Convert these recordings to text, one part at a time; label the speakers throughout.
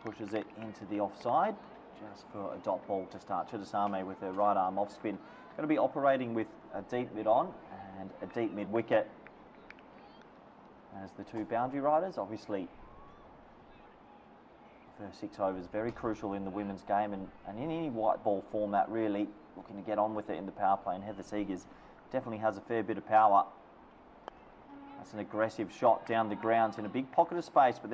Speaker 1: pushes it into the offside, just for a dot ball to start. Chidasame with her right arm off spin. Going to be operating with a deep mid on and a deep mid wicket as the two boundary riders. Obviously, first 6 overs very crucial in the women's game and in any white ball format, really looking to get on with it in the power play. And Heather Seegers definitely has a fair bit of power. That's an aggressive shot down the grounds in a big pocket of space, but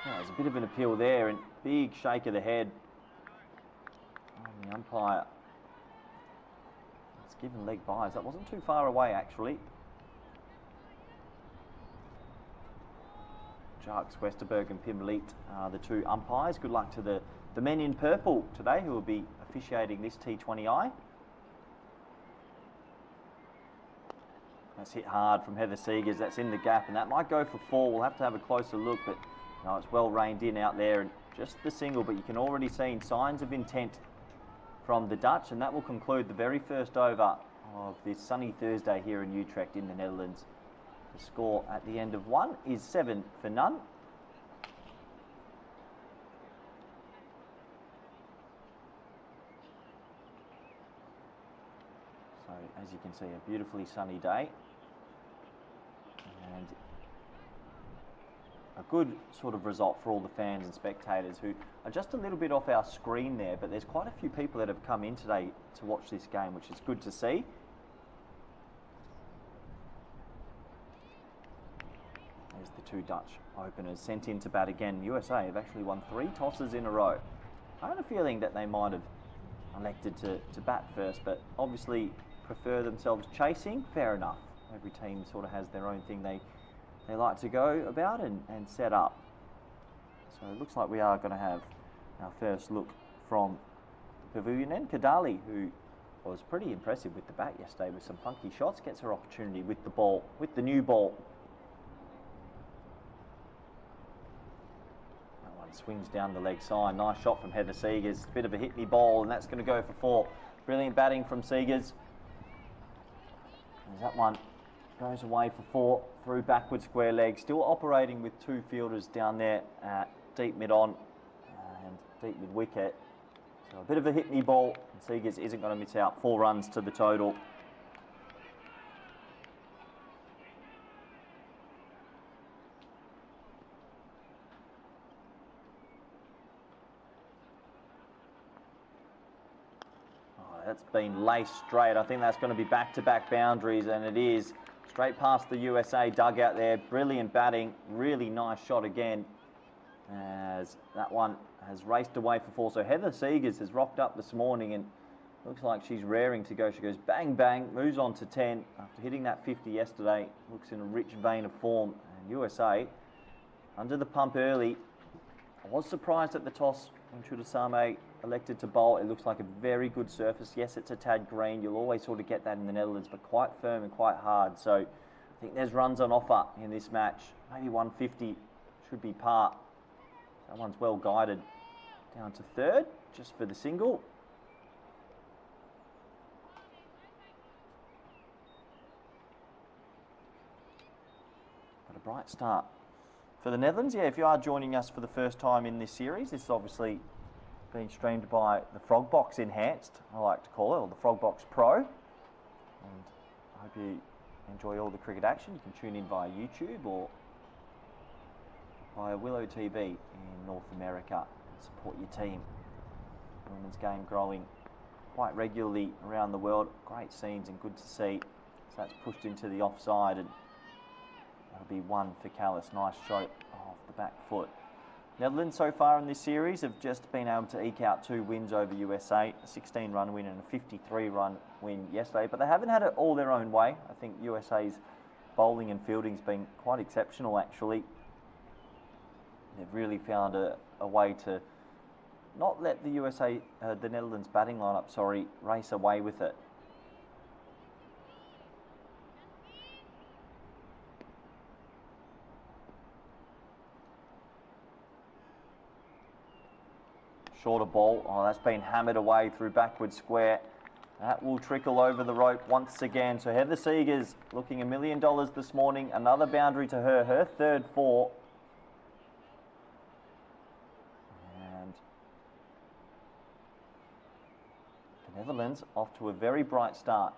Speaker 1: yeah, there's a bit of an appeal there and big shake of the head on the umpire. It's given leg byes. That wasn't too far away, actually. Jarks, Westerberg and Pim Leet are the two umpires. Good luck to the men in purple today who will be officiating this T20I. That's hit hard from Heather Seegers. That's in the gap and that might go for 4. We'll have to have a closer look, but no, it's well reined in out there and just the single, but you can already see signs of intent from the Dutch, and that will conclude the very first over of this sunny Thursday here in Utrecht in the Netherlands. The score at the end of 1 is 7 for none. So as you can see, a beautifully sunny day and a good sort of result for all the fans and spectators who are just a little bit off our screen there, but there's quite a few people that have come in today to watch this game, which is good to see. There's the two Dutch openers sent in to bat again. USA have actually won 3 tosses in a row. I had a feeling that they might have elected to bat first, but obviously prefer themselves chasing. Fair enough. Every team sort of has their own thing they like to go about and set up. So it looks like we are going to have our first look from the pavilion end. Kadali, who was pretty impressive with the bat yesterday with some funky shots, gets her opportunity with the ball, with the new ball. That one swings down the leg side. Nice shot from Heather Seegers. A bit of a hit-me ball, and that's going to go for 4. Brilliant batting from Seegers. There's that one. Goes away for 4 through backward square leg. Still operating with 2 fielders down there at deep mid on and deep mid wicket. So a bit of a hit me ball. And Seegers isn't going to miss out. 4 runs to the total. Oh, that's been laced straight. I think that's going to be back-to-back boundaries, and it is. Straight past the USA dugout there. Brilliant batting. Really nice shot again. As that one has raced away for 4. So Heather Seegers has rocked up this morning and looks like she's raring to go. She goes bang, bang, moves on to 10. After hitting that 50 yesterday, looks in a rich vein of form. And USA under the pump early. I was surprised at the toss when Chudasame elected to bowl. It looks like a very good surface. Yes, it's a tad green. You'll always sort of get that in the Netherlands, but quite firm and quite hard. So I think there's runs on offer in this match. Maybe 150 should be par. That one's well guided down to 3rd, just for the single. But a bright start for the Netherlands. Yeah, if you are joining us for the first time in this series, this is obviously being streamed by the Frog Box Enhanced, I like to call it, or the Frog Box Pro. And I hope you enjoy all the cricket action. You can tune in via YouTube or via Willow TV in North America and support your team. Women's game growing quite regularly around the world. Great scenes and good to see. So that's pushed into the offside, and that'll be one for Callis. Nice shot off the back foot. Netherlands so far in this series have just been able to eke out 2 wins over USA, a 16-run win and a 53-run win yesterday, but they haven't had it all their own way. I think USA's bowling and fielding's been quite exceptional, actually. They've really found a way to not let the the Netherlands batting lineup, race away with it. Shorter ball. Oh, that's been hammered away through backward square. That will trickle over the rope once again. So Heather Seegers looking $1 million this morning. Another boundary to her third 4. And the Netherlands off to a very bright start.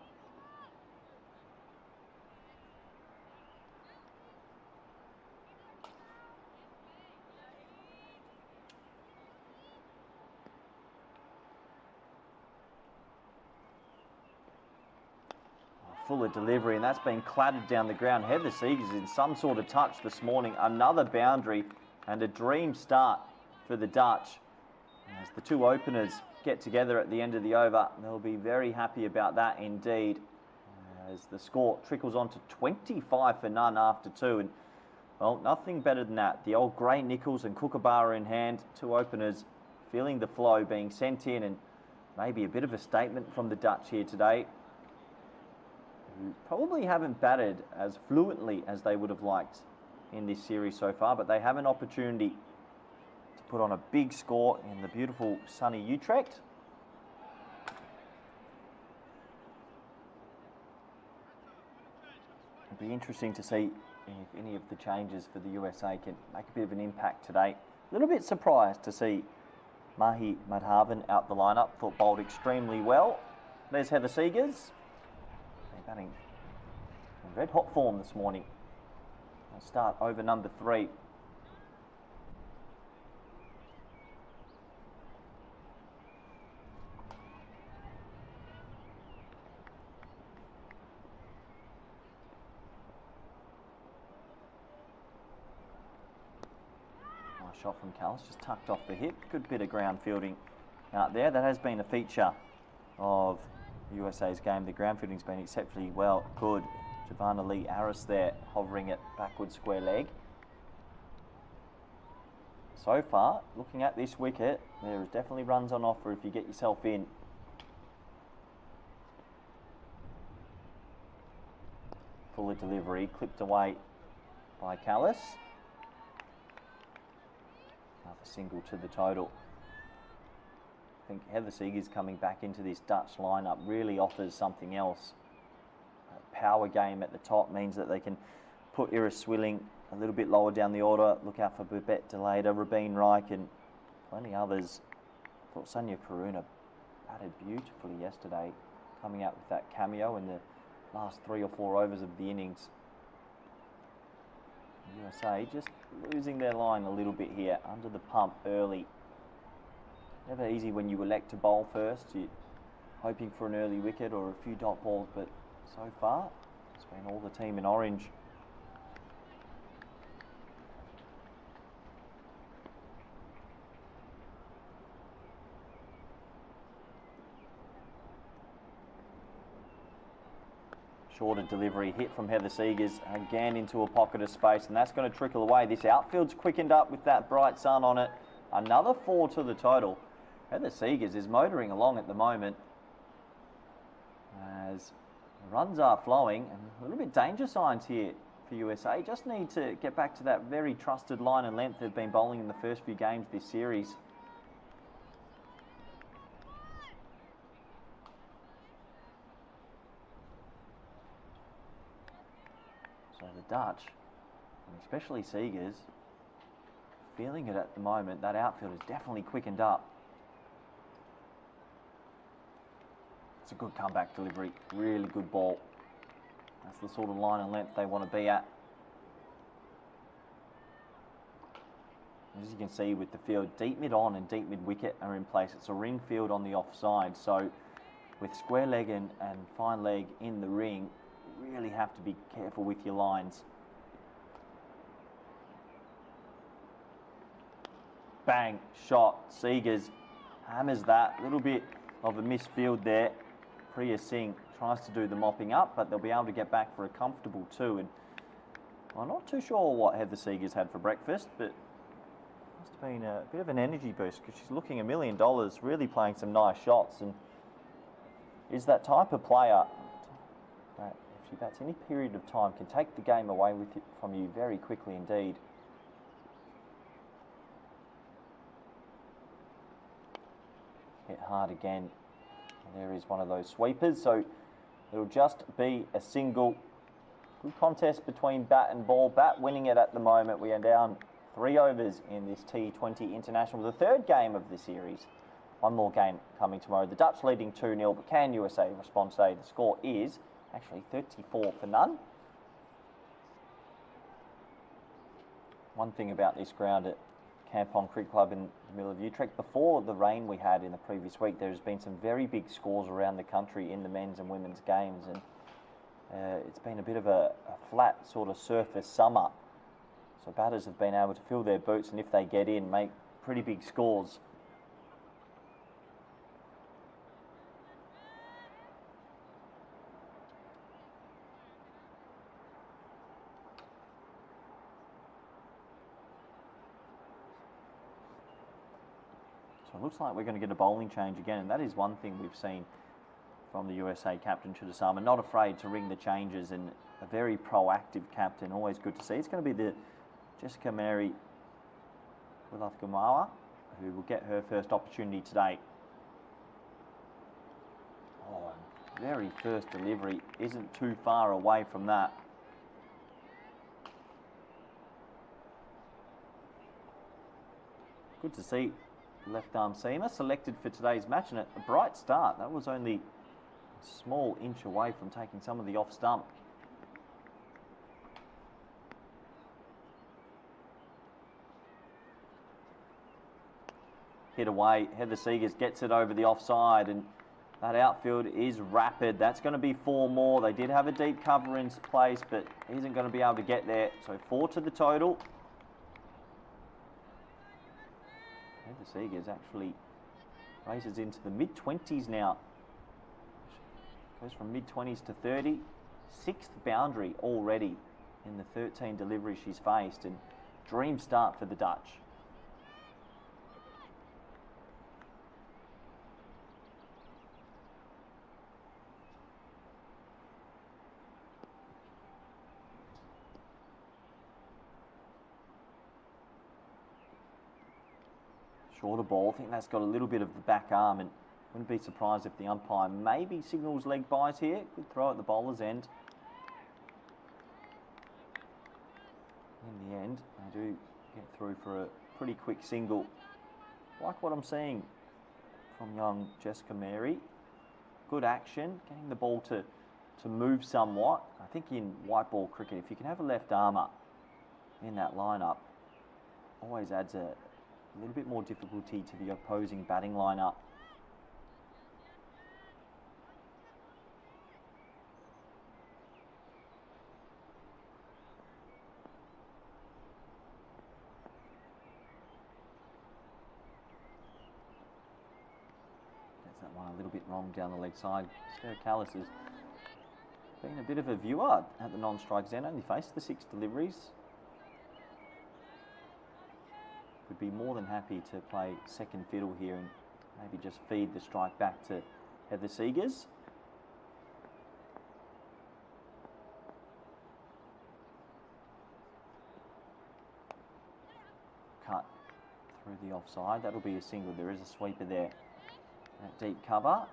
Speaker 1: Fuller delivery, and that's been clattered down the ground. Heather Seegers in some sort of touch this morning. Another boundary and a dream start for the Dutch. As the 2 openers get together at the end of the over, they'll be very happy about that indeed. As the score trickles on to 25 for none after 2. And, well, nothing better than that. The old Gray Nichols and Kookaburra in hand. 2 openers feeling the flow being sent in, and maybe a bit of a statement from the Dutch here today, who probably haven't batted as fluently as they would have liked in this series so far, but they have an opportunity to put on a big score in the beautiful sunny Utrecht. It'll be interesting to see if any of the changes for the USA can make a bit of an impact today. A little bit surprised to see Mahi Madhavan out the lineup. Thought bowled extremely well. There's Heather Seegers. Batting in red hot form this morning. I'll start over number 3. Nice shot from Callis, just tucked off the hip. Good bit of ground fielding out there. That has been a feature of USA's game. The ground fielding's been exceptionally good. Giovanna Lee Harris there, hovering at backward square leg. So far, looking at this wicket, there is definitely runs on offer if you get yourself in. Fuller delivery, clipped away by Callis. Another single to the total. I think Heather Seegers coming back into this Dutch lineup really offers something else. A power game at the top means that they can put Iris Swilling a little bit lower down the order. Look out for Babette Deleda, Rabeen Reich and plenty others. I thought Sonia Karuna batted beautifully yesterday, coming out with that cameo in the last 3 or 4 overs of the innings. USA just losing their line a little bit here, under the pump early. Never easy when you elect to bowl first. You're hoping for an early wicket or a few dot balls, but so far it's been all the team in orange. Shorter delivery, hit from Heather Seegers, again into a pocket of space, and that's going to trickle away. This outfield's quickened up with that bright sun on it. Another 4 to the total. Heather Seegers is motoring along at the moment as runs are flowing, and a little bit danger signs here for USA. Just need to get back to that very trusted line and length they've been bowling in the first few games this series. So the Dutch, and especially Seegers, feeling it at the moment. That outfield is definitely quickened up. That's a good comeback delivery. Really good ball. That's the sort of line and length they want to be at. As you can see with the field, deep mid on and deep mid wicket are in place. It's a ring field on the offside. So with square leg and fine leg in the ring, you really have to be careful with your lines. Bang, shot. Seegers hammers that. A little bit of a misfield there. Priya Singh tries to do the mopping up, but they'll be able to get back for a comfortable 2. And I'm not too sure what Heather Seegers had for breakfast, but must have been a bit of an energy boost because she's looking $1 million, really playing some nice shots, and is that type of player that if she bats any period of time can take the game away with it from you very quickly indeed. Hit hard again. There is one of those sweepers, so it'll just be a single. Good contest between bat and ball. Bat winning it at the moment. We are down 3 overs in this T20 International, the 3rd game of the series. One more game coming tomorrow. The Dutch leading 2-0, but can USA respond today? The score is actually 34-0. One thing about this ground at Kampong Cricket Club in the middle of Utrecht, before the rain we had in the previous week, there's been some very big scores around the country in the men's and women's games, and it's been a bit of a flat sort of surface summer. So batters have been able to fill their boots, and if they get in, make pretty big scores. So it looks like we're going to get a bowling change again, and that is one thing we've seen from the USA captain, Chudasama. Not afraid to ring the changes, and a very proactive captain. Always good to see. It's going to be the Jessica Mary Wilathkumawa who will get her first opportunity today. Oh, very first delivery isn't too far away from that. Good to see left arm seamer selected for today's match, and a bright start. That was only a small inch away from taking some of the off stump. Hit away. Heather Seegers gets it over the offside, and that outfield is rapid. That's going to be 4 more. They did have a deep cover in place, but isn't going to be able to get there. So 4 to the total. Heather Seegers actually races into the mid-20s now. Goes from mid-20s to 30. 6th boundary already in the 13 deliveries she's faced, and dream start for the Dutch. Shorter ball. I think that's got a little bit of the back arm, and wouldn't be surprised if the umpire maybe signals leg byes here. Good throw at the bowler's end. In the end, they do get through for a pretty quick single. Like what I'm seeing from young Jessica Mary. Good action, getting the ball to move somewhat. I think in white ball cricket, if you can have a left armour in that lineup, always adds a little bit more difficulty to the opposing batting lineup. Gets that one a little bit wrong down the leg side. Stare Callis has been a bit of a viewer at the non-strike zone, only faced the 6 deliveries. Would be more than happy to play second fiddle here and maybe just feed the strike back to Heather Seegers. Cut through the offside. That'll be a single. There is a sweeper there. That deep cover.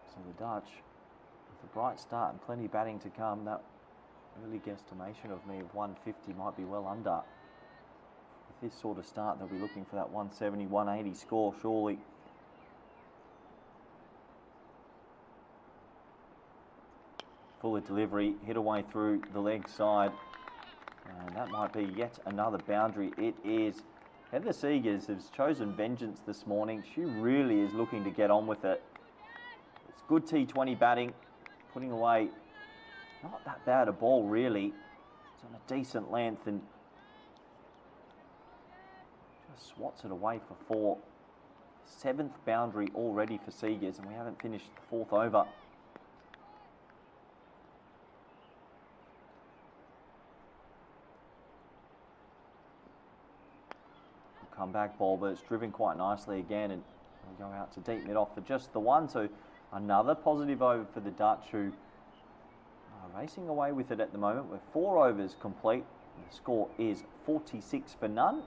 Speaker 1: So the Dutch, with a bright start and plenty of batting to come, that early guesstimation of me of 150 might be well under this sort of start, they'll be looking for that 170, 180 score, surely. Fuller delivery, hit away through the leg side. And that might be yet another boundary. It is. Heather Seegers has chosen vengeance this morning. She really is looking to get on with it. It's good T20 batting, putting away not that bad a ball, really. It's on a decent length and just swats it away for 4. 7th boundary already for Seegers, and we haven't finished the 4th over. Comeback ball, but it's driven quite nicely again, and we'll go out to deep mid off for just the 1. So another positive over for the Dutch, who are racing away with it at the moment. We're 4 overs complete. The score is 46 for none.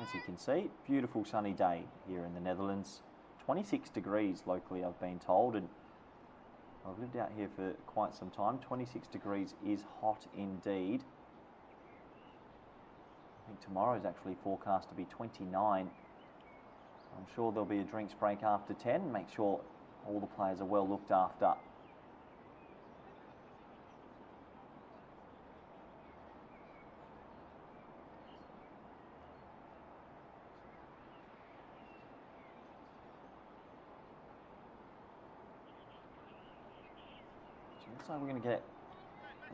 Speaker 1: As you can see, beautiful sunny day here in the Netherlands. 26 degrees locally, I've been told, and I've lived out here for quite some time. 26 degrees is hot indeed. I think tomorrow is actually forecast to be 29. I'm sure there'll be a drinks break after 10. Make sure all the players are well looked after. So it looks like we're going to get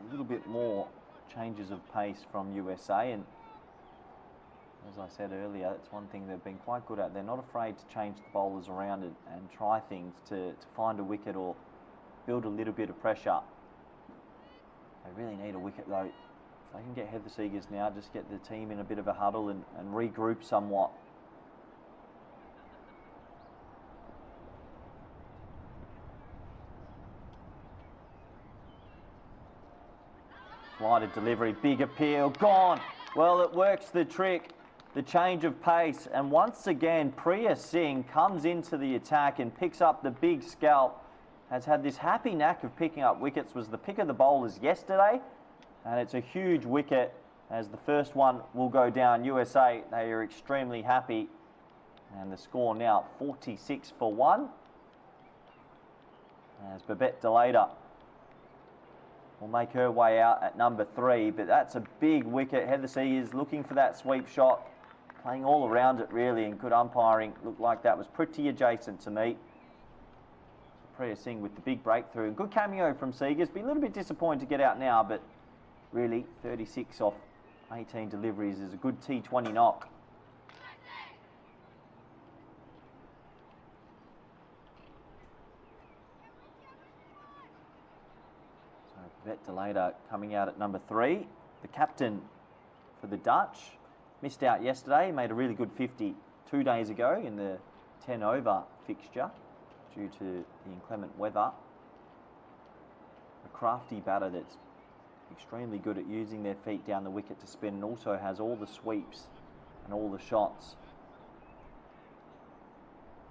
Speaker 1: a little bit more changes of pace from USA, and as I said earlier, it's one thing they've been quite good at. They're not afraid to change the bowlers around and try things to find a wicket or build a little bit of pressure. They really need a wicket though. If they can get Heather Seegers now, just get the team in a bit of a huddle and regroup somewhat. Flighted delivery, big appeal, gone. Well, it works the trick. The change of pace, and once again Priya Singh comes into the attack and picks up the big scalp. Has had this happy knack of picking up wickets, was the pick of the bowlers yesterday, and it's a huge wicket as the first one will go down. USA, they are extremely happy, and the score now 46 for 1. As Babette Delata will make her way out at number 3, but that's a big wicket. Heather Seegers looking for that sweep shot. Playing all around it really, and good umpiring. Looked like that was pretty adjacent to me. Priya Singh with the big breakthrough. Good cameo from Seegers. Be a little bit disappointed to get out now, but really 36 off 18 deliveries is a good T20 knock. So Babette Delata coming out at number 3. The captain for the Dutch. Missed out yesterday, made a really good 50 2 days ago in the 10 over fixture due to the inclement weather. A crafty batter that's extremely good at using their feet down the wicket to spin, and also has all the sweeps and all the shots.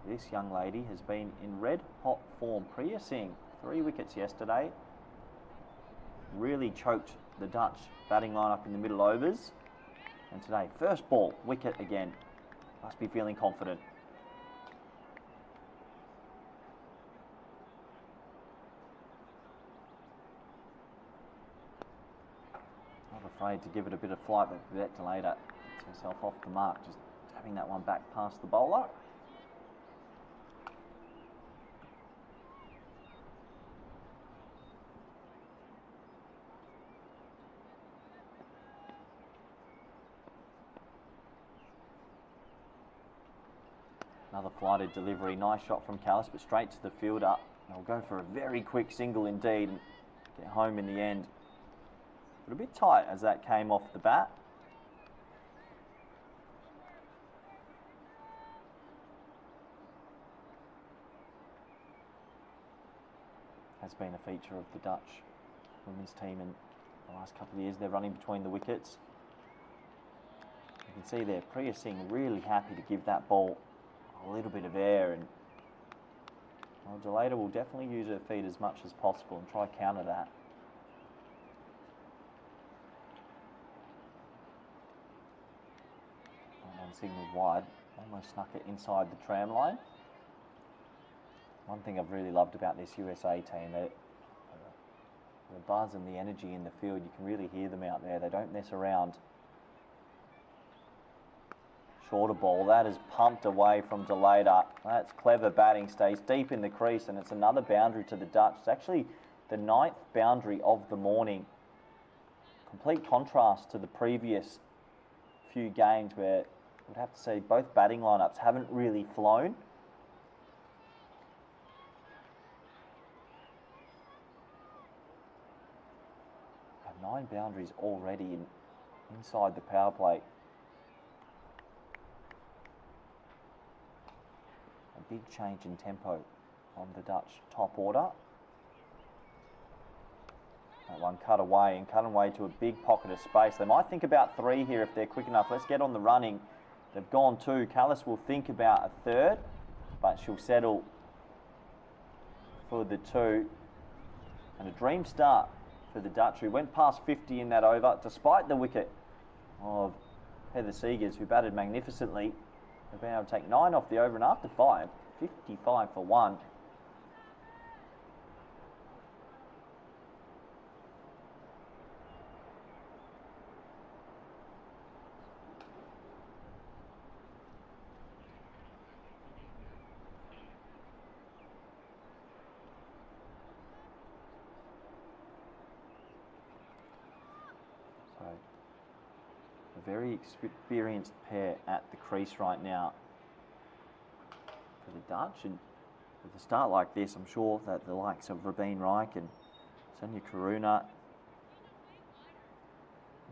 Speaker 1: This young lady has been in red hot form. Priya Singh, 3 wickets yesterday. Really choked the Dutch batting lineup in the middle overs. And today, first ball, wicket again. Must be feeling confident. Not afraid to give it a bit of flight, but Babette Delata gets herself off the mark, just tapping that one back past the bowler. Another flighted delivery, nice shot from Callis, but straight to the fielder. They'll go for a very quick single indeed and get home in the end. But a bit tight as that came off the bat. Has been a feature of the Dutch women's team in the last couple of years. They're running between the wickets. You can see there, Priya Singh really happy to give that ball a little bit of air, and well, Delata will definitely use her feet as much as possible and try to counter that. signalled wide. Almost snuck it inside the tram line. One thing I've really loved about this USA team, the buzz and the energy in the field, you can really hear them out there. They don't mess around. Shorter ball, that is pumped away from Delata. That's clever batting, stays deep in the crease, and it's another boundary to the Dutch. It's actually the 9th boundary of the morning. Complete contrast to the previous few games where I would have to say both batting lineups haven't really flown. And 9 boundaries already inside the power play. A big change in tempo on the Dutch top order. That one cut away to a big pocket of space. They might think about 3 here if they're quick enough. Let's get on the running. They've gone 2. Callis will think about a 3rd, but she'll settle for the 2. And a dream start for the Dutch, who went past 50 in that over, despite the wicket of Heather Seegers, who batted magnificently. They've been able to take 9 off the over, and after 5, 55 for 1. A very experienced pair at the crease right now for the Dutch, and with a start like this, I'm sure that the likes of Rabeen Reich and Sonia Karuna,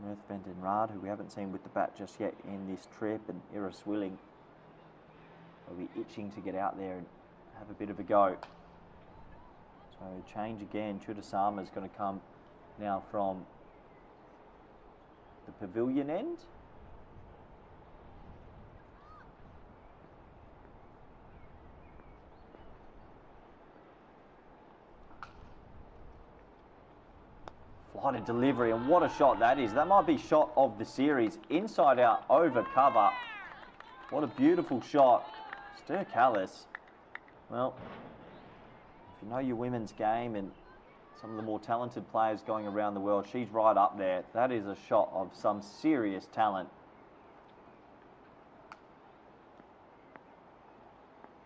Speaker 1: Mirth van den Raad, who we haven't seen with the bat just yet in this trip, and Ira Swilling will be itching to get out there and have a bit of a go. So change again. Chudasama is going to come now from the pavilion end. Flighted delivery, and what a shot that is. That might be shot of the series. Inside out, over cover. What a beautiful shot. Ster Callis. Well, if you know your women's game and some of the more talented players going around the world, she's right up there. That is a shot of some serious talent.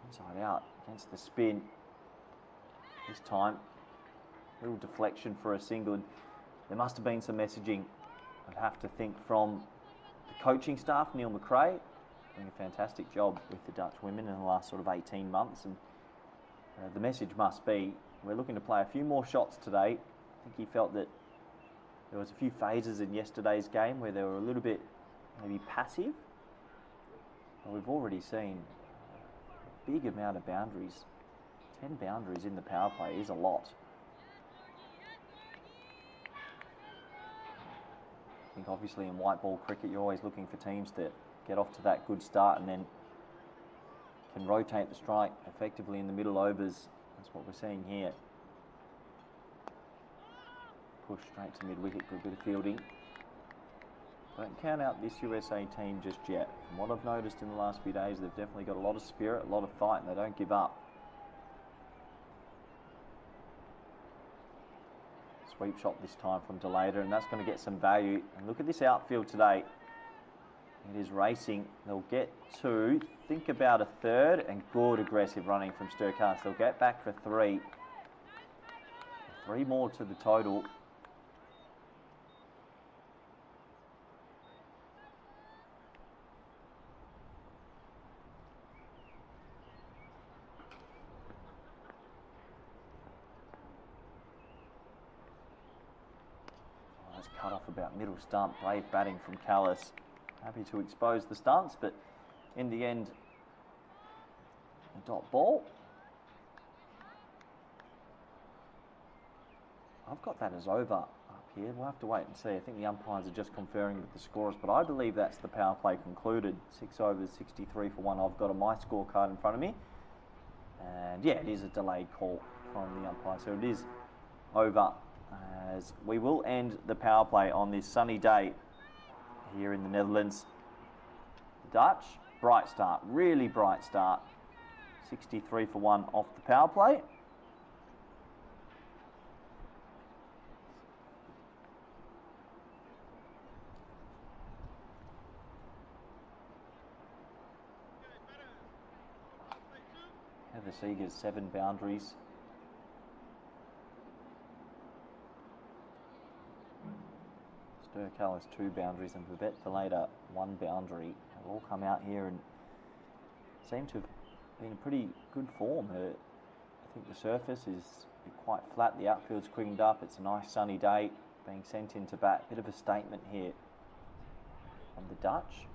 Speaker 1: Inside out against the spin. This time, little deflection for a single. There must have been some messaging, I'd have to think, from the coaching staff. Neil McRae doing a fantastic job with the Dutch women in the last sort of 18 months. And the message must be, we're looking to play a few more shots today. I think he felt that there was a few phases in yesterday's game where they were a little bit maybe passive. But we've already seen a big amount of boundaries. 10 boundaries in the power play is a lot. I think obviously in white ball cricket, you're always looking for teams to get off to that good start and then can rotate the strike effectively in the middle overs. That's what we're seeing here. Push straight to mid-wicket for a bit of fielding. Don't count out this USA team just yet. From what I've noticed in the last few days, they've definitely got a lot of spirit, a lot of fight, and they don't give up. Sweep shot this time from Delata, and that's going to get some value. And look at this outfield today. It is racing. They'll get 2, think about a 3rd, and good aggressive running from Sturkast. They'll get back for 3. 3 more to the total. Cut off about middle stump. Brave batting from Callis. Happy to expose the stunts, but in the end, a dot ball. I've got that as over up here. We'll have to wait and see. I think the umpires are just conferring with the scorers, but I believe that's the power play concluded. 6 overs, 63 for 1. I've got my scorecard in front of me. And yeah, it is a delayed call from the umpire, so it is over, as we will end the power play on this sunny day here in the Netherlands. Dutch, bright start, really bright start. 63 for 1 off the power play. The Seagers 7 boundaries. Sturcal has 2 boundaries and Babette Villeda 1 boundary. They've all come out here and seem to have been in pretty good form. I think the surface is quite flat. The outfield's quickened up. It's a nice sunny day. Being sent into bat. Bit of a statement here from the Dutch.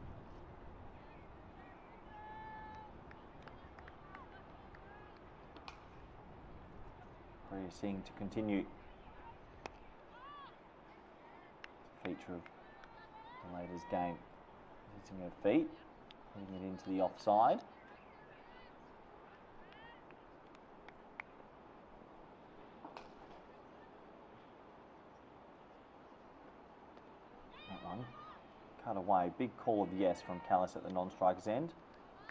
Speaker 1: Seeing to continue. Feature of Villader's game. Hitting her feet, putting it into the offside. That one cut away. Big call of yes from Callis at the non-striker's end.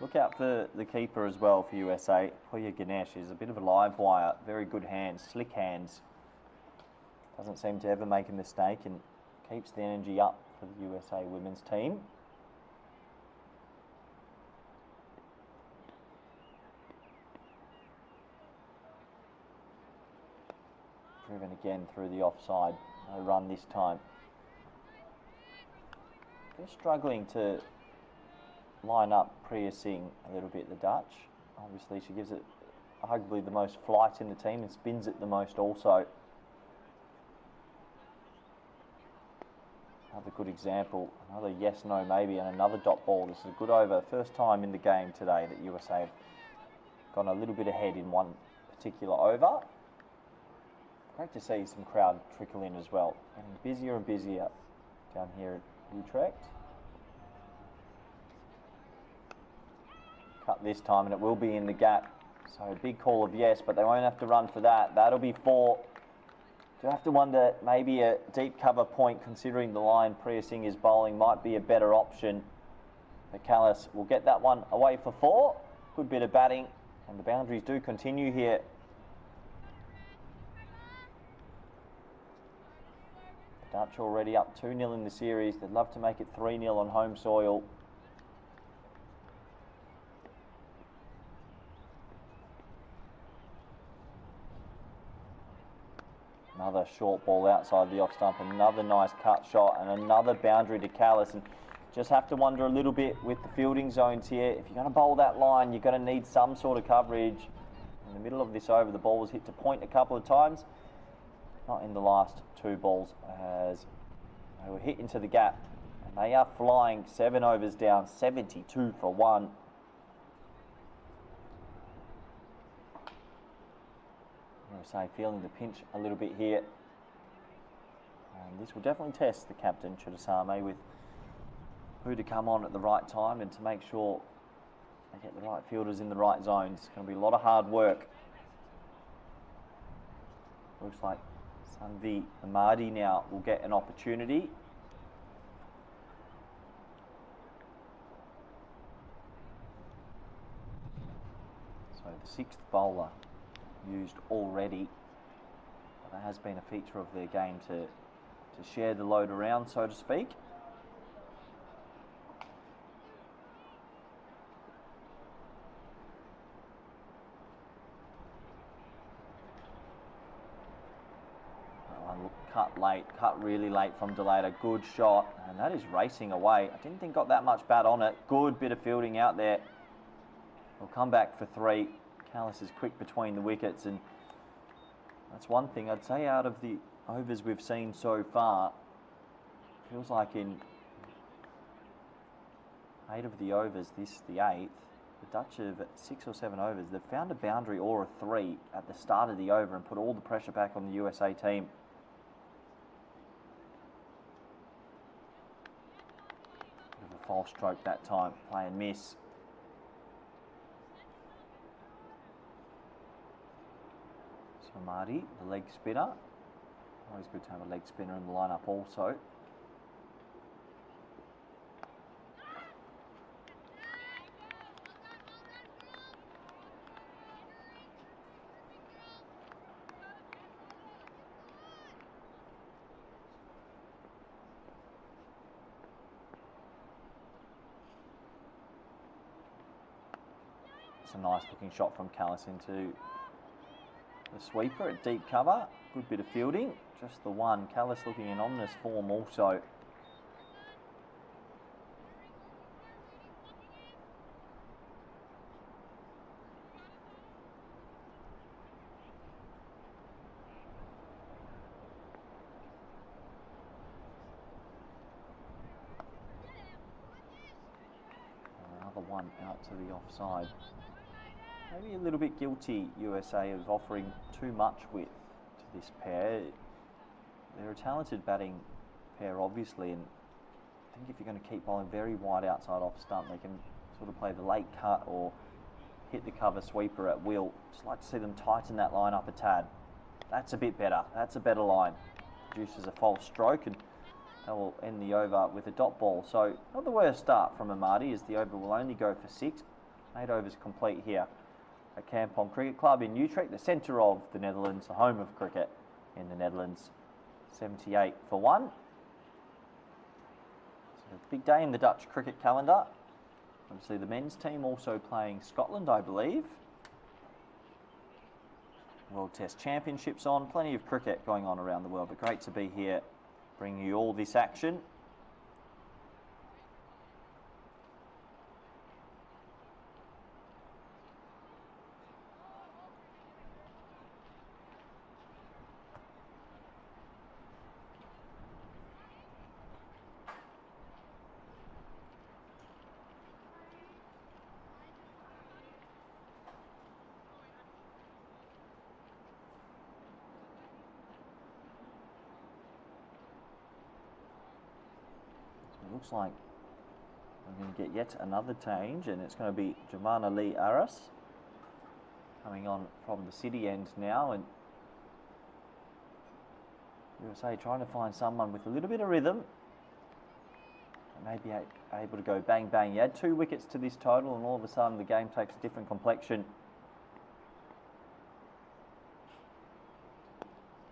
Speaker 1: Look out for the keeper as well for USA. Poya Ganesh is a bit of a live wire. Very good hands, slick hands. Doesn't seem to ever make a mistake and keeps the energy up for the USA women's team. Driven again through the offside. No run this time. They're struggling to line up Priya Singh a little bit, the Dutch. Obviously she gives it arguably the most flight in the team and spins it the most also. Another good example, another yes, no, maybe, and another dot ball. This is a good over. First time in the game today that USA have gone a little bit ahead in one particular over. Great to see some crowd trickle in as well. Getting busier and busier down here at Utrecht. Cut this time and it will be in the gap. So a big call of yes, but they won't have to run for that. That'll be 4. Do you have to wonder, maybe a deep cover point, considering the line Priya Singh is bowling, might be a better option. But Callis will get that one away for 4. Good bit of batting, and the boundaries do continue here. The Dutch already up 2-0 in the series. They'd love to make it 3-0 on home soil. Another short ball outside the off stump, another nice cut shot and another boundary to Callis. And just have to wonder a little bit with the fielding zones here. If you're going to bowl that line, you're going to need some sort of coverage. In the middle of this over, the ball was hit to point a couple of times. Not in the last 2 balls as they were hit into the gap. And they are flying 7 overs down, 72 for 1. USA feeling the pinch a little bit here. And this will definitely test the captain, Chudasame, with who to come on at the right time and to make sure they get the right fielders in the right zones. It's going to be a lot of hard work. Looks like Sanvi Amadi now will get an opportunity. So the 6th bowler used already. But that has been a feature of their game to share the load around, so to speak. Cut really late from Delata. Good shot, and that is racing away. I didn't think got that much bat on it. Good bit of fielding out there. We'll come back for 3. Callis is quick between the wickets, and that's one thing I'd say out of the overs we've seen so far. Feels like in 8 of the overs, this the 8th, the Dutch have 6 or 7 overs. They've found a boundary or a 3 at the start of the over and put all the pressure back on the USA team. Bit of a false stroke that time, play and miss. Marty, the leg spinner. Always good to have a leg spinner in the lineup also. It's a nice looking shot from Callis into the sweeper at deep cover. Good bit of fielding. Just the one. Callis looking in ominous form also. Another one out to the offside. Maybe a little bit guilty, USA, of offering too much width to this pair. They're a talented batting pair, obviously, and I think if you're going to keep bowling very wide outside off stump, they can sort of play the late cut or hit the cover sweeper at will. Just like to see them tighten that line up a tad. That's a bit better. That's a better line. Produces a false stroke, and that will end the over with a dot ball. So not the worst start from Amadi, as the over will only go for 6. 8 overs complete here at Kampong Cricket Club in Utrecht, the centre of the Netherlands, the home of cricket in the Netherlands. 78 for 1. It's a big day in the Dutch cricket calendar. Obviously the men's team also playing Scotland, I believe. World Test Championships on. Plenty of cricket going on around the world, but great to be here bringing you all this action. Looks like we're going to get yet another change, and it's going to be Giovanna Lee Aris coming on from the city end now, and USA trying to find someone with a little bit of rhythm, maybe able to go bang bang. You add 2 wickets to this total and all of a sudden the game takes a different complexion.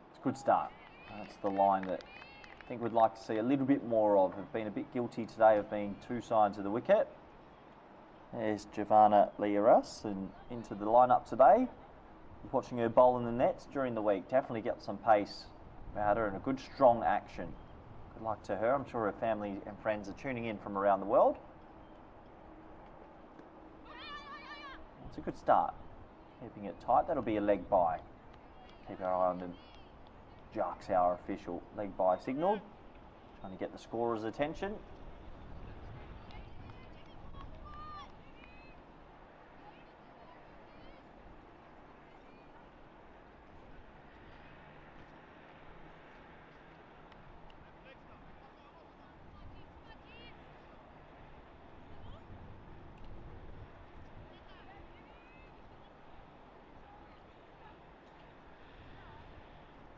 Speaker 1: It's a good start. That's the line that I think we'd like to see a little bit more of. Have been a bit guilty today of being 2 sides of the wicket. There's Giovanna Liaras and into the lineup today. Watching her bowl in the nets during the week. Definitely get some pace about her and a good strong action. Good luck to her. I'm sure her family and friends are tuning in from around the world. It's a good start. Keeping it tight. That'll be a leg bye. Keep our eye on them. Jarks, our official leg bye signalled. Trying to get the scorer's attention.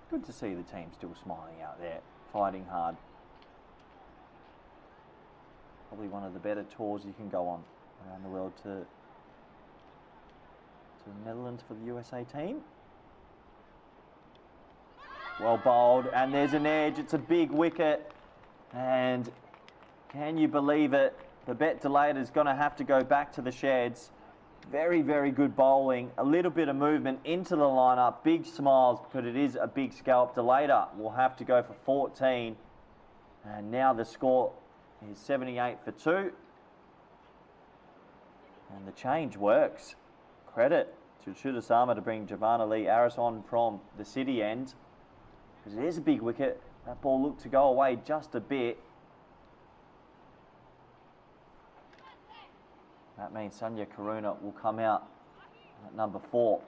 Speaker 1: Good to see the team still smiling out there, fighting hard. Probably one of the better tours you can go on around the world to the Netherlands for the USA team. Well bowled, and there's an edge. It's a big wicket, and can you believe it? The bet delayed is going to have to go back to the sheds. Very, very good bowling. A little bit of movement into the lineup. Big smiles because it is a big scalp. Delater will have to go for 14. And now the score is 78 for 2. And the change works. Credit to Chudasama to bring Giovanna Lee Aris on from the city end. Because it is a big wicket. That ball looked to go away just a bit. That means Sanya Karuna will come out at number 4.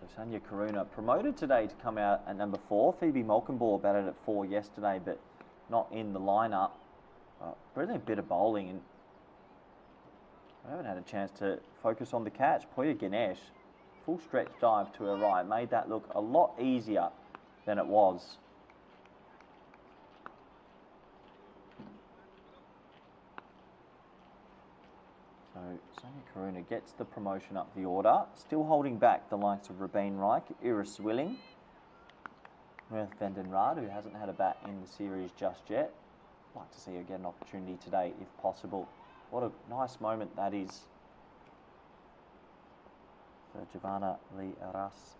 Speaker 1: So Sanya Karuna promoted today to come out at number 4. Phoebe Malcolmbaugh batted at 4 yesterday, but not in the lineup. Brilliant bit of bowling, and I haven't had a chance to focus on the catch. Poya Ganesh. Full stretch dive to her right made that look a lot easier than it was. So Sonia Karuna gets the promotion up the order, still holding back the likes of Rabeen Reich, Iris Swilling, Mirth van den Rad, who hasn't had a bat in the series just yet. I'd like to see her get an opportunity today if possible. What a nice moment that is for Giovanna Lee Arras.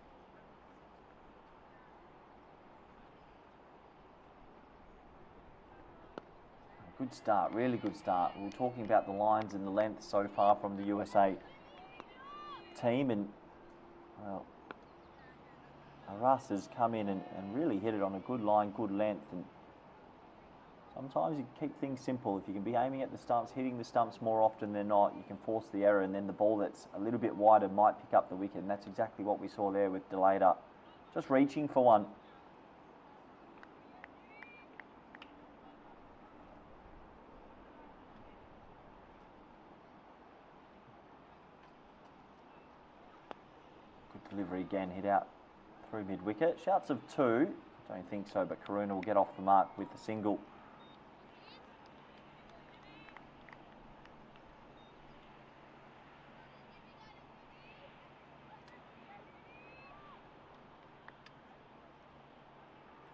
Speaker 1: Good start, really good start. We were talking about the lines and the length so far from the USA team, and well, Arras has come in and really hit it on a good line, good length, and sometimes you keep things simple. If you can be aiming at the stumps, hitting the stumps more often than not, you can force the error, and then the ball that's a little bit wider might pick up the wicket, and that's exactly what we saw there with Delata. Just reaching for one. Good delivery again, hit out through mid-wicket. Shouts of two. Don't think so, but Karuna will get off the mark with the single.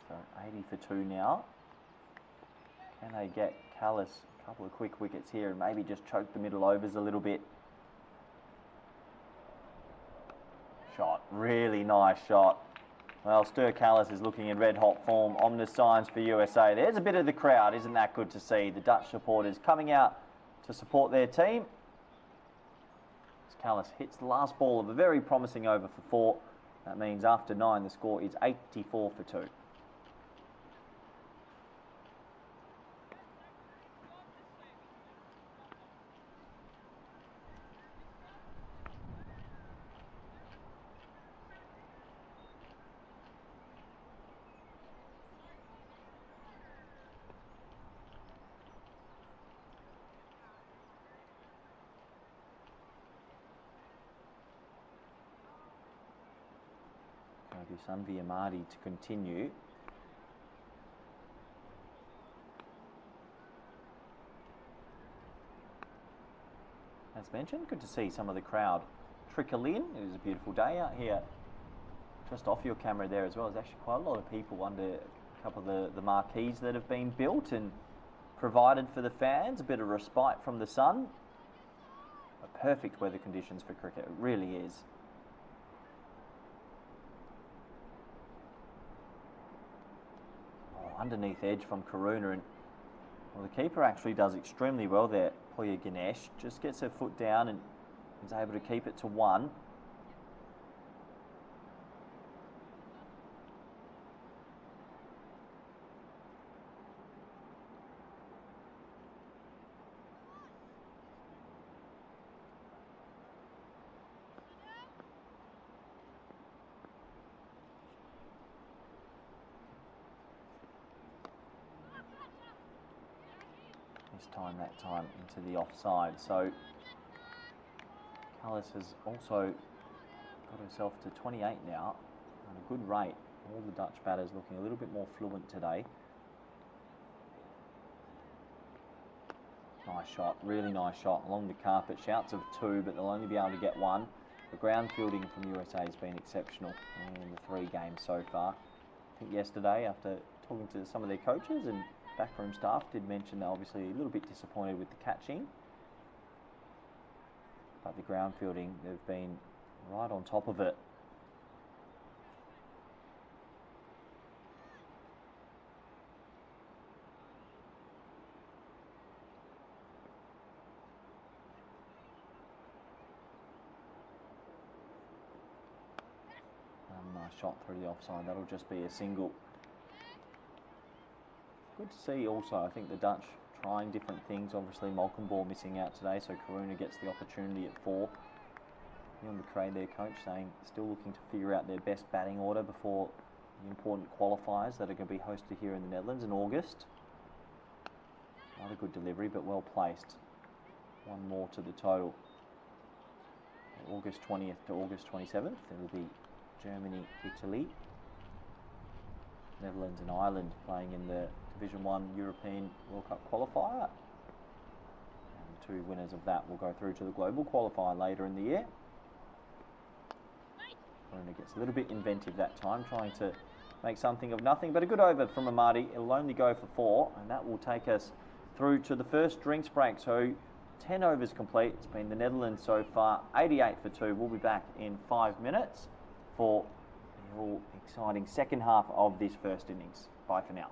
Speaker 1: So 80 for two now. Can they get Callis a couple of quick wickets here and maybe just choke the middle overs a little bit? Shot, really nice shot. Well, Ster Callis is looking in red-hot form. Ominous signs for USA. There's a bit of the crowd. Isn't that good to see? The Dutch supporters coming out to support their team. As Callis hits the last ball of a very promising over for 4. That means after 9, the score is 84 for 2. Sunvi Amadi to continue. As mentioned, good to see some of the crowd trickle in. It was a beautiful day out here. Just off your camera there as well, there's actually quite a lot of people under a couple of the marquees that have been built and provided for the fans. A bit of respite from the sun. Perfect weather conditions for cricket, it really is. Underneath edge from Karuna, and well, the keeper actually does extremely well there. Poya Ganesh just gets her foot down and is able to keep it to 1. That time into the offside. So Callis has also got herself to 28 now at a good rate. All the Dutch batters looking a little bit more fluent today. Nice shot, really nice shot along the carpet. Shouts of 2, but they'll only be able to get 1. The ground fielding from USA has been exceptional in the 3 games so far. I think yesterday, after talking to some of their coaches and backroom staff, did mention they're obviously a little bit disappointed with the catching, but the ground fielding, they've been right on top of it. Nice shot through the offside. That'll just be a single. Good to see also, I think the Dutch trying different things. Obviously Malcolm Ball missing out today, so Karuna gets the opportunity at 4. Neil McRae, their coach, saying still looking to figure out their best batting order before the important qualifiers that are going to be hosted here in the Netherlands in August. Not a good delivery, but well placed. 1 more to the total. August 20th to August 27th, there will be Germany, Italy, Netherlands and Ireland playing in the Division 1 European World Cup qualifier. And 2 winners of that will go through to the global qualifier later in the year. Karuna gets a little bit inventive that time, trying to make something of nothing, but a good over from Amadi. It'll only go for 4, and that will take us through to the first drinks break. So 10 overs complete. It's been the Netherlands so far, 88 for 2. We'll be back in 5 minutes for the all exciting second half of this first innings. Bye for now.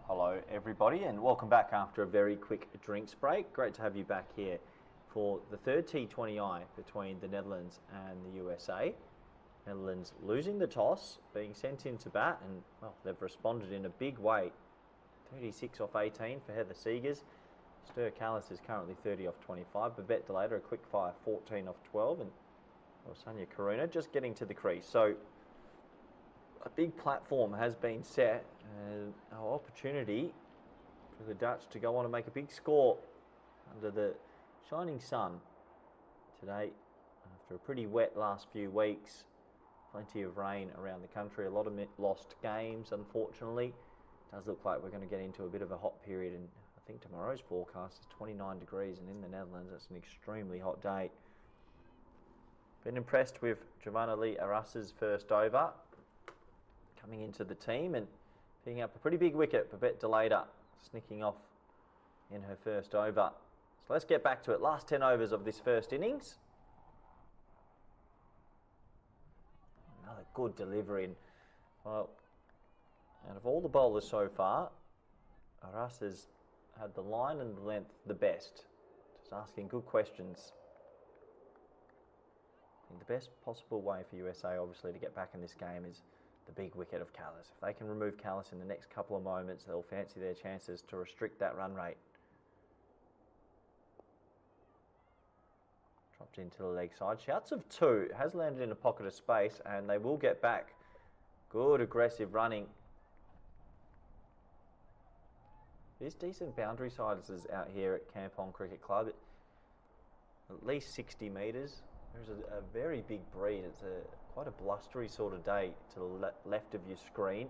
Speaker 1: Hello everybody, and welcome back after a very quick drinks break. Great to have you back here for the third T20I between the Netherlands and the USA. Netherlands losing the toss, being sent into bat, and well, they've responded in a big way. 36 off 18 for Heather Seegers. Stur Callis is currently 30 off 25. Babette Delator, a quick fire, 14 off 12, and Sonia Karuna just getting to the crease. So a big platform has been set, and our opportunity for the Dutch to go on and make a big score under the shining sun today after a pretty wet last few weeks. Plenty of rain around the country, a lot of lost games, unfortunately. It does look like we're going to get into a bit of a hot period, and I think tomorrow's forecast is 29 degrees, and in the Netherlands that's an extremely hot day. Been impressed with Giovanna Lee Aras's first over, coming into the team and picking up a pretty big wicket. Babette Delator snicking off in her first over. So let's get back to it. Last 10 overs of this first innings. Another good delivery. And, well, out of all the bowlers so far, Aras has had the line and the length the best. Just asking good questions. I think the best possible way for USA, obviously, to get back in this game is the big wicket of Callis. If they can remove Callis in the next couple of moments, they'll fancy their chances to restrict that run rate. Dropped into the leg side. Shouts of 2. Has landed in a pocket of space, and they will get back. Good aggressive running. There's decent boundary sizes out here at Kampong Cricket Club. At least 60 metres. There's a very big breeze. It's quite a blustery sort of day to the left of your screen.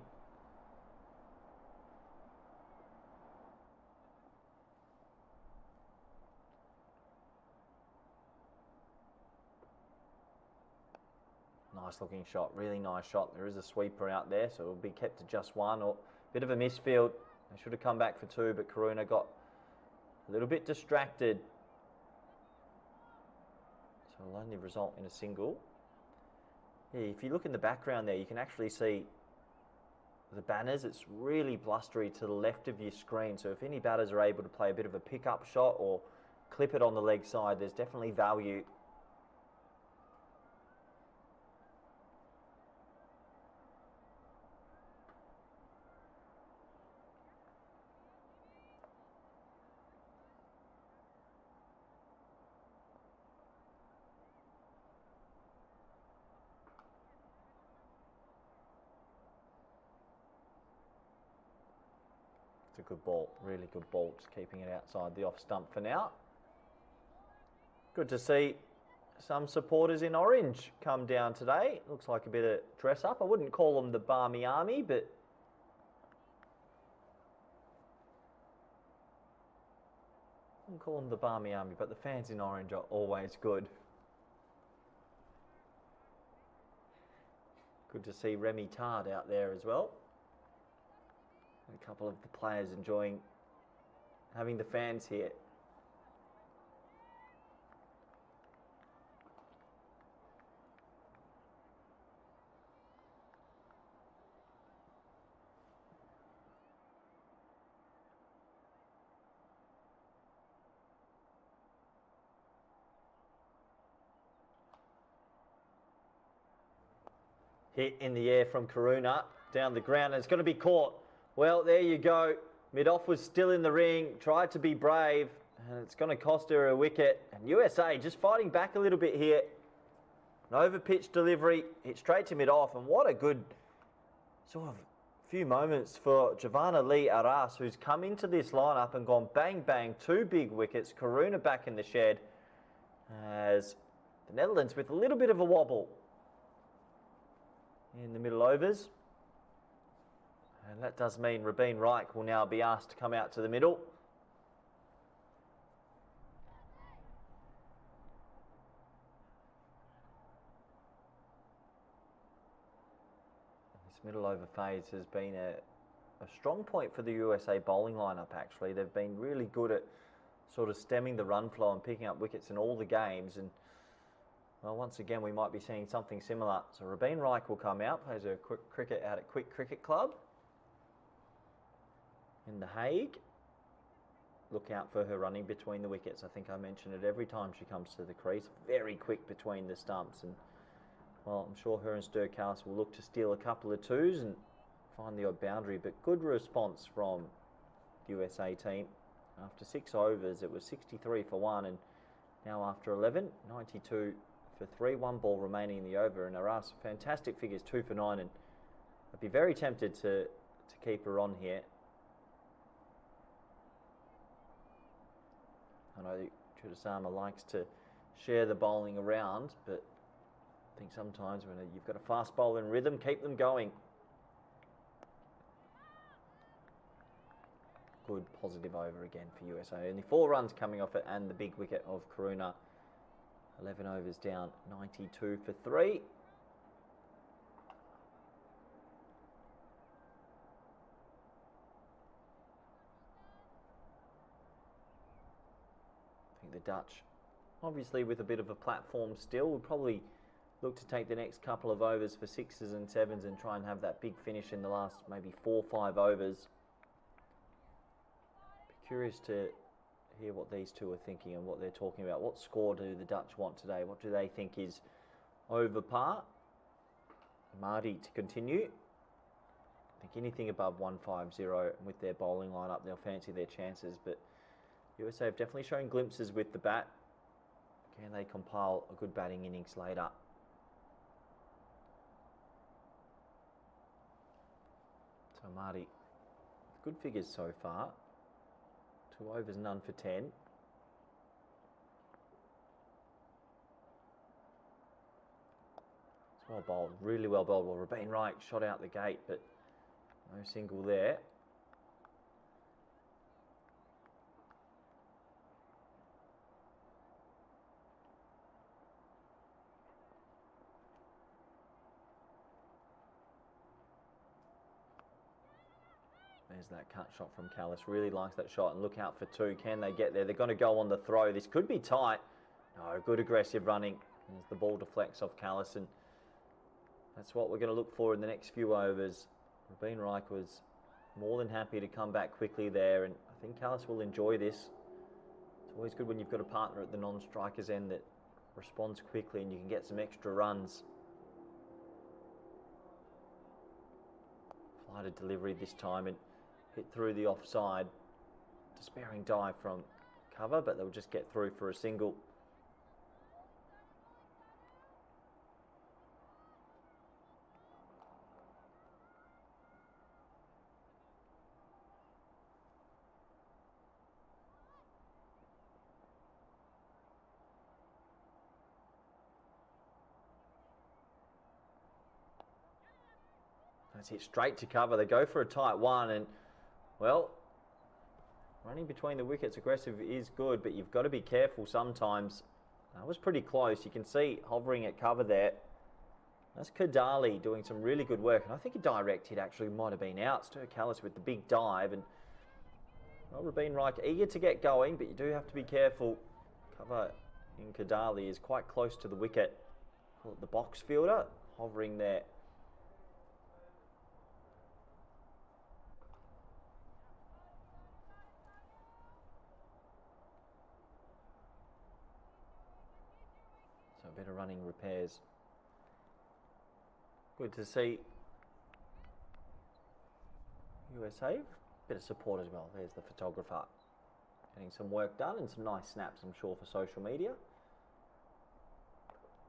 Speaker 1: nice looking shot, really nice shot. There is a sweeper out there, so it'll be kept to just one, or a bit of a misfield. They should have come back for two, but Karuna got a little bit distracted. So it'll only result in a single. Yeah, if you look in the background there, you can actually see the banners. It's really blustery to the left of your screen. So if any batters are able to play a bit of a pickup shot or clip it on the leg side, there's definitely value. It's a good ball, really good ball, just keeping it outside the off stump for now. Good to see some supporters in orange come down today. Looks like a bit of dress up. I wouldn't call them the Barmy Army, but the fans in orange are always good. Good to see Remy Tard out there as well. A couple of the players enjoying having the fans here. Hit in the air from Karuna, down the ground, and it's going to be caught. Well, there you go. Mid-off was still in the ring, tried to be brave, and it's going to cost her a wicket. And USA just fighting back a little bit here. An over-pitch delivery, hit straight to mid-off, and what a good sort of few moments for Giovanna Lee Arras, who's come into this lineup and gone bang, bang, 2 big wickets. Karuna back in the shed as the Netherlands with a little bit of a wobble in the middle overs. And that does mean Rabeen Reich will now be asked to come out to the middle. This middle over phase has been a strong point for the USA bowling lineup, actually. They've been really good at sort of stemming the run flow and picking up wickets in all the games. And, well, once again, we might be seeing something similar. So Rabeen Reich will come out, plays a quick cricket out at Quick Cricket Club in The Hague. Look out for her running between the wickets. I think I mention it every time she comes to the crease. Very quick between the stumps. And, well, I'm sure her and Sturcastle will look to steal a couple of twos and find the odd boundary. But good response from the USA team. After 6 overs, it was 63 for 1. And now after 11, 92 for 3. 1 ball remaining in the over. And Arras, fantastic figures, 2 for 9. And I'd be very tempted to keep her on here. I know Chudasama likes to share the bowling around, but I think sometimes when you've got a fast bowler in rhythm, keep them going. Good positive over again for USA. Only 4 runs coming off it and the big wicket of Karuna. 11 overs down, 92 for 3. The Dutch, obviously with a bit of a platform still, will probably look to take the next couple of overs for 6s and 7s and try and have that big finish in the last maybe 4 or 5 overs. Be curious to hear what these two are thinking and what they're talking about. What score do the Dutch want today? What do they think is over par? Marty to continue. I think anything above 150 with their bowling lineup, they'll fancy their chances, but USA have definitely shown glimpses with the bat. Can they compile a good batting innings later? So Marty, good figures so far. 2 overs, none for 10. It's well bowled, really well bowled. Well, Rabeen Reich shot out the gate, but no single there. There's that cut shot from Callis. Really likes that shot, and look out for two. Can they get there? They're going to go on the throw. This could be tight. No, good aggressive running as the ball deflects off Callis, and that's what we're going to look for in the next few overs. Rabin Reich was more than happy to come back quickly there, and I think Callis will enjoy this. It's always good when you've got a partner at the non-striker's end that responds quickly and you can get some extra runs. Flighted delivery this time and hit through the offside. Despairing dive from cover, but they'll just get through for a single. That's hit straight to cover. They go for a tight one, and well, running between the wickets aggressive is good, but you've got to be careful sometimes. That was pretty close. You can see hovering at cover there. That's Kadali doing some really good work, and I think a direct hit actually might have been out. Stu Callis with the big dive, and well, Rabin Reich eager to get going, but you do have to be careful. Cover in Kadali is quite close to the wicket. Call it the box fielder, hovering there. So a bit of running repairs. Good to see USA. Bit of support as well. There's the photographer getting some work done and some nice snaps, I'm sure, for social media.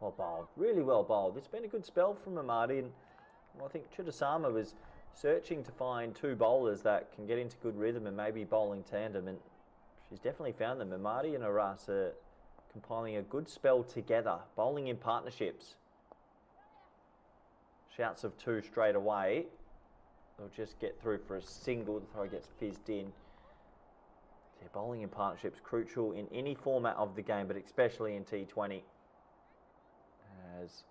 Speaker 1: Well bowled, really well bowled. It's been a good spell from Amadi, and well, I think Chudasama was searching to find two bowlers that can get into good rhythm and maybe bowling tandem, and she's definitely found them. Amadi and Aras are compiling a good spell together, bowling in partnerships. Shouts of two straight away. They'll just get through for a single. The throw gets fizzed in. Yeah, bowling in partnerships, crucial in any format of the game, but especially in T20. As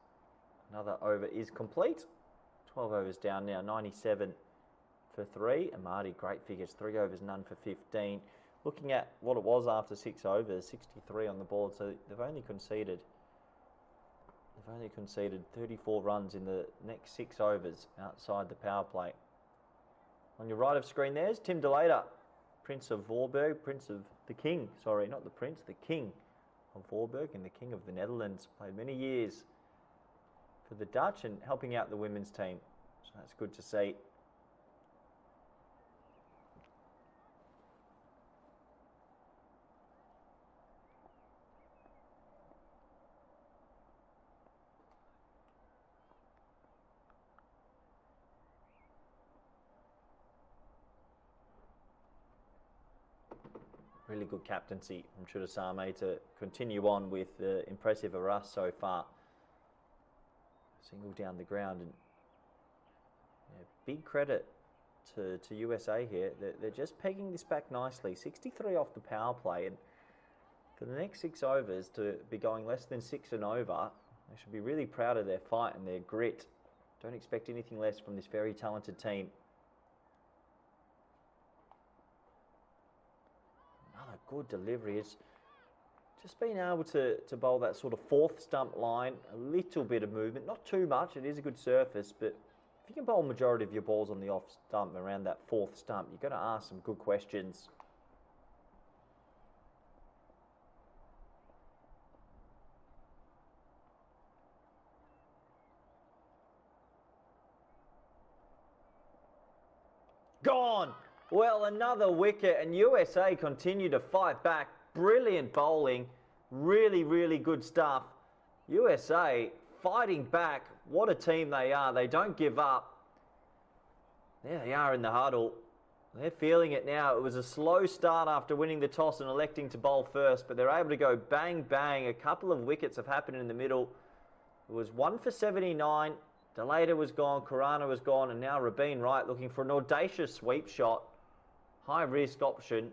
Speaker 1: another over is complete. 12 overs down now, 97 for 3. Amadi, great figures, 3 overs, none for 15. Looking at what it was after 6 overs, 63 on the board, so they've only conceded 34 runs in the next 6 overs outside the power play. On your right of screen there's Tim de Later, Prince of Voorburg, the King of Voorburg and the King of the Netherlands. Played many years for the Dutch and helping out the women's team, so that's good to see. Really good captaincy from Chudasame to continue on with the impressive Aras so far. Single down the ground, and yeah, big credit to USA here. They're just pegging this back nicely. 63 off the power play, and for the next 6 overs to be going less than 6 and over, they should be really proud of their fight and their grit. Don't expect anything less from this very talented team. Good delivery. It's just being able to bowl that sort of 4th stump line, a little bit of movement, not too much, it is a good surface, but if you can bowl majority of your balls on the off stump around that 4th stump, you've got to ask some good questions. Gone! Well, another wicket, and USA continue to fight back. Brilliant bowling. Really, really good stuff. USA fighting back. What a team they are. They don't give up. There they are in the huddle. They're feeling it now. It was a slow start after winning the toss and electing to bowl first, but they're able to go bang, bang. A couple of wickets have happened in the middle. It was 1 for 79. De Later was gone. Khurana was gone, and now Rabin Reich looking for an audacious sweep shot. High risk option.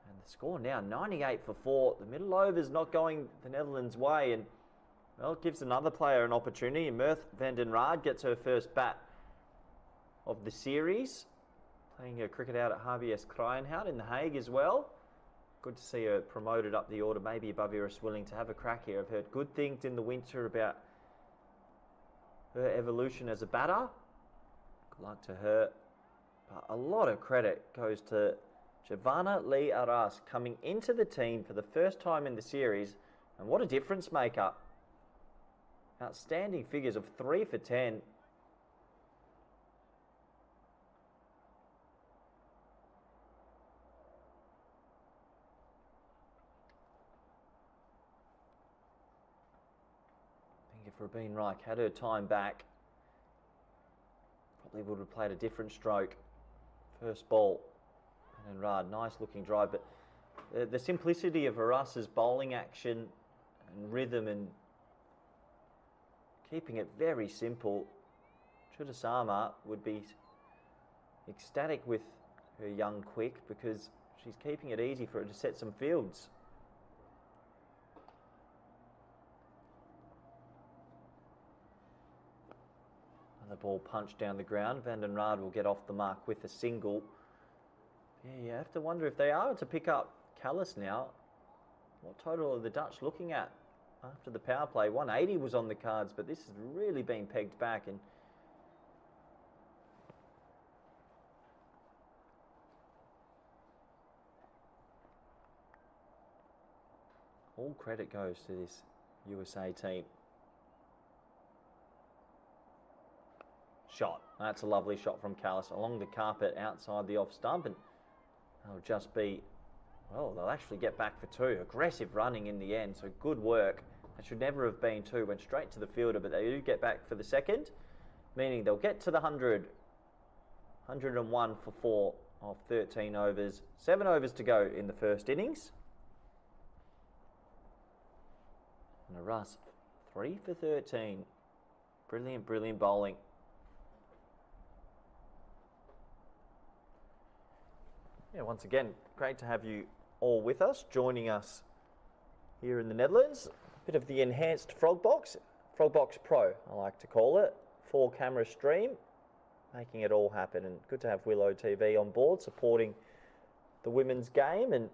Speaker 1: And the score now 98 for 4. The middle over's not going the Netherlands' way, and well, it gives another player an opportunity. Mirth van den Raad gets her first bat of the series. Playing her cricket out at Harvey S. Krijnhout in The Hague as well. Good to see her promoted up the order, maybe above Iris Willing, to have a crack here. I've heard good things in the winter about her evolution as a batter. Good luck to her. But a lot of credit goes to Giovanna Lee Arras, coming into the team for the first time in the series. And what a difference maker. Outstanding figures of 3 for 10. If Rabin Reich had her time back, probably would have played a different stroke. First ball, and Rad, nice looking drive, but the simplicity of Aras's bowling action and rhythm and keeping it very simple. Chudasama would be ecstatic with her young quick because she's keeping it easy for her to set some fields. The ball punched down the ground. Van den Raad will get off the mark with a single. Yeah, you have to wonder if they are to pick up Callis now. What total are the Dutch looking at after the power play? 180 was on the cards, but this has really been pegged back. And all credit goes to this USA team. Shot. That's a lovely shot from Callis along the carpet outside the off stump, and they'll just be, well, they'll actually get back for 2. Aggressive running in the end, so good work. That should never have been 2. Went straight to the fielder, but they do get back for the second, meaning they'll get to the 100. 101 for 4 of 13 overs. 7 overs to go in the first innings. And a Russ, 3 for 13. Brilliant, brilliant bowling. Yeah, once again, great to have you all with us, joining us here in the Netherlands. A bit of the enhanced Frogbox Pro, I like to call it. 4-camera stream, making it all happen. And good to have Willow TV on board, supporting the women's game. And,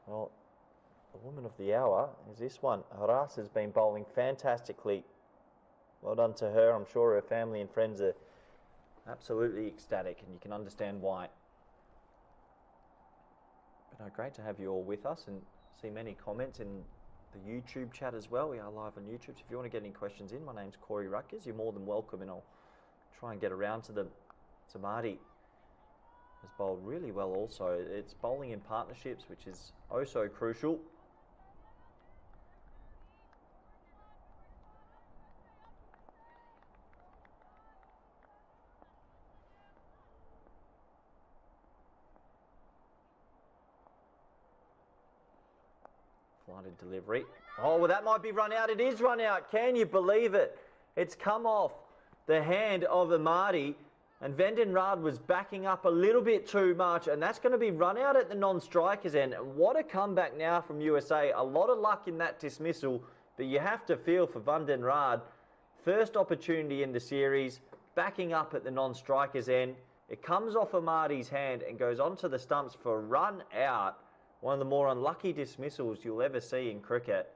Speaker 1: well, the woman of the hour is this one. Arras has been bowling fantastically. Well done to her. I'm sure her family and friends are absolutely ecstatic, and you can understand why. But no, great to have you all with us, and see many comments in the YouTube chat as well. We are live on YouTube, so if you want to get any questions in, my name's Corey Rutgers. You're more than welcome, and I'll try and get around to them. Samadi has bowled really well also. It's bowling in partnerships, which is oh so crucial. Flighted delivery. Oh, well, that might be run out. It is run out. Can you believe it? It's come off the hand of Amadi, and Van den Raad was backing up a little bit too much, and that's going to be run out at the non-strikers end. And what a comeback now from USA. A lot of luck in that dismissal, but you have to feel for Van den Raad. First opportunity in the series, backing up at the non-strikers end. It comes off Amadi's hand and goes onto the stumps for a run out. One of the more unlucky dismissals you'll ever see in cricket.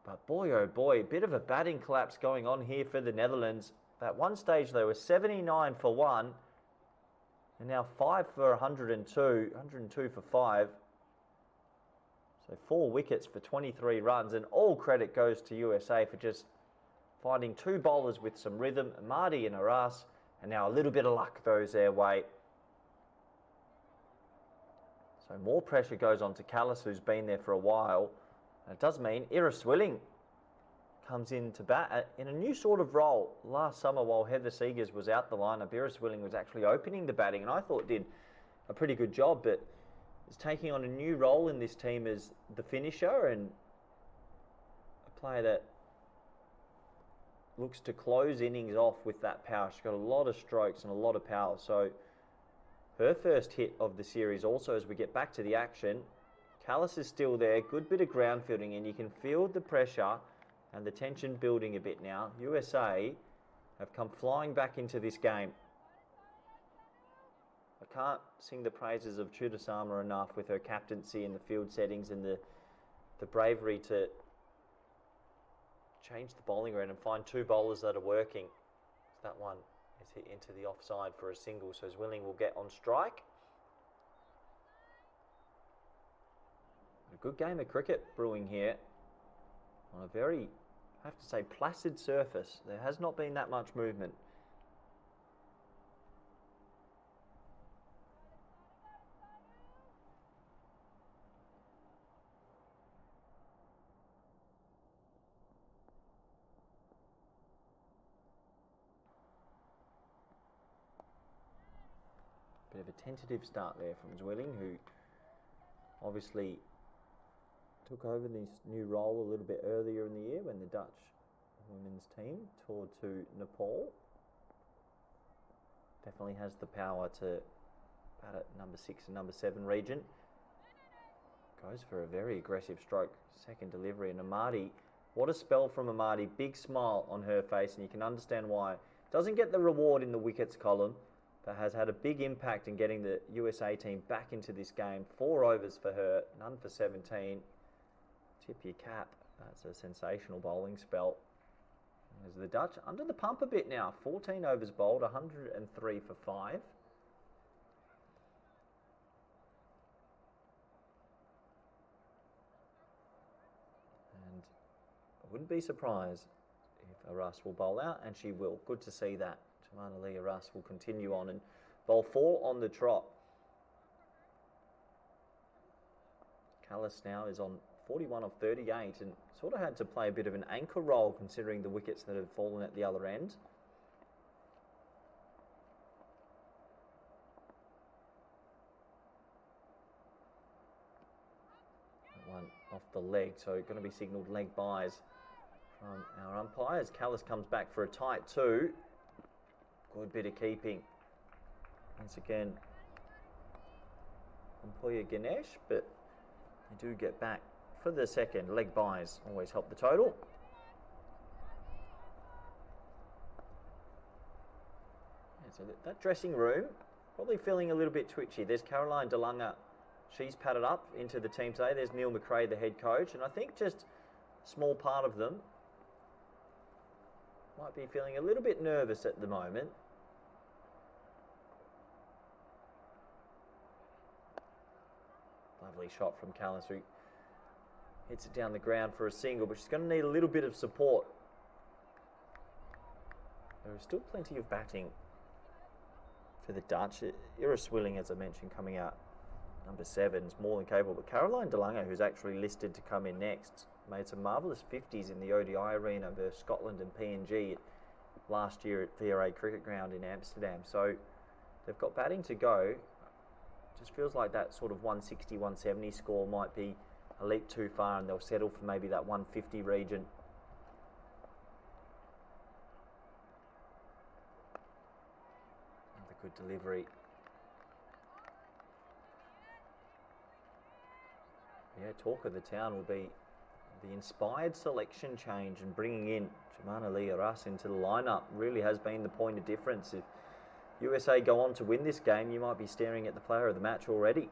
Speaker 1: But boy, oh boy, a bit of a batting collapse going on here for the Netherlands. At one stage, they were 79 for 1, and now 5 for 102, 102 for 5. So 4 wickets for 23 runs, and all credit goes to USA for just finding 2 bowlers with some rhythm, Amadi and Arras, and now a little bit of luck goes their way. So more pressure goes on to Callis, who's been there for a while. And it does mean Iris Willing comes in to bat in a new sort of role. Last summer, while Heather Seegers was out the lineup, Iris Willing was actually opening the batting, and I thought did a pretty good job, but is taking on a new role in this team as the finisher and a player that looks to close innings off with that power. She's got a lot of strokes and a lot of power. So her first hit of the series also, as we get back to the action. Callis is still there, good bit of ground fielding, and you can feel the pressure and the tension building a bit now. USA have come flying back into this game. I can't sing the praises of Chudasama enough with her captaincy in the field settings and the bravery to change the bowling around and find two bowlers that are working. So that one is hit into the offside for a single, so Zwilling will get on strike. A good game of cricket brewing here on a very, I have to say, placid surface. There has not been that much movement. Bit of a tentative start there from Zwilling, who obviously took over this new role a little bit earlier in the year when the Dutch women's team toured to Nepal. Definitely has the power to bat at number 6 and number 7 region. Goes for a very aggressive stroke, second delivery, and Amadi, what a spell from Amadi. Big smile on her face, and you can understand why. Doesn't get the reward in the wickets column, but has had a big impact in getting the USA team back into this game. 4 overs for her, none for 17. Tip your cap. That's a sensational bowling spell. As the Dutch under the pump a bit now. 14 overs bowled, 103 for 5. And I wouldn't be surprised if Arras will bowl out, and she will. Good to see that. Jamana Lee Arras will continue on and bowl 4 on the trot. Callis now is on 41 of 38 and sort of had to play a bit of an anchor role considering the wickets that have fallen at the other end. That one off the leg, so going to be signalled leg byes from our umpires. Callis comes back for a tight 2. Good bit of keeping. Once again, Empoya Ganesh, but they do get back for the second. Leg byes always help the total. Yeah, so that dressing room probably feeling a little bit twitchy. There's Caroline DeLunger. She's padded up into the team today. There's Neil McRae, the head coach, and I think just a small part of them might be feeling a little bit nervous at the moment. Lovely shot from Callis, who hits it down the ground for a single, but she's going to need a little bit of support. There is still plenty of batting for the Dutch. Ira Zwilling, as I mentioned, coming out number 7 is more than capable, but Caroline DeLunger, who's actually listed to come in next, made some marvellous 50s in the ODI arena versus Scotland and PNG last year at VRA Cricket Ground in Amsterdam. So they've got batting to go. Just feels like that sort of 160, 170 score might be a leap too far, and they'll settle for maybe that 150 region. Another good delivery. Yeah, talk of the town will be the inspired selection change and bringing in Jamana Lee Arras into the lineup. Really has been the point of difference. If USA go on to win this game, you might be staring at the player of the match already.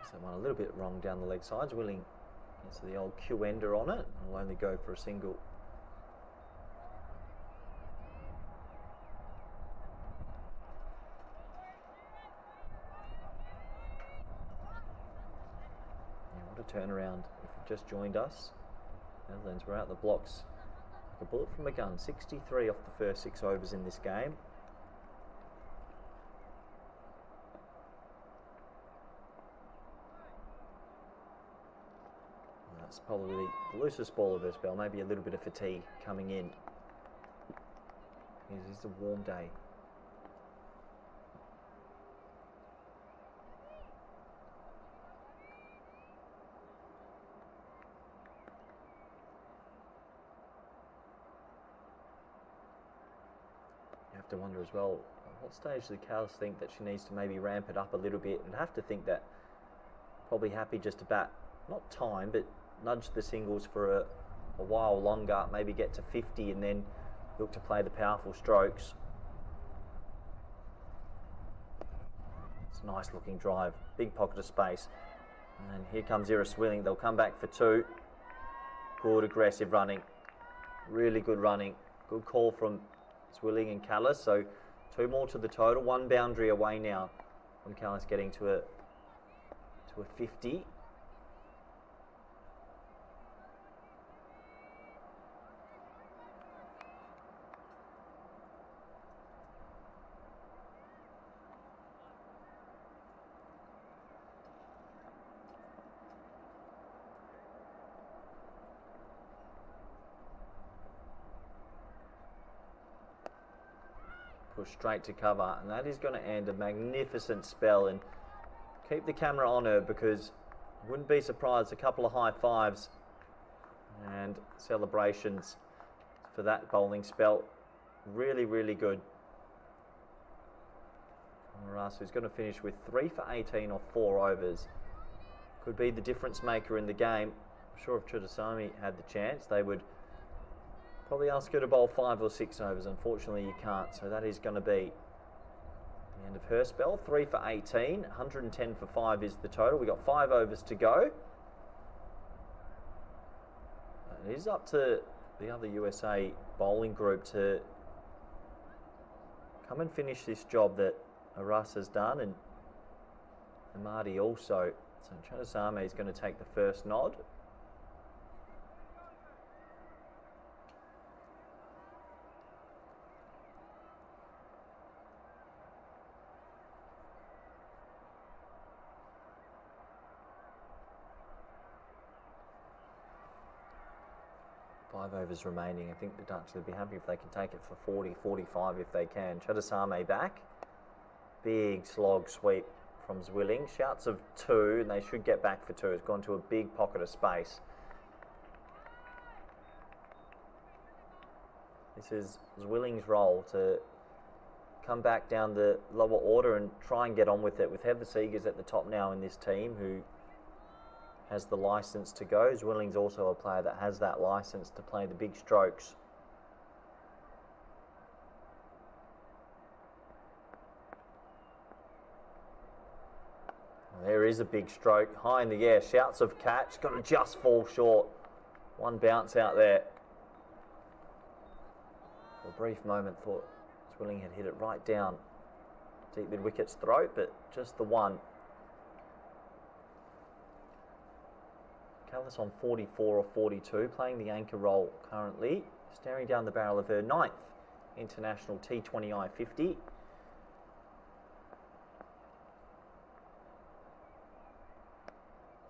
Speaker 1: So one a little bit wrong down the leg sides. Willing gets the old Q-ender on it. Will only go for a single. Turnaround if you've just joined us. Netherlands were out the blocks like a bullet from a gun. 63 off the first 6 overs in this game. That's probably the loosest ball of her spell. Maybe a little bit of fatigue coming in. It is a warm day. To wonder as well, at what stage do the Cows think that she needs to maybe ramp it up a little bit, and have to think that probably happy just to bat not time, but nudge the singles for a while longer, maybe get to 50 and then look to play the powerful strokes. It's a nice looking drive, big pocket of space. And here comes Ira Swilling. They'll come back for 2. Good aggressive running, really good running. Good call from Swilling and Callis. So 2 more to the total, 1 boundary away now from Callis getting to a 50. Push straight to cover, and that is going to end a magnificent spell. And keep the camera on her, because I wouldn't be surprised a couple of high fives and celebrations for that bowling spell. Really, really good. Maras, who's going to finish with 3 for 18 off 4 overs. Could be the difference maker in the game. I'm sure if Chudasami had the chance, they would probably ask her to bowl 5 or 6 overs. Unfortunately, you can't, so that is going to be the end of her spell. 3 for 18, 110 for 5 is the total. We've got 5 overs to go. It is up to the other USA bowling group to come and finish this job that Aras has done, and Amadi also. So Chudasami is going to take the first nod. Overs remaining. I think the Dutch would be happy if they can take it for 40, 45 if they can. Chudasami back. Big slog sweep from Zwilling. Shouts of 2, and they should get back for 2. It's gone to a big pocket of space. This is Zwilling's role to come back down the lower order and try and get on with it. With Heather Seegers at the top now in this team, who has the licence to go. Zwilling's also a player that has that licence to play the big strokes. Well, there is a big stroke, high in the air, shouts of catch, got to just fall short. 1 bounce out there. For a brief moment thought Zwilling had hit it right down deep mid-wicket's throat, but just the one. Callis on 44 or 42, playing the anchor role currently, staring down the barrel of her 9th international T20I 50.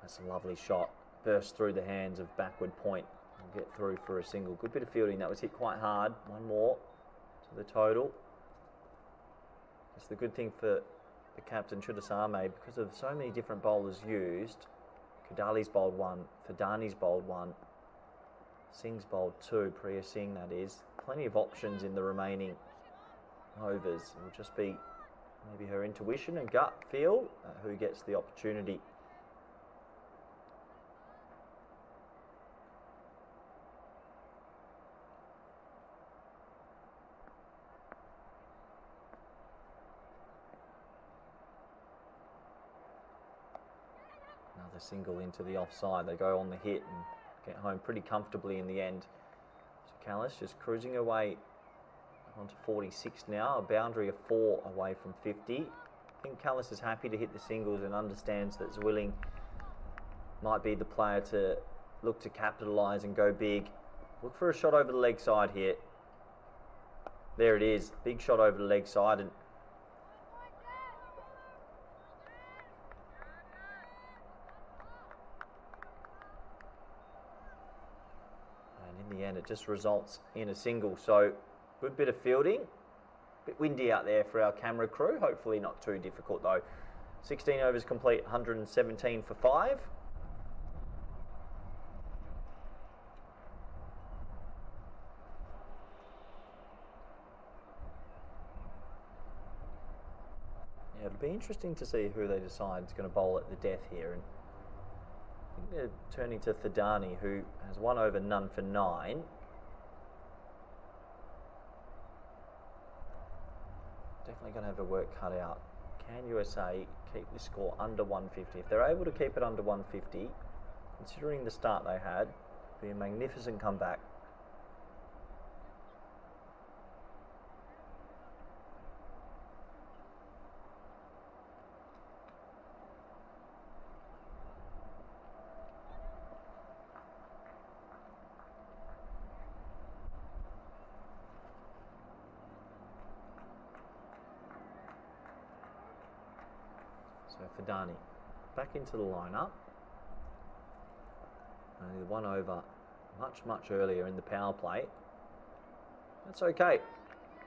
Speaker 1: That's a lovely shot. Burst through the hands of backward point. Will get through for a single. Good bit of fielding. That was hit quite hard. 1 more to the total. It's the good thing for the captain, Chudasami, because of so many different bowlers used. Kadali's bowled 1, Fadani's bowled 1, Singh's bowled 2, Priya Singh that is. Plenty of options in the remaining overs. It will just be maybe her intuition and gut feel who gets the opportunity. Another single into the offside. They go on the hit and get home pretty comfortably in the end. So Callis just cruising away onto 46 now, a boundary of 4 away from 50. I think Callis is happy to hit the singles and understands that Zwilling might be the player to look to capitalise and go big. Look for a shot over the leg side here. There it is, big shot over the leg side. And in the end, it just results in a single. So, good bit of fielding. Bit windy out there for our camera crew. Hopefully not too difficult though. 16 overs complete, 117 for 5. Yeah, it'll be interesting to see who they decide is going to bowl at the death here. And think they're turning to Thadani, who has 1 over, none for 9. Definitely going to have a work cut out. Can USA keep this score under 150? If they're able to keep it under 150, considering the start they had, it'd be a magnificent comeback. So Thadani back into the lineup. Only 1 over much earlier in the power play. That's okay.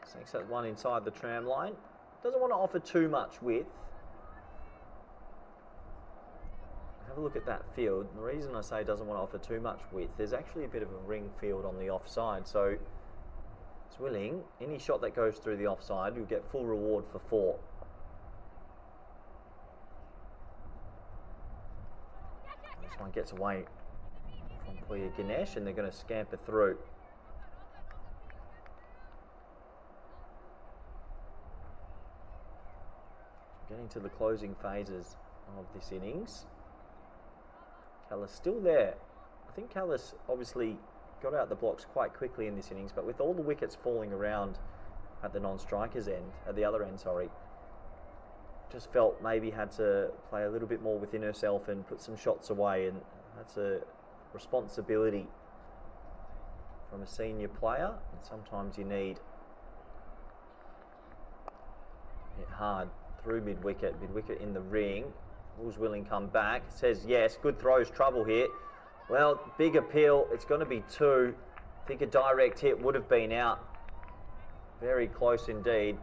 Speaker 1: Sinks that one inside the tram line. Doesn't want to offer too much width. Have a look at that field. The reason I say doesn't want to offer too much width, there's actually a bit of a ring field on the offside. So it's willing. Any shot that goes through the offside, you'll get full reward for 4. This one gets away from Puya Ganesh and they're going to scamper through. Getting to the closing phases of this innings. Callis still there. I think Callis obviously got out the blocks quite quickly in this innings, but with all the wickets falling around at the non-strikers end, at the other end, sorry, just felt maybe had to play a little bit more within herself and put some shots away, and that's a responsibility from a senior player, and sometimes you need it hard through mid-wicket in the ring. Will's willing come back, says yes, good throws, trouble here. Well, big appeal, it's going to be 2. I think a direct hit would have been out. Very close indeed.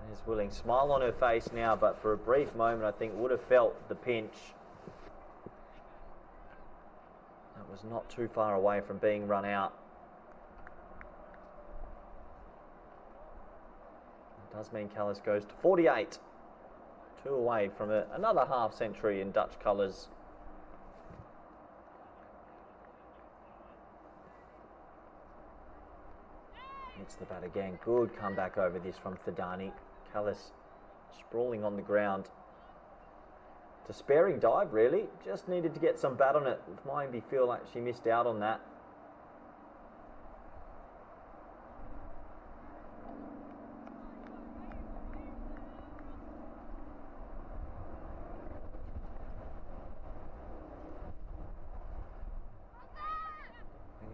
Speaker 1: There's Willing, smile on her face now, but for a brief moment I think would have felt the pinch. That was not too far away from being run out. It does mean Callis goes to 48. 2 away from another half century in Dutch colours. Hits the bat again. Good comeback over this from Thadani. Callis sprawling on the ground. Despairing dive, really. Just needed to get some bat on it. Mindy feel like she missed out on that.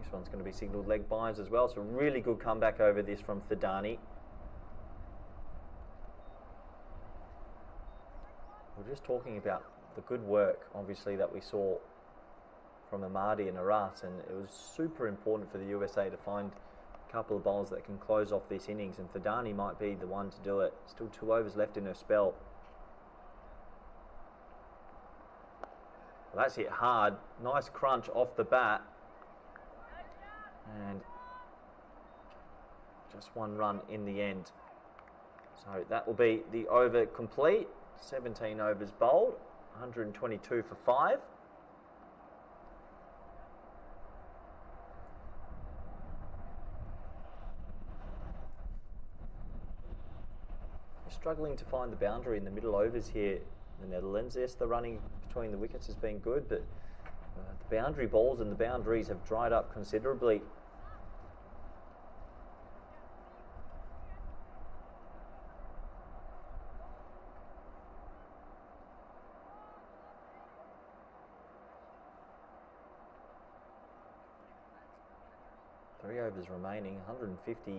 Speaker 1: This one's going to be signalled leg binds as well, so really good comeback over this from Thadani. We're just talking about the good work, obviously, that we saw from Amadi and Aras, and it was super important for the USA to find a couple of bowlers that can close off this innings, and Thadani might be the one to do it. Still 2 overs left in her spell. Well, that's hit hard. Nice crunch off the bat. And just 1 run in the end. So that will be the over complete. 17 overs bowled, 122 for 5. Struggling to find the boundary in the middle overs here, the Netherlands. Yes, the running between the wickets has been good, but the boundary balls and the boundaries have dried up considerably. Three overs remaining, 150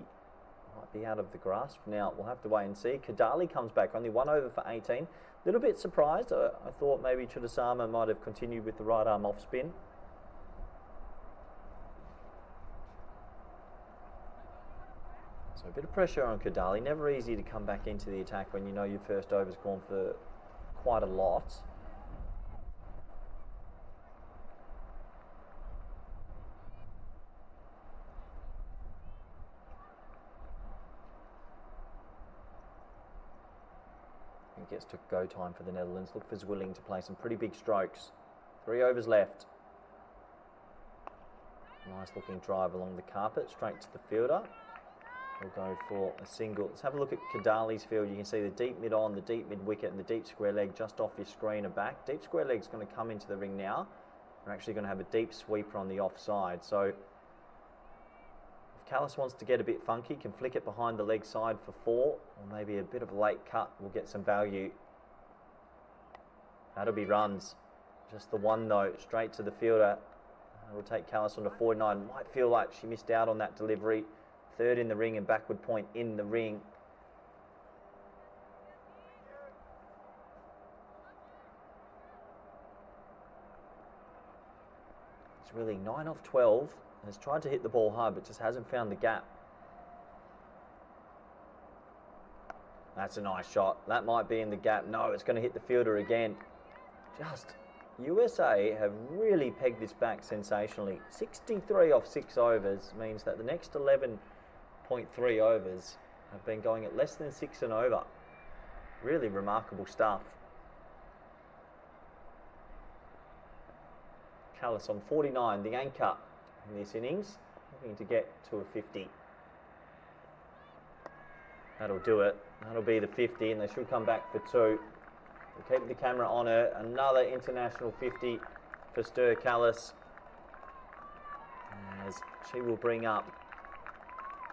Speaker 1: might be out of the grasp now. We'll have to wait and see. Kadali comes back, only 1 over for 18. A little bit surprised. I thought maybe Chudasama might have continued with the right arm off spin. So a bit of pressure on Kadali. Never easy to come back into the attack when you know your first over's gone for quite a lot. Gets to go time for the Netherlands. Look for Zwilling to play some pretty big strokes. 3 overs left. Nice looking drive along the carpet, straight to the fielder. We'll go for a single. Let's have a look at Kadali's field. You can see the deep mid on, the deep mid wicket, and the deep square leg just off your screen are back. Deep square leg's going to come into the ring now. We're actually going to have a deep sweeper on the offside. So if Callis wants to get a bit funky, can flick it behind the leg side for 4, or maybe a bit of a late cut will get some value. That'll be runs. Just the one though, straight to the fielder. We'll take Callis on to 49. Might feel like she missed out on that delivery. Third in the ring and backward point in the ring. It's really 9 off 12. Has tried to hit the ball hard, but just hasn't found the gap. That's a nice shot. That might be in the gap. No, it's going to hit the fielder again. Just... USA have really pegged this back sensationally. 63 off 6 overs means that the next 11.3 overs have been going at less than 6 and over. Really remarkable stuff. Callis on 49, the anchor in this innings, looking to get to a 50. That'll do it. That'll be the 50, and they should come back for 2. We'll keep the camera on her. Another international 50 for Ster Callis, as she will bring up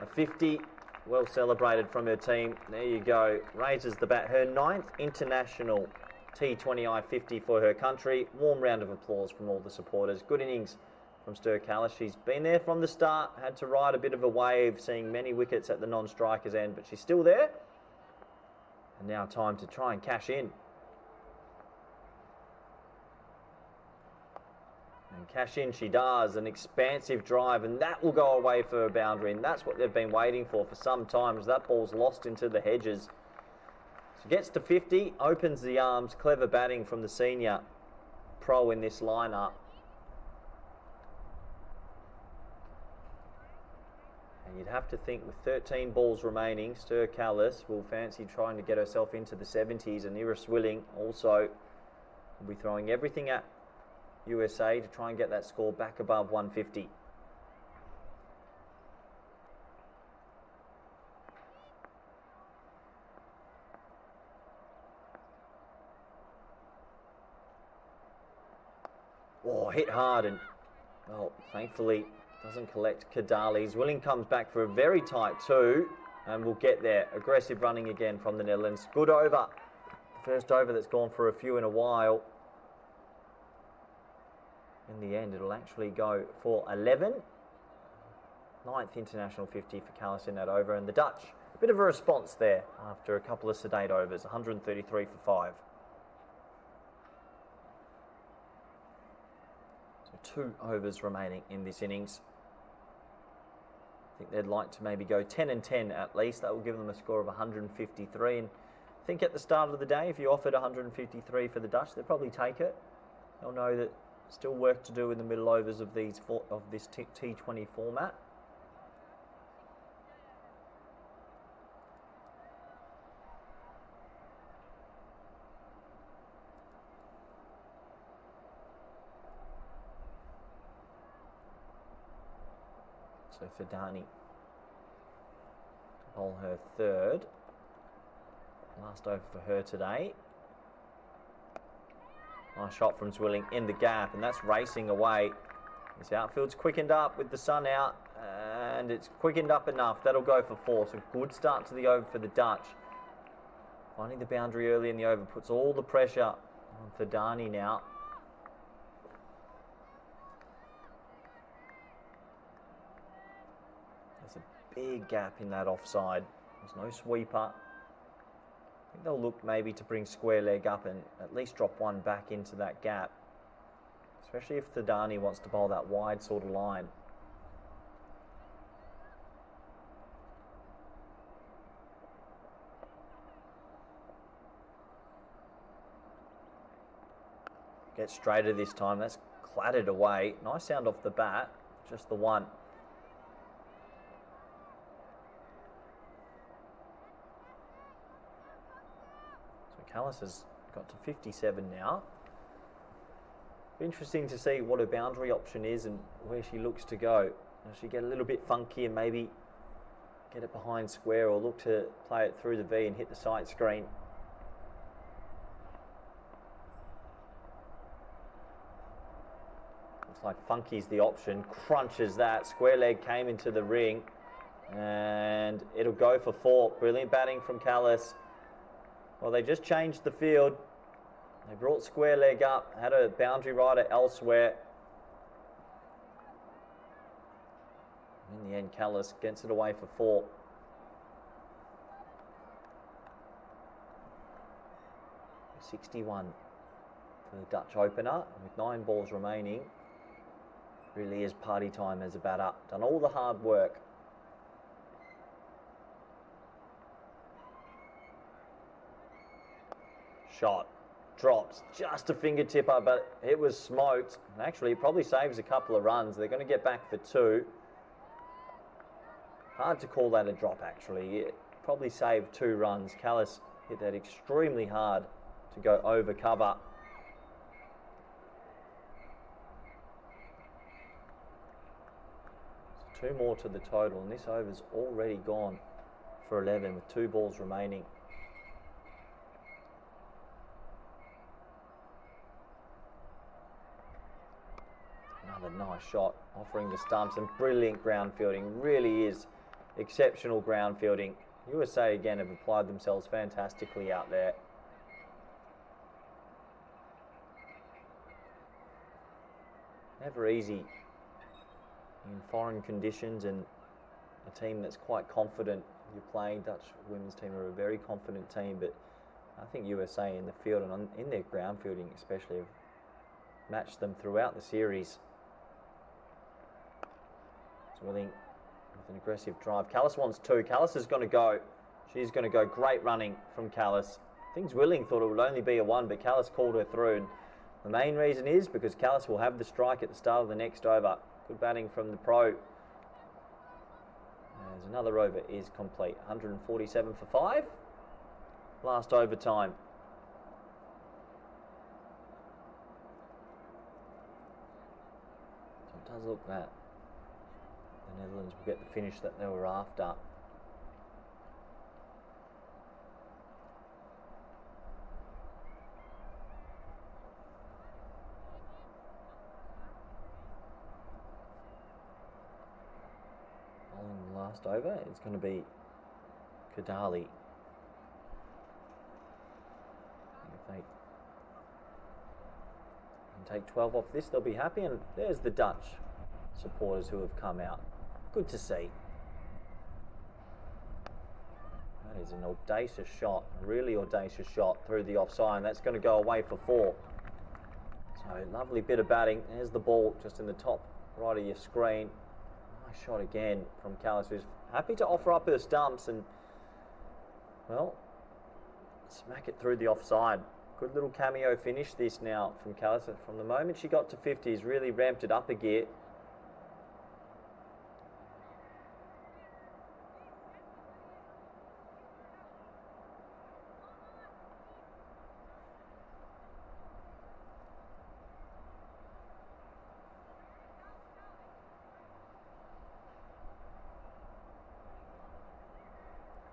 Speaker 1: a 50. Well celebrated from her team. There you go. Raises the bat. Her 9th international T20I 50 for her country. Warm round of applause from all the supporters. Good innings from Ster Callis. She's been there from the start. Had to ride a bit of a wave, seeing many wickets at the non-strikers end, but she's still there. And now time to try and cash in. And cash in she does, an expansive drive, and that will go away for a boundary, and that's what they've been waiting for some time, as that ball's lost into the hedges. She gets to 50, opens the arms, clever batting from the senior pro in this lineup. And you'd have to think with 13 balls remaining, Ster Callis will fancy trying to get herself into the 70s, and Iris Willing also will be throwing everything at USA to try and get that score back above 150. Oh, hit hard, and well, thankfully doesn't collect Kadali's. Willing comes back for a very tight 2, and we'll get there. Aggressive running again from the Netherlands. Good over. The first over that's gone for a few in a while. In the end, it'll actually go for 11. 9th international 50 for Callis in that over. And the Dutch, a bit of a response there after a couple of sedate overs. 133 for 5. So 2 overs remaining in this innings. I think they'd like to maybe go 10 and 10 at least. That will give them a score of 153. And I think at the start of the day, if you offered 153 for the Dutch, they'd probably take it. They'll know that still work to do in the middle overs of this T20 format. So Fidani to bowl her 3rd. Last over for her today. Nice shot from Zwilling in the gap, and that's racing away. This outfield's quickened up with the sun out, and it's quickened up enough. That'll go for 4, so good start to the over for the Dutch. Finding the boundary early in the over puts all the pressure on Fidani now. There's a big gap in that offside. There's no sweeper. I think they'll look maybe to bring square leg up and at least drop one back into that gap, especially if Thadani wants to bowl that wide sort of line. Get straighter this time. That's clattered away. Nice sound off the bat. Just the one. Callis has got to 57 now. Interesting to see what her boundary option is and where she looks to go. Does she get a little bit funky and maybe get it behind square, or look to play it through the V and hit the sight screen? Looks like funky's the option. Crunches that. Square leg came into the ring and it'll go for 4. Brilliant batting from Callis. Well, they just changed the field. They brought square leg up, had a boundary rider elsewhere. In the end, Callis gets it away for 4. .61 for the Dutch opener with 9 balls remaining. Really is party time as a batter. Done all the hard work. Shot. Drops just a fingertipper, but it was smoked. And actually, it probably saves a couple of runs. They're going to get back for 2. Hard to call that a drop, actually. It probably saved 2 runs. Callis hit that extremely hard to go over cover. So 2 more to the total, and this over's already gone for 11 with 2 balls remaining. Another nice shot, offering the stumps, and brilliant ground fielding. Really is exceptional ground fielding. USA again have applied themselves fantastically out there. Never easy in foreign conditions, and a team that's quite confident. You're playing. Dutch women's team are a very confident team, but I think USA in the field and in their ground fielding especially have matched them throughout the series. Willing with an aggressive drive. Callis wants 2. Callis is going to go. She's going to go. Great running from Callis. Things Willing thought it would only be a 1, but Callis called her through. And the main reason is because Callis will have the strike at the start of the next over. Good batting from the pro. As another over is complete. 147 for 5. Last overtime. So it does look that the Netherlands will get the finish that they were after. Bowling the last over, it's going to be Kadali. If they can take 12 off this, they'll be happy. And there's the Dutch supporters who have come out. Good to see. That is an audacious shot, a really audacious shot through the offside. That's going to go away for 4. So lovely bit of batting. There's the ball just in the top right of your screen. Nice shot again from Callis, who's happy to offer up her stumps and, well, smack it through the offside. Good little cameo finish this now from Callis. From the moment she got to 50, he's really ramped it up a gear.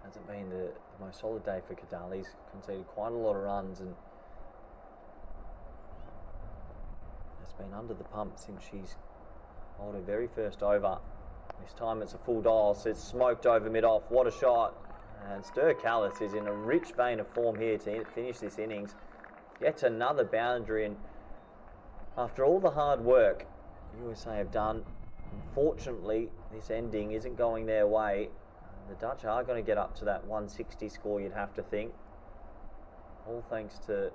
Speaker 1: Hasn't been the most solid day for Kadali. He's conceded quite a lot of runs and has been under the pump since she's bowled her very first over. This time it's a full dial, so it's smoked over mid-off. What a shot. And Stir Callis is in a rich vein of form here to finish this innings. Gets another boundary, and after all the hard work USA have done, unfortunately this ending isn't going their way. The Dutch are going to get up to that 160 score, you'd have to think. All thanks to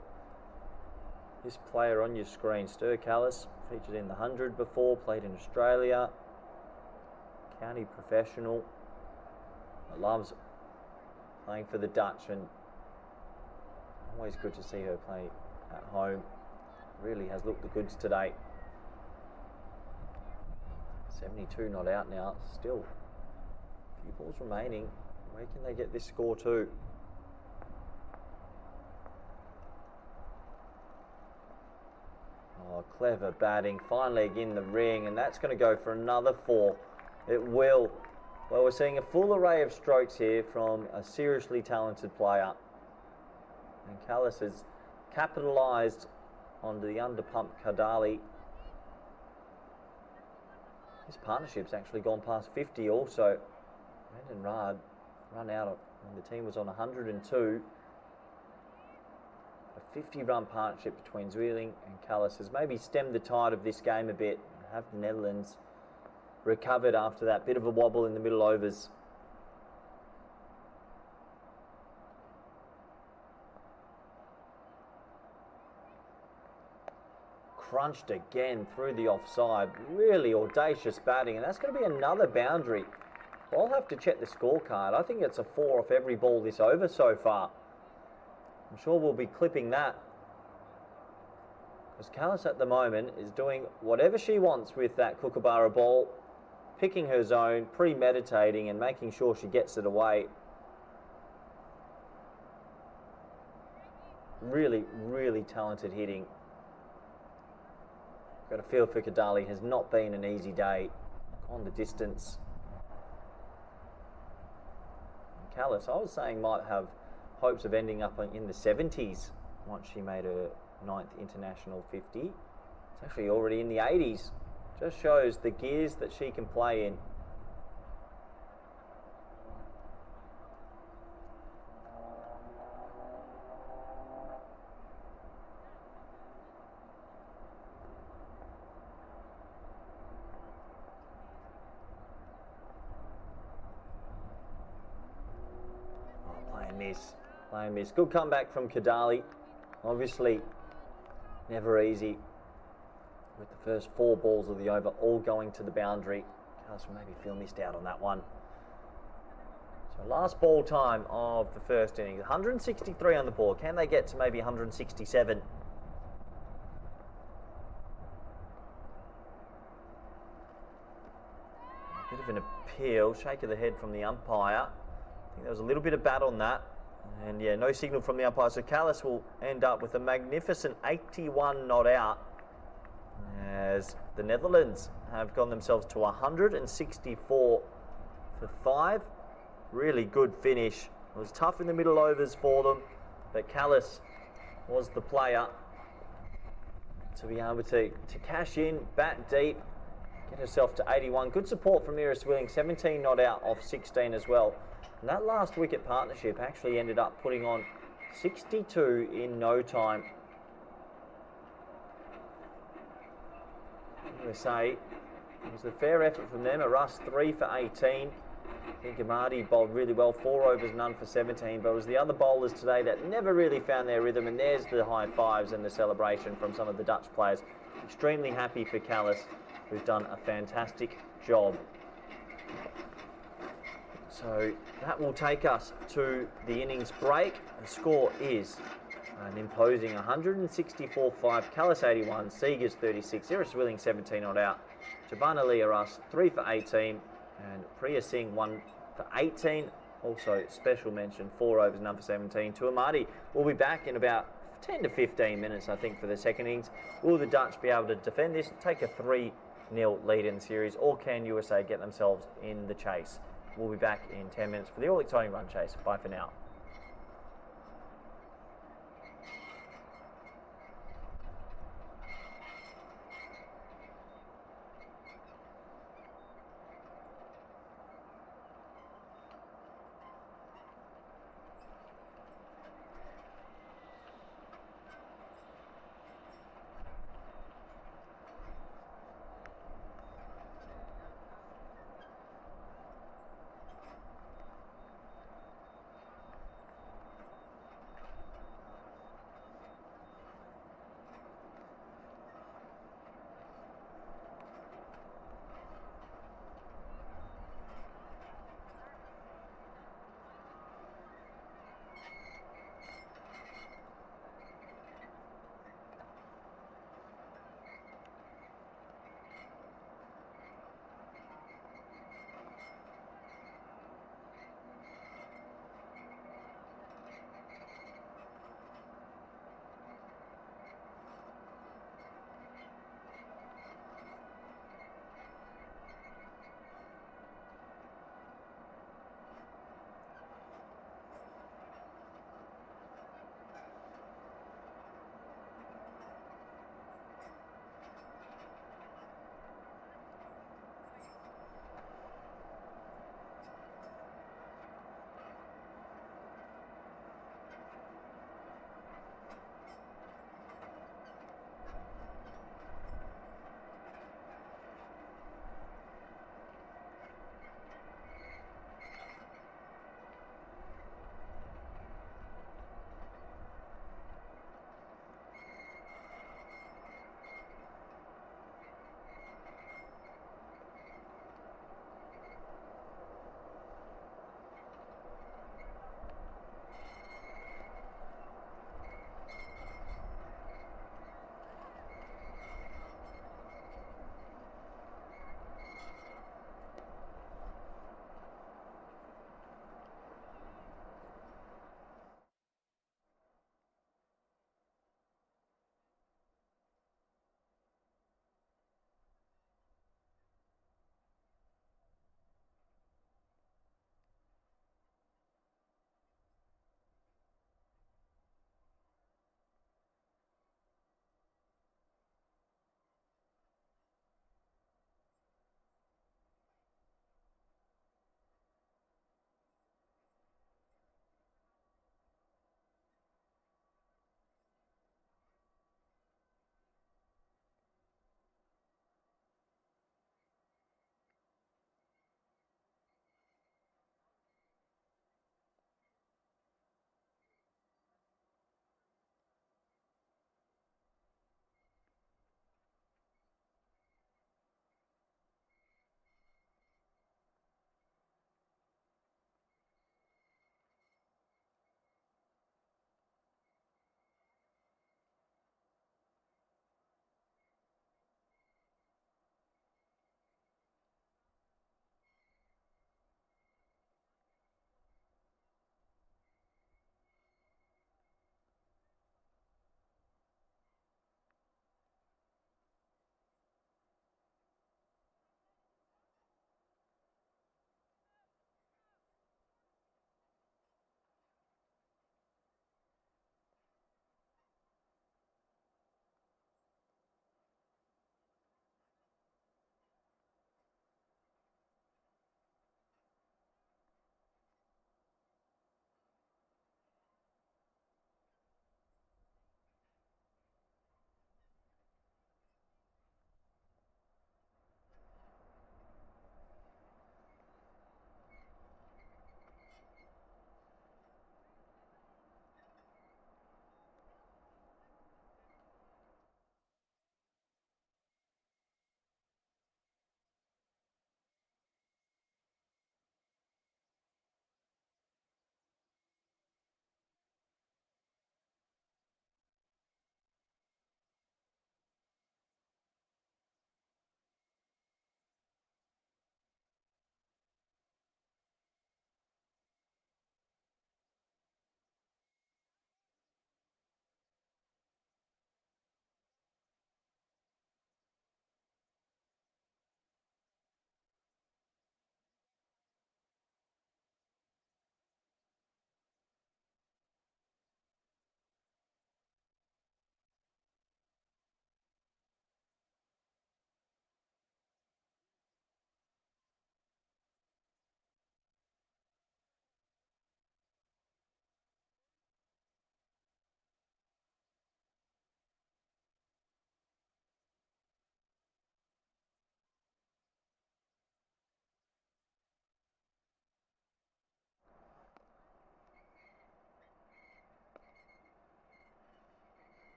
Speaker 1: this player on your screen, Stir Callis, featured in the 100 before, played in Australia, county professional, loves playing for the Dutch, and always good to see her play at home. Really has looked the goods today. 72 not out now, still. Few balls remaining. Where can they get this score to? Oh, clever batting. Fine leg in the ring, and that's going to go for another 4. It will. Well, we're seeing a full array of strokes here from a seriously talented player. And Callis has capitalised onto the underpumped Kadali. His partnership's actually gone past 50 also. Brandon Rad run out when the team was on 102. A 50-run partnership between Zwilling and Callis has maybe stemmed the tide of this game a bit. Have the Netherlands recovered after that bit of a wobble in the middle overs. Crunched again through the offside. Really audacious batting, and that's going to be another boundary. I'll have to check the scorecard. I think it's a 4 off every ball this over so far. I'm sure we'll be clipping that. Because Callis at the moment is doing whatever she wants with that Kookaburra ball, picking her zone, premeditating and making sure she gets it away. Really, really talented hitting. Got a feel for Kadali. Has not been an easy day on the distance. Callis, I was saying, might have hopes of ending up in the 70s once she made her 9th international 50. It's actually already in the 80s. Just shows the gears that she can play in. Playing miss. Good comeback from Kadali. Obviously, never easy with the first 4 balls of the over all going to the boundary. Callis will maybe feel missed out on that one. So last ball time of the first innings. 163 on the board. Can they get to maybe 167? A bit of an appeal. Shake of the head from the umpire. I think there was a little bit of bat on that. And yeah, no signal from the umpire. So Callis will end up with a magnificent 81 not out, as the Netherlands have gone themselves to 164 for 5. Really good finish. It was tough in the middle overs for them, but Callis was the player to be able to cash in, bat deep, get herself to 81. Good support from Iris Willing, 17 not out off 16 as well. And that last wicket partnership actually ended up putting on 62 in no time. USA, it was a fair effort from them. A Russ 3 for 18. I think Amadi bowled really well, 4 overs, none for 17. But it was the other bowlers today that never really found their rhythm. And there's the high fives and the celebration from some of the Dutch players. Extremely happy for Callis, who's done a fantastic job. So that will take us to the innings break. The score is an imposing 164-5, Callis 81, Seegers 36, Iris Willing 17 not out, Jabana Leah-Russ 3 for 18, and Priya Singh 1 for 18. Also special mention, 4 overs, none for 17. Tuamadi will be back in about 10 to 15 minutes, I think, for the second innings. Will the Dutch be able to defend this, take a 3-0 lead in the series, or can USA get themselves in the chase? We'll be back in 10 minutes for the all-exciting run chase. Bye for now.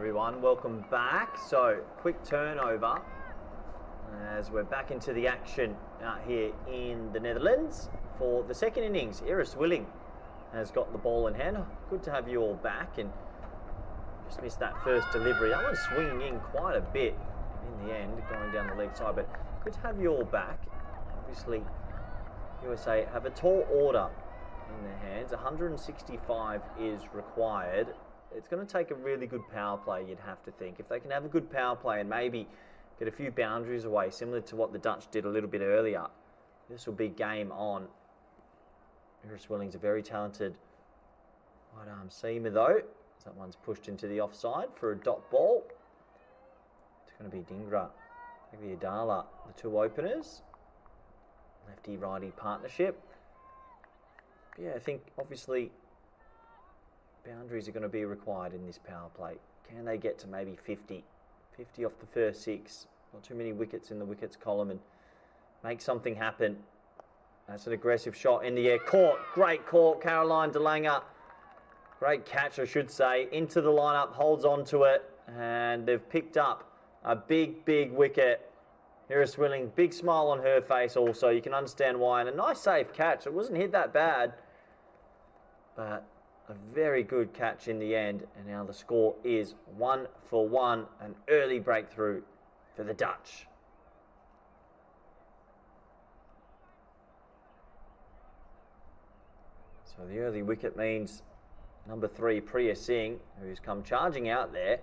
Speaker 1: everyone, welcome back. So, quick turnover as we're back into the action out here in the Netherlands for the second innings. Iris Willing has got the ball in hand. Good to have you all back, and just missed that first delivery. That one's swinging in quite a bit in the end, going down the leg side, but good to have you all back. Obviously, USA have a tall order in their hands. 165 is required. It's going to take a really good power play, you'd have to think. If they can have a good power play and maybe get a few boundaries away, similar to what the Dutch did a little bit earlier, this will be game on. Iris Willing's a very talented right arm seamer though. That one's pushed into the offside for a dot ball. It's going to be Dingra, Adala, the two openers. Lefty-righty partnership. Yeah, I think obviously boundaries are going to be required in this power play. Can they get to maybe 50? 50 off the first 6. Not too many wickets in the wickets column, and make something happen. That's an aggressive shot in the air. Caught. Great caught. Caroline de Lange. Great catch, I should say. Into the lineup. Holds on to it. And they've picked up a big, big wicket. Iris Willing. Big smile on her face also. You can understand why. And a nice safe catch. It wasn't hit that bad. But a very good catch in the end, and now the score is 1 for 1, an early breakthrough for the Dutch. So the early wicket means number 3, Priya Singh, who's come charging out there,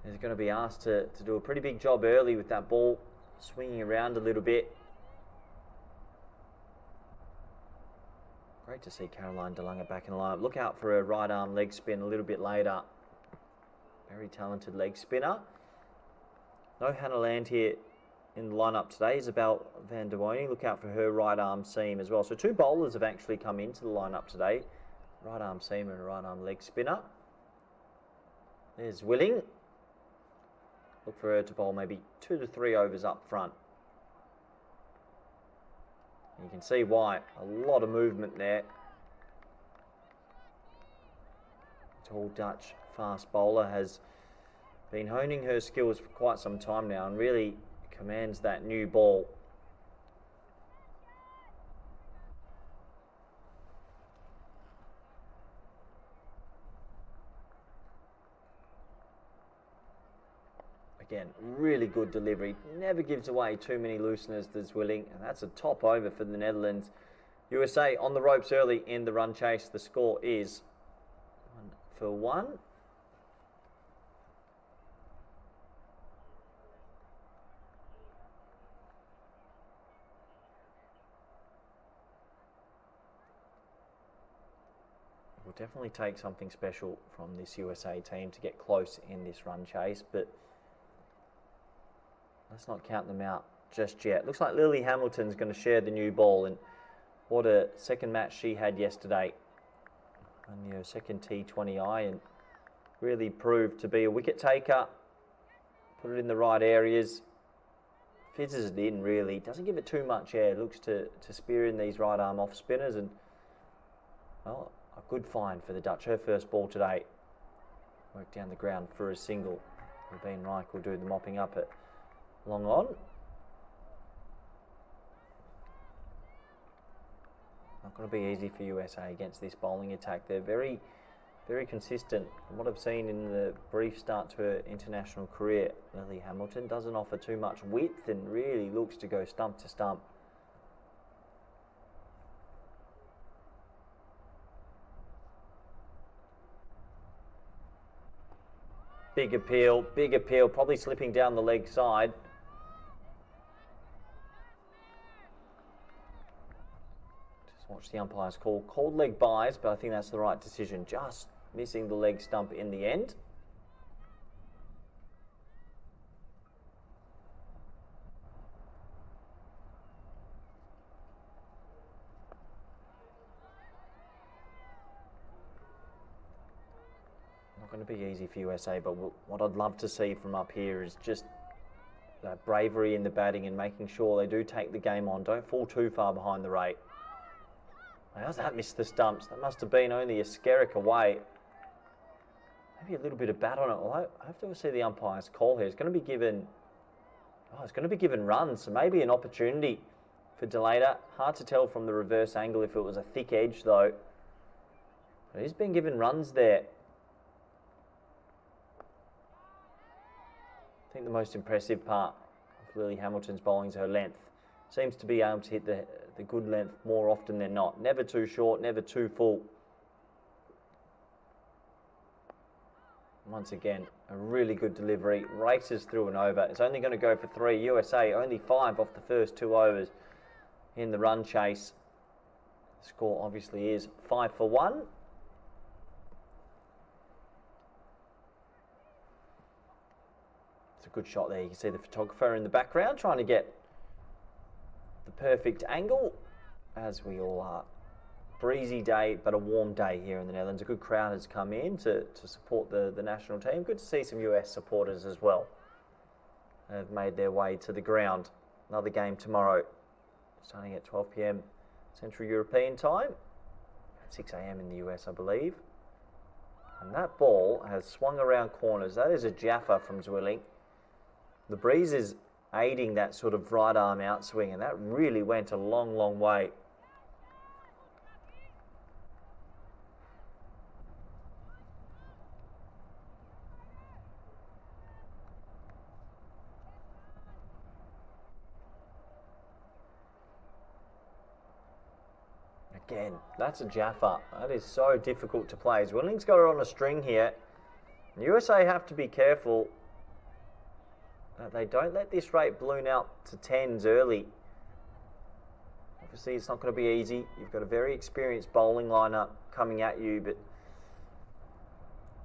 Speaker 1: is going to be asked to do a pretty big job early with that ball swinging around a little bit. Great to see Caroline de Lange back in the lineup. Look out for her right arm leg spin a little bit later. Very talented leg spinner. No Hannah Land here in the lineup today. Isabel van der Woning. Look out for her right arm seam as well. So 2 bowlers have actually come into the lineup today. Right arm seamer and right arm leg spinner. There's Willing. Look for her to bowl maybe 2 to 3 overs up front. You can see why. A lot of movement there. Tall Dutch fast bowler has been honing her skills for quite some time now and really commands that new ball. Again, really good delivery. Never gives away too many looseners, does Willing. And that's a top over for the Netherlands. USA on the ropes early in the run chase. The score is 1 for 1. It will definitely take something special from this USA team to get close in this run chase, but let's not count them out just yet. Looks like Lily Hamilton's going to share the new ball, and what a second match she had yesterday on the second T20I, and really proved to be a wicket taker. Put it in the right areas. Fizzes it in, really. Doesn't give it too much air. Looks to spear in these right arm off spinners, and well, a good find for the Dutch. Her first ball today. Worked down the ground for a single. Rabeen Reich will do the mopping up at long on. Not going to be easy for USA against this bowling attack. They're very, very consistent. From what I've seen in the brief start to her international career, Lily Hamilton doesn't offer too much width and really looks to go stump to stump. Big appeal, probably slipping down the leg side. Watch the umpire's call. Called leg buys, but I think that's the right decision. Just missing the leg stump in the end. Not going to be easy for USA, but what I'd love to see from up here is just that bravery in the batting and making sure they do take the game on. Don't fall too far behind the rate. How's that missed the stumps? That must have been only a skerrick away. maybe a little bit of bat on it. Although I have to see the umpire's call here. It's going to be given. Oh, it's going to be given runs, so maybe an opportunity for Delator. Hard to tell from the reverse angle if it was a thick edge though. But he's been given runs there. I think the most impressive part of Lily Hamilton's bowling is her length. Seems to be able to hit the good length more often than not. Never too short, never too full. Once again, a really good delivery. Races through and over. It's only going to go for 3. USA only 5 off the first 2 overs in the run chase. The score obviously is 5 for 1. It's a good shot there. You can see the photographer in the background trying to get the perfect angle, as we all are. Breezy day, but a warm day here in the Netherlands. A good crowd has come in to support the national team. Good to see some US supporters as well. Have made their way to the ground. Another game tomorrow, starting at 12 p.m. Central European time, 6 a.m. in the US, I believe. And that ball has swung around corners. That is a Jaffa from Zwilling. The breeze is aiding that sort of right arm outswing, and that really went a long, long way. Again, that's a Jaffa. That is so difficult to play. Zwilling's got her on a string here. The USA have to be careful that they don't let this rate balloon out to 10s early. Obviously, it's not going to be easy. You've got a very experienced bowling lineup coming at you, but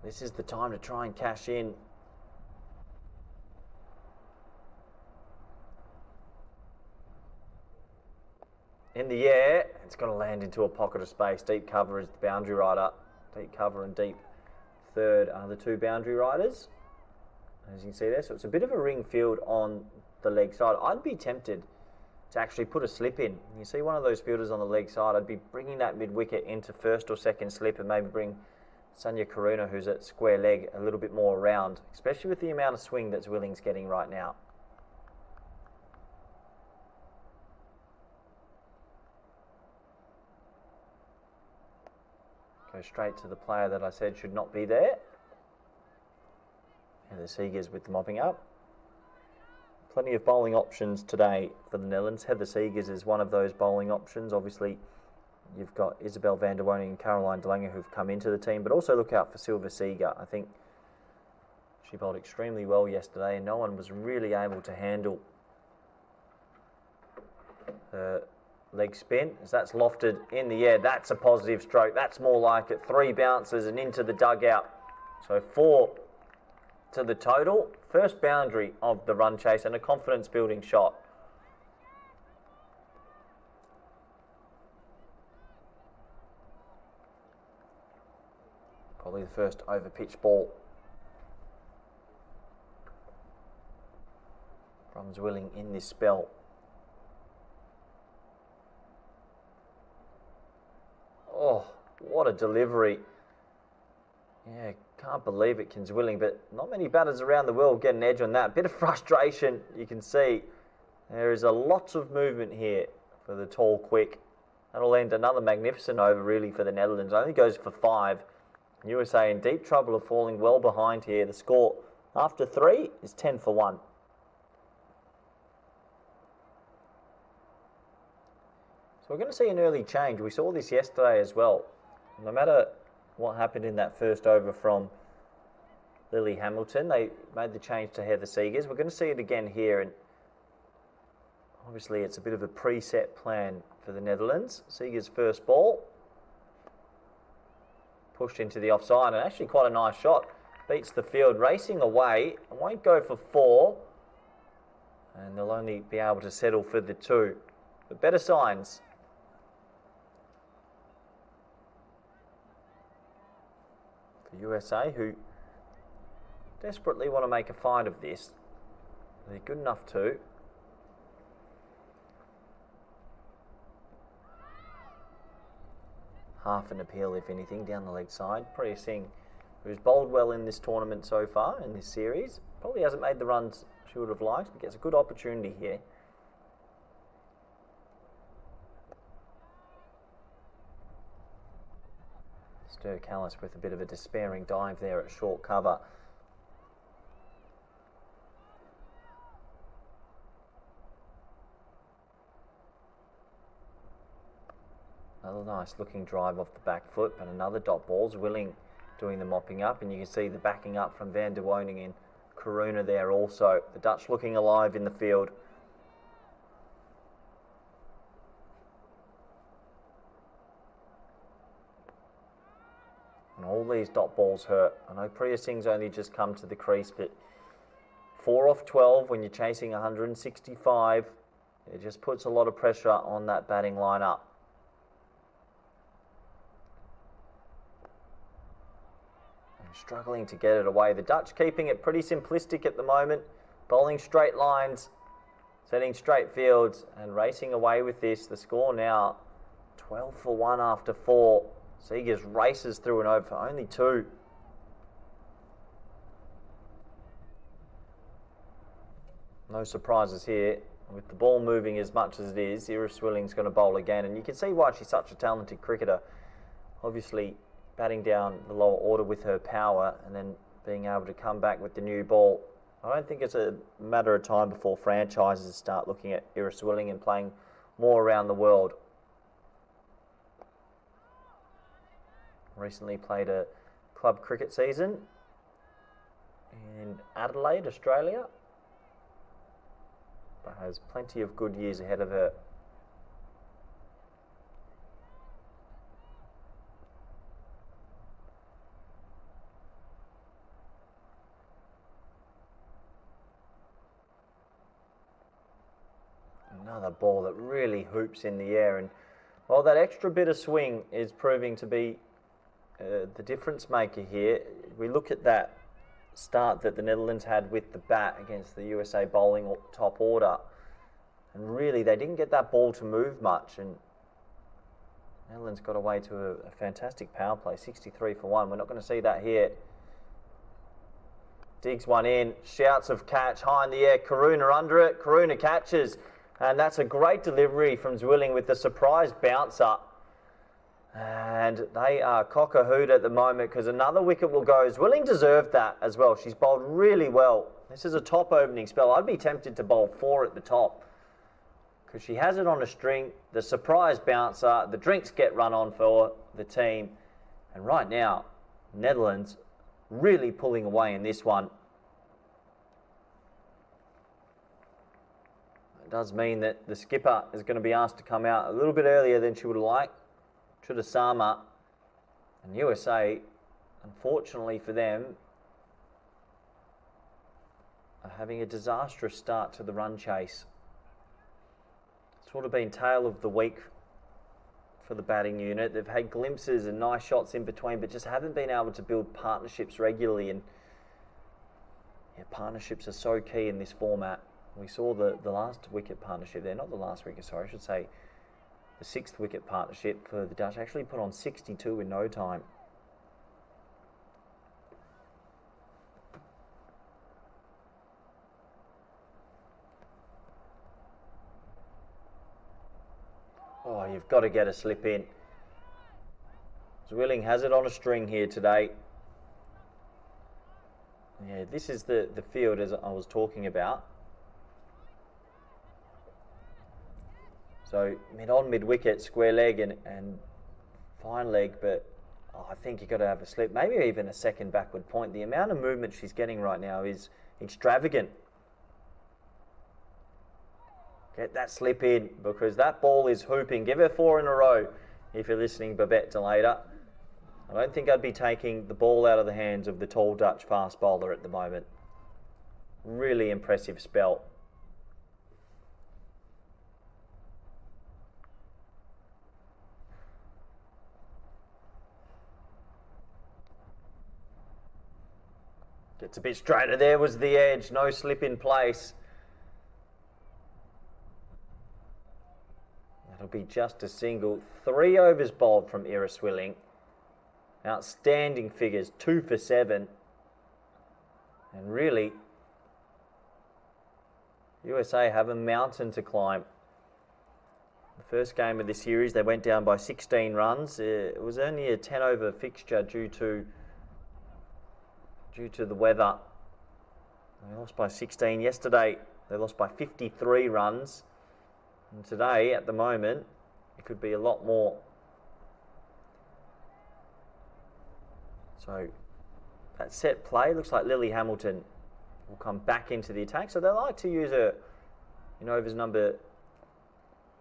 Speaker 1: this is the time to try and cash in. In the air, it's got to land into a pocket of space. Deep cover is the boundary rider. Deep cover and deep third are the 2 boundary riders, as you can see there. So it's a bit of a ring field on the leg side. I'd be tempted to actually put a slip in. You see one of those fielders on the leg side, I'd be bringing that mid-wicket into first or second slip and maybe bring Sanya Karuna, who's at square leg, a little bit more around, especially with the amount of swing that Zwilling's getting right now. Go straight to the player that I said should not be there. And the Seegers with the mopping up. Plenty of bowling options today for the Netherlands. Heather Seegers is one of those bowling options. Obviously, you've got Isabel van der Woning and Caroline de Lange who've come into the team, but also look out for Silva Seeger. I think she bowled extremely well yesterday, and no one was really able to handle her leg spin, as that's lofted in the air. That's a positive stroke. That's more like it. 3 bounces and into the dugout. So 4 to the total. First boundary of the run chase and a confidence building shot. Probably the first over pitch ball from Zwilling in this spell. Oh, what a delivery. Yeah, can't believe it, Zwilling, but not many batters around the world get an edge on that. Bit of frustration, you can see. There is a lot of movement here for the tall quick. That'll end another magnificent over, really, for the Netherlands. Only goes for 5. USA in deep trouble of falling well behind here. The score after 3 is 10 for 1. So we're going to see an early change. We saw this yesterday as well. No matter what happened in that first over from Lily Hamilton, they made the change to Heather Seegers. We're going to see it again here, and obviously it's a bit of a preset plan for the Netherlands. Seegers' first ball, pushed into the offside, and actually quite a nice shot. Beats the field, racing away, and won't go for 4, and they'll only be able to settle for the 2. But better signs. For USA, who desperately want to make a fight of this. They're good enough to. Half an appeal, if anything, down the leg side. Priya Singh who's bowled well in this tournament so far, in this series. Probably hasn't made the runs she would have liked, but gets a good opportunity here. Stir Callis with a bit of a despairing dive there at short cover. Another nice looking drive off the back foot, but another dot ball. Zwilling doing the mopping up, and you can see the backing up from Van der Woning and Karuna there also. The Dutch looking alive in the field. And all these dot balls hurt. I know Priya Singh's only just come to the crease, but 4 off 12 when you're chasing 165, it just puts a lot of pressure on that batting lineup. Struggling to get it away. The Dutch keeping it pretty simplistic at the moment, bowling straight lines, setting straight fields and racing away with this. The score now 12 for 1 after 4. Seegers races through and over for only 2. No surprises here. With the ball moving as much as it is, Ira Swilling's going to bowl again, and you can see why she's such a talented cricketer. Obviously batting down the lower order with her power and then being able to come back with the new ball. I don't think it's a matter of time before franchises start looking at Ira Swilling and playing more around the world. Recently played a club cricket season in Adelaide, Australia, but has plenty of good years ahead of her. Another ball that really hoops in the air, and well, that extra bit of swing is proving to be the difference maker here. We look at that start that the Netherlands had with the bat against the USA bowling top order, and really they didn't get that ball to move much, and Netherlands got away to a fantastic power play, 63 for 1. We're not going to see that here. Digs one in, shouts of catch, high in the air, Karuna under it, Karuna catches. And that's a great delivery from Zwilling with the surprise bouncer. And they are cock-a-hoot at the moment because another wicket will go. Zwilling deserved that as well. She's bowled really well. This is a top opening spell. I'd be tempted to bowl 4 at the top because she has it on a string. The surprise bouncer, the drinks get run on for the team. And right now, Netherlands really pulling away in this one. It does mean that the skipper is going to be asked to come out a little bit earlier than she would like. Chudasama and USA, unfortunately for them, are having a disastrous start to the run chase. Sort of been tale of the week for the batting unit. They've had glimpses and nice shots in between, but just haven't been able to build partnerships regularly. And yeah, partnerships are so key in this format. We saw the last wicket partnership there, not the last wicket, sorry, I should say the 6th wicket partnership for the Dutch actually put on 62 in no time. Oh, you've got to get a slip in. Zwilling has it on a string here today. Yeah, this is the field as I was talking about. So mid-wicket, square leg and fine leg, but I think you've got to have a slip, maybe even a second backward point. The amount of movement she's getting right now is extravagant. Get that slip in because that ball is hooping. Give her 4 in a row if you're listening, Babette Delader. I don't think I'd be taking the ball out of the hands of the tall Dutch fast bowler at the moment. Really impressive spell. Gets a bit straighter. There was the edge. No slip in place. That'll be just a single. 3 overs bowled from Ira Swilling. Outstanding figures, 2 for 7. And really, USA have a mountain to climb. The first game of the series, they went down by 16 runs. It was only a 10-over fixture due to the weather. They lost by 16 yesterday. They lost by 53 runs. And today, at the moment, it could be a lot more. So that set play looks like Lily Hamilton will come back into the attack. So they like to use her in overs number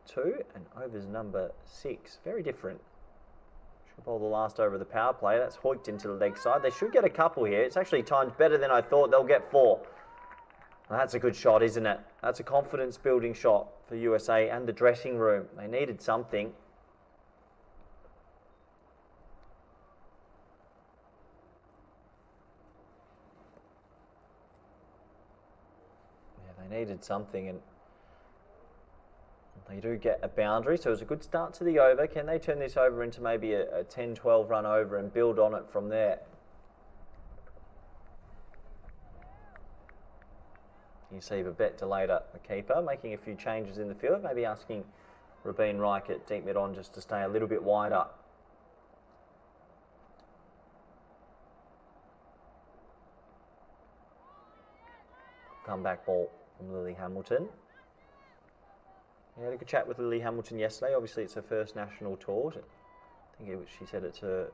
Speaker 1: 2 and overs number 6. Very different. She'll bowl the last over of the power play. That's hoiked into the leg side. They should get a couple here. It's actually timed better than I thought. They'll get 4. Well, that's a good shot, isn't it? That's a confidence-building shot for USA and the dressing room. They needed something. Yeah, they needed something, and they do get a boundary, so it was a good start to the over. Can they turn this over into maybe a 10-12 run over and build on it from there? You see Babette later, the keeper, making a few changes in the field, maybe asking Rabeen Reich at deep mid on just to stay a little bit wider. Comeback ball from Lily Hamilton. Yeah, had a good chat with Lily Hamilton yesterday. Obviously, it's her first national tour. I think she said it's her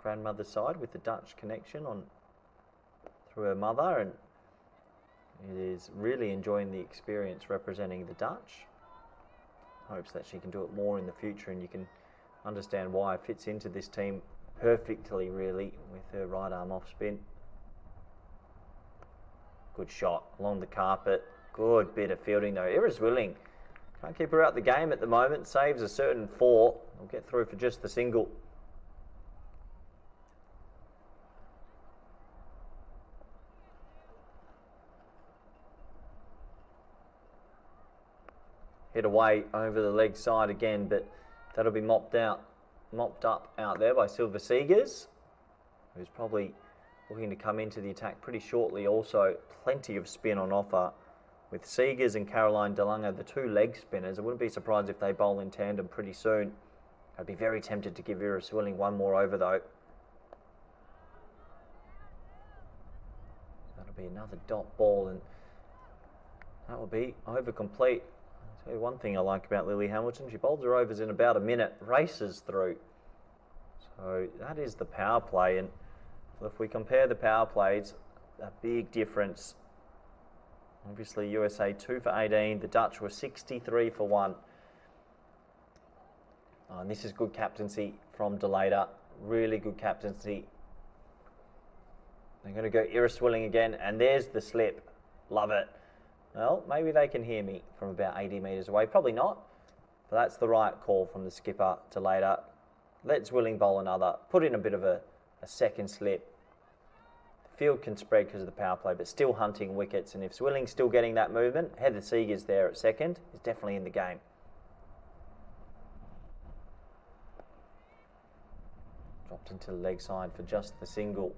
Speaker 1: grandmother's side with the Dutch connection through her mother, and is really enjoying the experience representing the Dutch. Hopes that she can do it more in the future, and you can understand why it fits into this team perfectly, really, with her right arm off spin. Good shot along the carpet. Good bit of fielding though. Iris Willing can't keep her out the game at the moment. Saves a certain 4. We'll get through for just the single. Hit away over the leg side again, but that'll be mopped up out there by Silver Seegers, who's probably looking to come into the attack pretty shortly. Also, plenty of spin on offer with Seegers and Caroline DeLunga, the 2 leg spinners. I wouldn't be surprised if they bowl in tandem pretty soon. I'd be very tempted to give Iris Willing one more over though. That'll be another dot ball, and that will be over complete. I'll tell you one thing I like about Lily Hamilton, she bowls her overs in about a minute, races through. So that is the power play, and if we compare the power plays, a big difference. Obviously USA 2 for 18, the Dutch were 63 for 1. And this is good captaincy from Delata, really good captaincy. They're going to go Iris Willing again, and there's the slip. Love it. Well, maybe they can hear me from about 80 metres away. Probably not, but that's the right call from the skipper Delata. Let's Willing bowl another, put in a bit of a second slip. Field can spread because of the power play, but still hunting wickets. And if Swilling's still getting that movement, Heather Seegers there at second is definitely in the game. Dropped into the leg side for just the single.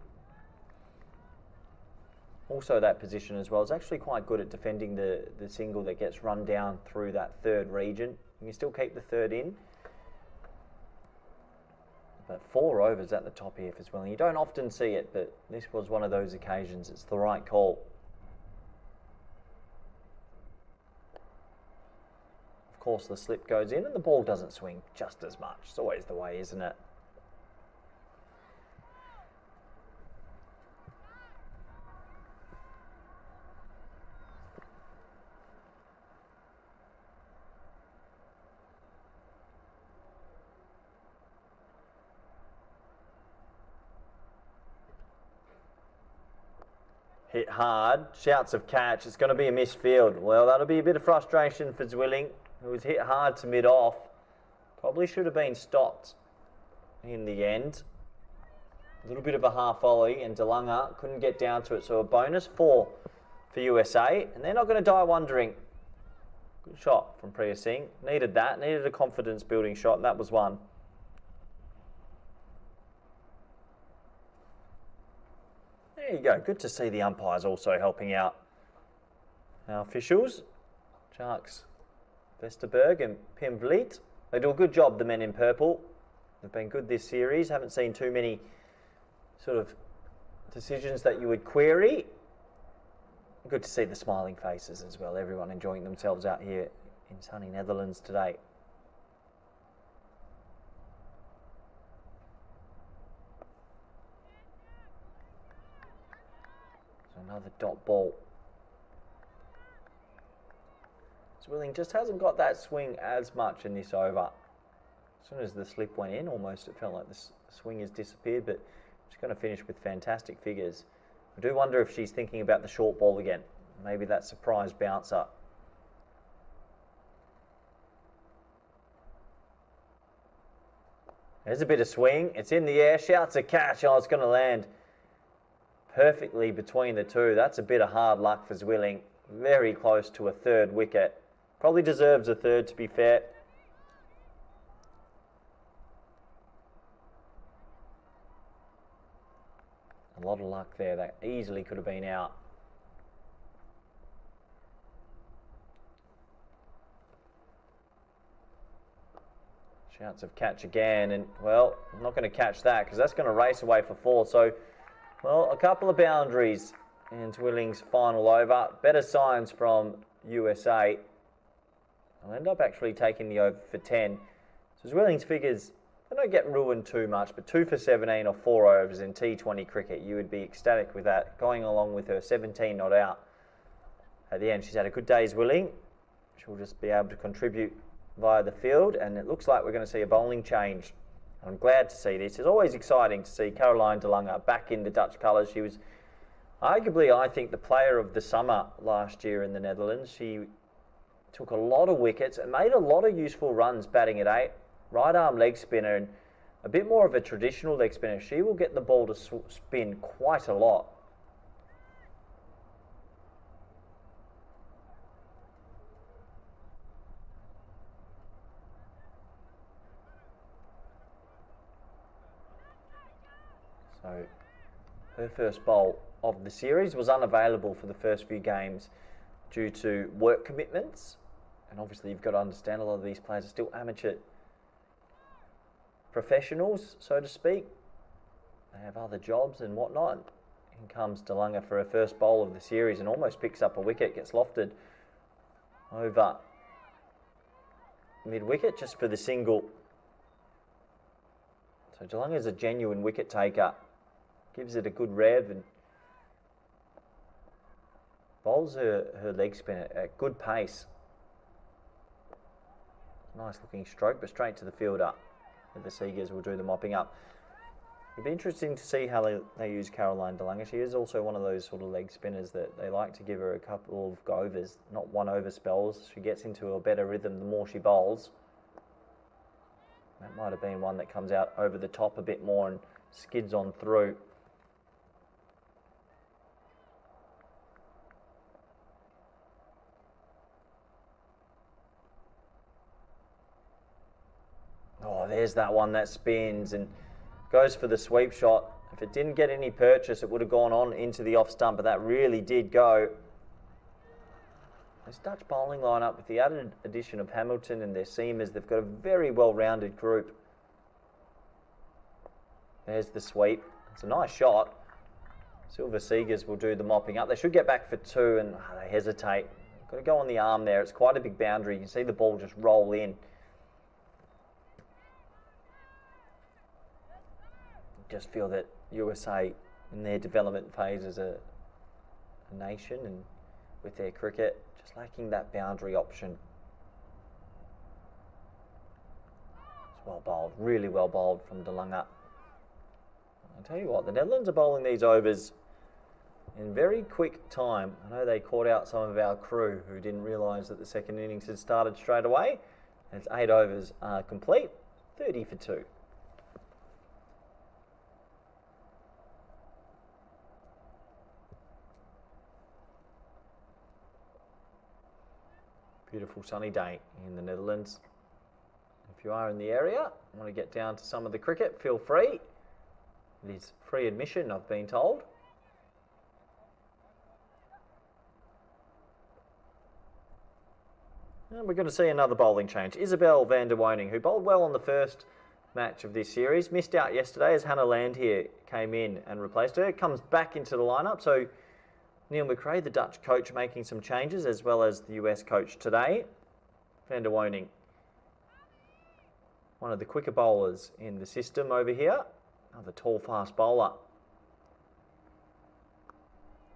Speaker 1: Also, that position as well is actually quite good at defending the single that gets run down through that third region. You can still keep the third in. But 4 overs at the top here for Swilling. You don't often see it, but this was one of those occasions. It's the right call. Of course, the slip goes in and the ball doesn't swing just as much. It's always the way, isn't it? Hit hard, shouts of catch, it's going to be a missed field. Well, that'll be a bit of frustration for Zwilling, who was hit hard to mid-off. Probably should have been stopped in the end. A little bit of a half volley, and DeLunga couldn't get down to it, so a bonus 4 for USA, and they're not going to die wondering. Good shot from Priya Singh. Needed that, needed a confidence-building shot, and that was one. There you go. Good to see the umpires also helping out our officials. Sharks, Vesterberg and Pim Vliet. They do a good job, the men in purple. They've been good this series. Haven't seen too many sort of decisions that you would query. Good to see the smiling faces as well. Everyone enjoying themselves out here in sunny Netherlands today. So another dot ball. Zwilling just hasn't got that swing as much in this over. As soon as the slip went in, almost it felt like the swing has disappeared, but she's going to finish with fantastic figures. I do wonder if she's thinking about the short ball again. Maybe that surprise bouncer. There's a bit of swing. It's in the air. Shouts a catch. Oh, it's going to land perfectly between the two. That's a bit of hard luck for Zwilling. Very close to a third wicket. Probably deserves a third, to be fair. A lot of luck there. That easily could have been out. Shouts of catch again, and well, I'm not going to catch that because that's going to race away for 4. So, well, a couple of boundaries in Zwilling's final over. Better signs from USA. I'll end up actually taking the over for 10. So Zwilling's figures, they don't get ruined too much, but 2 for 17 or 4 overs in T20 cricket, you would be ecstatic with that, going along with her 17 not out. At the end, she's had a good day, Zwilling. She'll just be able to contribute via the field, and it looks like we're going to see a bowling change. I'm glad to see this. It's always exciting to see Caroline de Lange back in the Dutch colours. She was arguably, I think, the player of the summer last year in the Netherlands. She took a lot of wickets and made a lot of useful runs batting at 8. Right arm leg spinner and a bit more of a traditional leg spinner. She will get the ball to spin quite a lot. So her first bowl of the series was unavailable for the first few games due to work commitments. And obviously you've got to understand a lot of these players are still amateur professionals, so to speak. They have other jobs and whatnot. In comes de Lange for her first bowl of the series and almost picks up a wicket, gets lofted over mid-wicket just for the single. So de Lange is a genuine wicket taker. Gives it a good rev and bowls her leg spin at good pace. Nice looking stroke, but straight to the fielder. And the Seagers will do the mopping up. It'll be interesting to see how they use Caroline de Lange. She is also one of those sort of leg spinners that they like to give her a couple of overs, not one over spells. She gets into a better rhythm the more she bowls. That might have been one that comes out over the top a bit more and skids on through. Oh, there's that one that spins and goes for the sweep shot. If it didn't get any purchase, it would have gone on into the off stump, but that really did go. This Dutch bowling lineup, with the added addition of Hamilton and their seamers, they've got a very well-rounded group. There's the sweep. It's a nice shot. Silver Seagers will do the mopping up. They should get back for 2, and they hesitate. Got to go on the arm there. It's quite a big boundary. You can see the ball just roll in. Just feel that USA in their development phase as a nation and with their cricket, just lacking that boundary option. It's well bowled, really well bowled from de Lange. I'll tell you what, the Netherlands are bowling these overs in very quick time. I know they caught out some of our crew who didn't realise that the second innings had started straight away. It's 8 overs complete, 30 for 2. Beautiful sunny day in the Netherlands. If you are in the area and want to get down to some of the cricket, feel free. It is free admission, I've been told. And we're going to see another bowling change. Isabel van der Woning, who bowled well on the first match of this series, missed out yesterday as Hannah Land here came in and replaced her. Comes back into the lineup. So Neil McRae, the Dutch coach, making some changes, as well as the US coach today. Van der Woning, one of the quicker bowlers in the system over here. Another tall, fast bowler.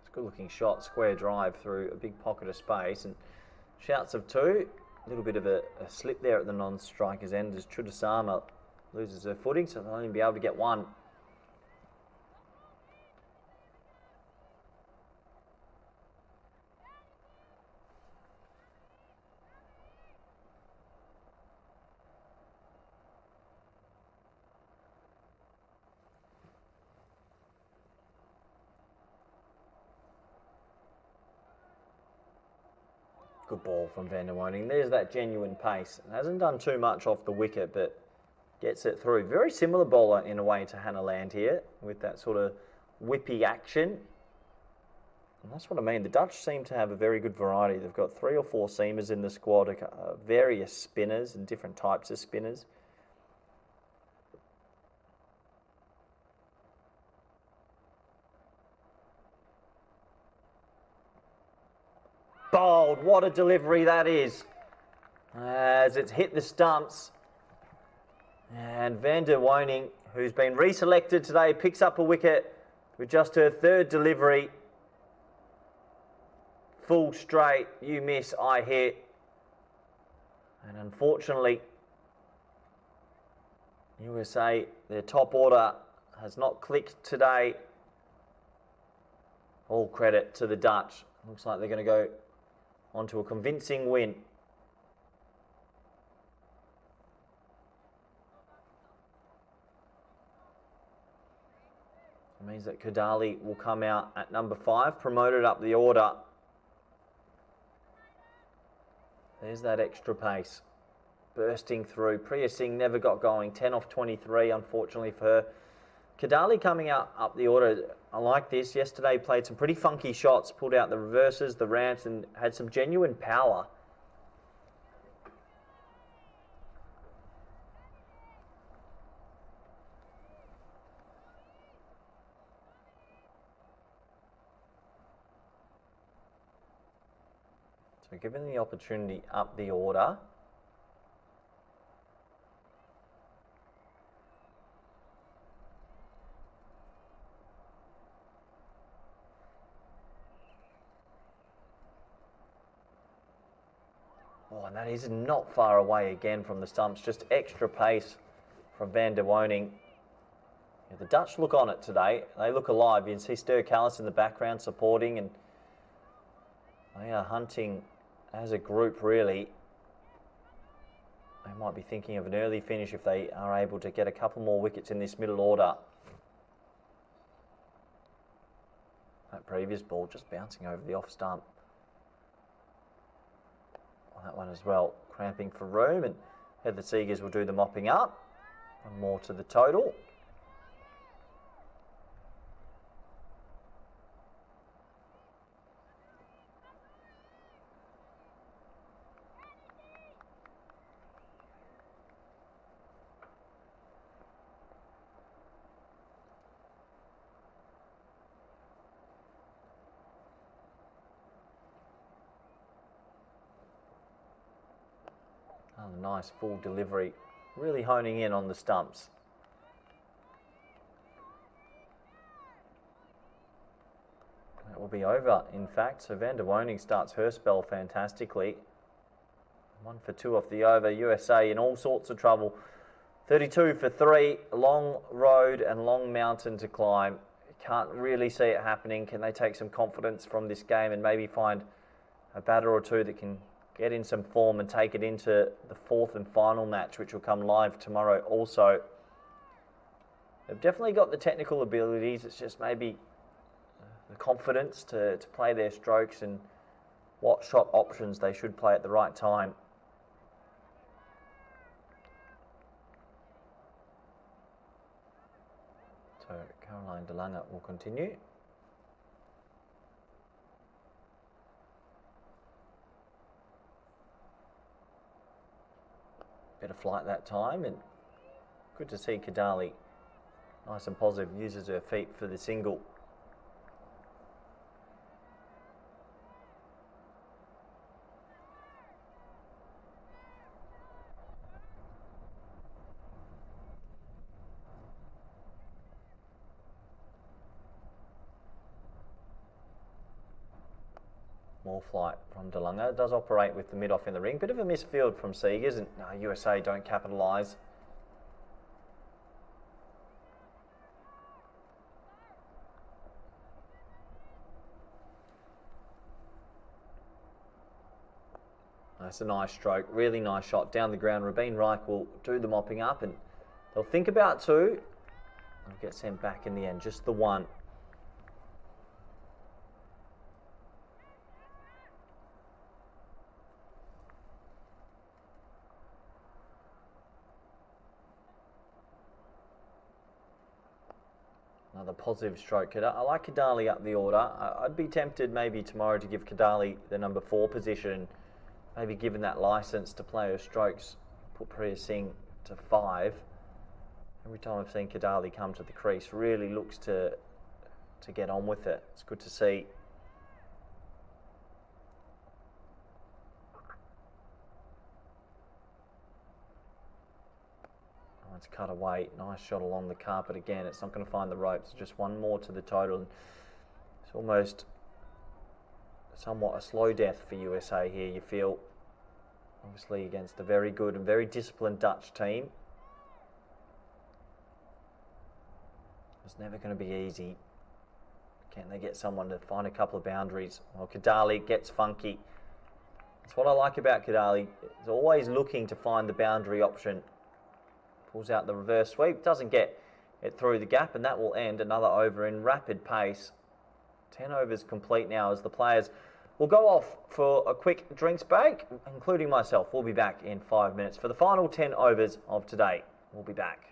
Speaker 1: It's a good-looking shot, square drive through a big pocket of space, and shouts of two. A little bit of a slip there at the non-striker's end as Chudasama loses her footing, so they'll only be able to get one. Good ball from Van der Woning. There's that genuine pace. Hasn't done too much off the wicket, but gets it through. Very similar bowler in a way to Hannah Land here, with that sort of whippy action. And that's what I mean. The Dutch seem to have a very good variety. They've got 3 or 4 seamers in the squad, various spinners and different types of spinners. Bowled, what a delivery that is, as it's hit the stumps. And Van der Woning, who's been reselected today, picks up a wicket with just her 3rd delivery. Full straight, you miss, I hit. And unfortunately, USA, their top order has not clicked today. All credit to the Dutch. Looks like they're going to go onto a convincing win. It means that Kadali will come out at number 5, promoted up the order. There's that extra pace bursting through. Priya Singh never got going, 10 off 23, unfortunately for her. Kadali coming out up the order. I like this. Yesterday played some pretty funky shots, pulled out the reverses, the ramps, and had some genuine power. So given the opportunity up the order, and that is not far away again from the stumps. Just extra pace from Van der Woning. Yeah, the Dutch look on it today. They look alive. You can see Ster Callis in the background supporting, and they are hunting as a group, really. They might be thinking of an early finish if they are able to get a couple more wickets in this middle order. That previous ball just bouncing over the off stump. That one as well, cramping for room, and Heather Seegers will do the mopping up. One more to the total. Oh, nice full delivery, really honing in on the stumps. That will be over, in fact. So Van der Woning starts her spell fantastically. 1 for 2 off the over. USA in all sorts of trouble. 32 for 3. Long road and long mountain to climb. Can't really see it happening. Can they take some confidence from this game and maybe find a batter or two that can get in some form and take it into the 4th and final match, which will come live tomorrow also? They've definitely got the technical abilities. It's just maybe the confidence to play their strokes and what shot options they should play at the right time. So Caroline De Lange will continue. Bit of flight that time, and good to see Kadali nice and positive, uses her feet for the single. More flight from DeLunga. It does operate with the mid-off in the ring. Bit of a misfield from Seegers, and no, USA don't capitalise. That's a nice stroke, really nice shot down the ground. Rabin Reich will do the mopping up, and they'll think about two. They'll get sent back in the end, just the one. Another positive stroke. I like Kadali up the order. I'd be tempted maybe tomorrow to give Kadali the number 4 position. Maybe given that licence to play her strokes, put Priya Singh to 5. Every time I've seen Kadali come to the crease, really looks to get on with it. It's good to see. Oh, it's cut away. Nice shot along the carpet again. It's not going to find the ropes. Just one more to the total. It's almost somewhat a slow death for USA here, you feel. Obviously against a very good and very disciplined Dutch team. It's never going to be easy. Can they get someone to find a couple of boundaries? Well, Kadali gets funky. That's what I like about Kadali. He's always looking to find the boundary option. Pulls out the reverse sweep, doesn't get it through the gap, and that will end another over in rapid pace. 10 overs complete now as the players will go off for a quick drinks break, including myself. We'll be back in 5 minutes for the final 10 overs of today. We'll be back.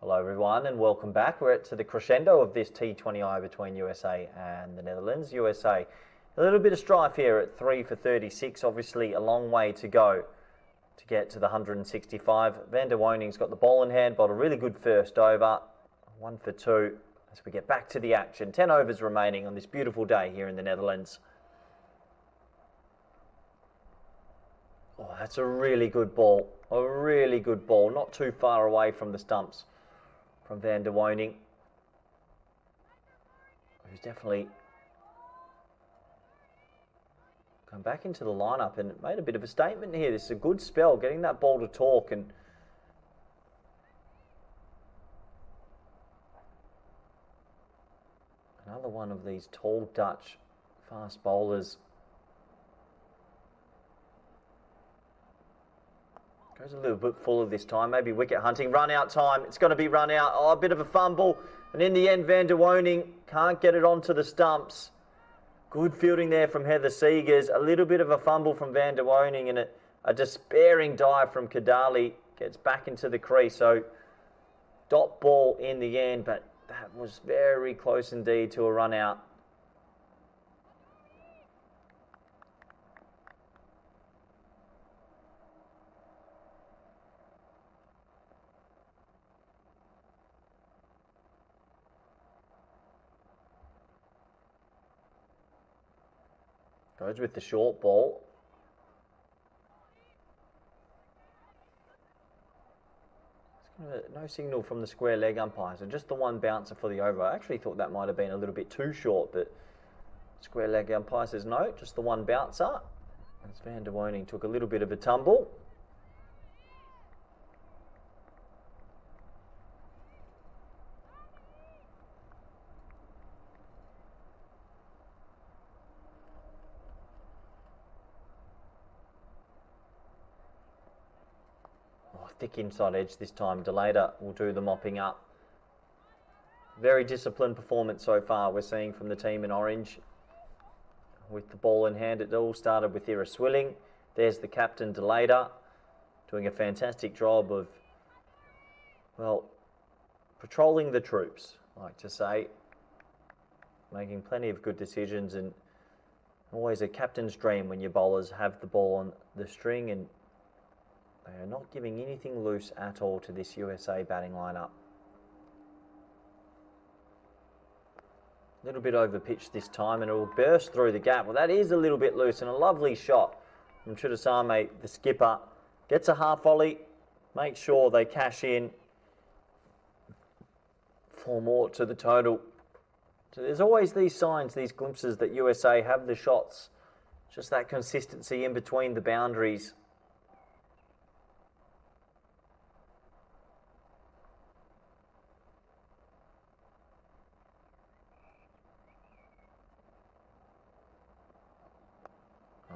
Speaker 1: Hello everyone and welcome back. We're to the crescendo of this T20I between USA and the Netherlands. USA, a little bit of strife here at 3 for 36. Obviously a long way to go to get to the 165. Van der Woning's got the ball in hand, bowled a really good first over. 1 for 2 as we get back to the action. 10 overs remaining on this beautiful day here in the Netherlands. Oh, that's a really good ball. A really good ball. Not too far away from the stumps from Van der Woning, who's definitely come back into the lineup and made a bit of a statement here. This is a good spell, getting that ball to talk, and another one of these tall Dutch fast bowlers. Goes a little bit fuller this time, maybe wicket hunting. Run out time, it's going to be run out. Oh, a bit of a fumble, and in the end Van der Woning can't get it onto the stumps. Good fielding there from Heather Seegers. A little bit of a fumble from Van der Woning, and a despairing dive from Kadali gets back into the crease. So dot ball in the end, but that was very close indeed to a run out. Goes with the short ball. No signal from the square leg umpire, so just the one bouncer for the over. I actually thought that might have been a little bit too short, but square leg umpire says no, just the one bouncer. As Van der Woning took a little bit of a tumble. Thick inside edge this time. Delader will do the mopping up. Very disciplined performance so far we're seeing from the team in orange. With the ball in hand, it all started with Ira Swilling. There's the captain, Delader, doing a fantastic job of, well, patrolling the troops, I like to say. Making plenty of good decisions, and always a captain's dream when your bowlers have the ball on the string, and they are not giving anything loose at all to this USA batting lineup. A little bit over pitch this time, and it will burst through the gap. Well, that is a little bit loose, and a lovely shot from Chudasame, the skipper. Gets a half volley, makes sure they cash in. 4 more to the total. So there's always these signs, these glimpses that USA have the shots. Just that consistency in between the boundaries.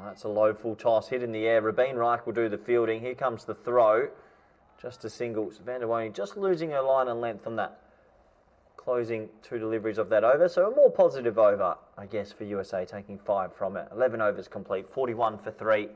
Speaker 1: That's a low full toss, hit in the air. Rabeen Reich will do the fielding. Here comes the throw. Just a single. So Van der Woning just losing her line and length on that closing 2 deliveries of that over. So a more positive over, I guess, for USA, taking 5 from it. 11 overs complete, 41 for 3.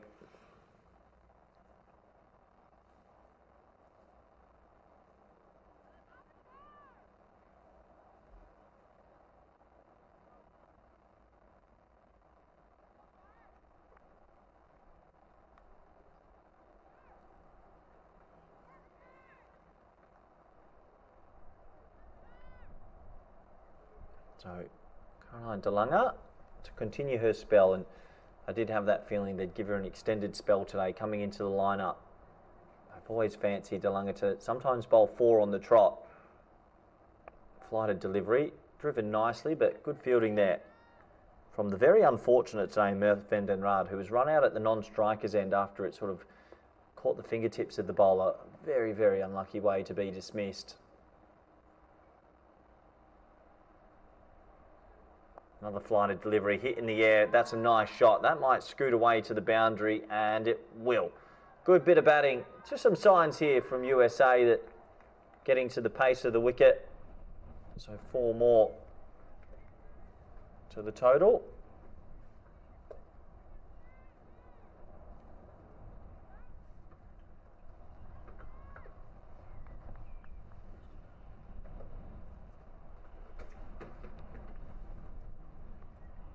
Speaker 1: So Caroline de Lange to continue her spell, and I did have that feeling they'd give her an extended spell today coming into the lineup. I've always fancied de Lange to sometimes bowl 4 on the trot. Flighted delivery, driven nicely, but good fielding there from the very unfortunate today Merth van den Rad, who was run out at the non-striker's end after it sort of caught the fingertips of the bowler. Very, very unlucky way to be dismissed. Another flighted delivery, hit in the air. That's a nice shot. That might scoot away to the boundary, and it will. Good bit of batting. Just some signs here from USA that getting to the pace of the wicket. So 4 more to the total.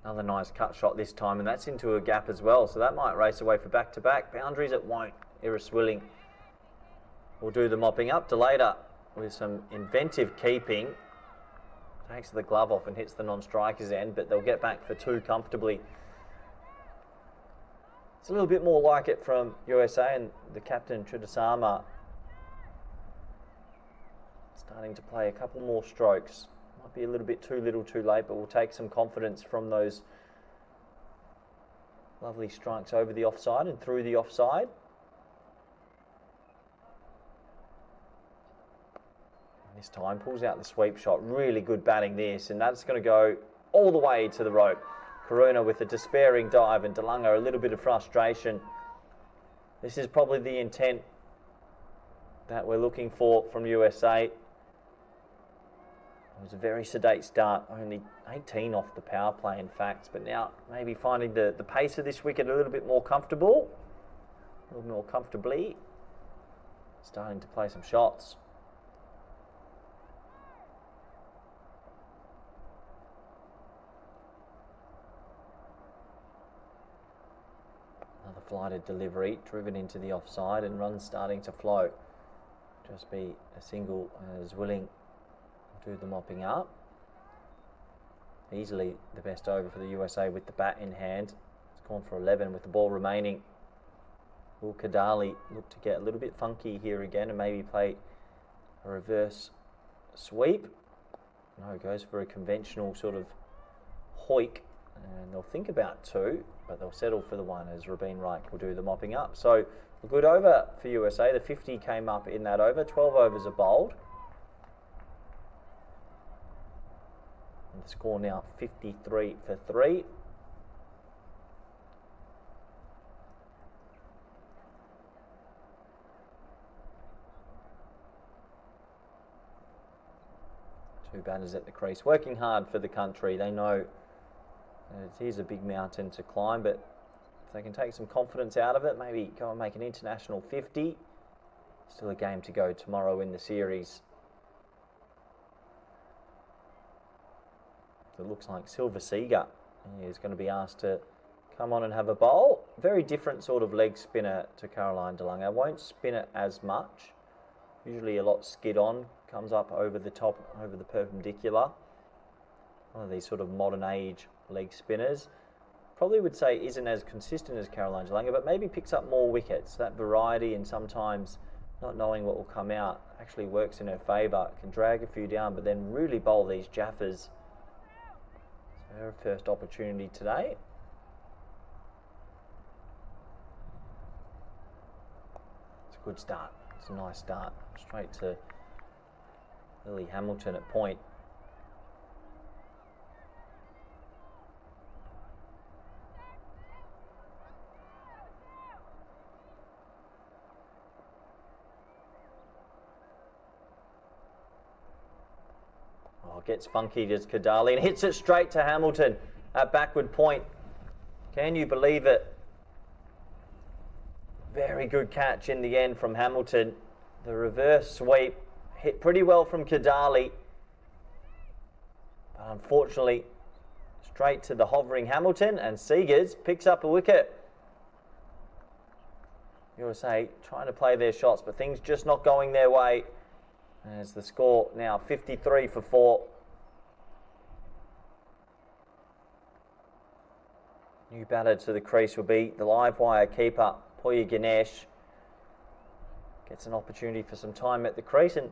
Speaker 1: Another nice cut shot this time, and that's into a gap as well, so that might race away for back-to-back. Boundaries it won't. Ira Swilling will do the mopping up. Delader with some inventive keeping. Takes the glove off and hits the non-striker's end, but they'll get back for 2 comfortably. It's a little bit more like it from USA, and the captain, Chudasama, starting to play a couple more strokes. Might be a little bit too little too late, but we'll take some confidence from those lovely strikes over the offside and through the offside. And this time pulls out the sweep shot. Really good batting this, and that's going to go all the way to the rope. Karuna with a despairing dive, and DeLunga a little bit of frustration. This is probably the intent that we're looking for from USA. It was a very sedate start, only 18 off the power play in fact, but now maybe finding the pace of this wicket a little bit more comfortable, a little more comfortably, starting to play some shots. Another flighted delivery, driven into the offside, and runs starting to flow. Just be a single as Willing do the mopping up. Easily the best over for the USA with the bat in hand. It's gone for 11 with the ball remaining. Will Kadali look to get a little bit funky here again and maybe play a reverse sweep? No, goes for a conventional sort of hoik, and they'll think about two, but they'll settle for the one as Rabin Reich will do the mopping up. So a good over for USA. The 50 came up in that over. 12 overs are bowled. And the score now 53 for 3. Two batters at the crease, working hard for the country. They know it is a big mountain to climb, but if they can take some confidence out of it, maybe go and make an international 50. Still a game to go tomorrow in the series. It looks like Silver Seager is going to be asked to come on and have a bowl. Very different sort of leg spinner to Caroline DeLunga. Won't spin it as much. Usually a lot skid on, comes up over the top, over the perpendicular. One of these sort of modern age leg spinners. Probably would say isn't as consistent as Caroline DeLunga, but maybe picks up more wickets. That variety and sometimes not knowing what will come out actually works in her favour. Can drag a few down, but then really bowl these jaffers. So her first opportunity today. It's a good start. It's a nice start. Straight to Lily Hamilton at point. Gets funky, does Kadali, and hits it straight to Hamilton at backward point. Can you believe it? Very good catch in the end from Hamilton. The reverse sweep hit pretty well from Kadali, but unfortunately straight to the hovering Hamilton, and Seegers picks up a wicket. USA trying to play their shots, but things just not going their way. As the score now 53 for 4. New batter to the crease will be the live wire keeper, Poya Ganesh. Gets an opportunity for some time at the crease, and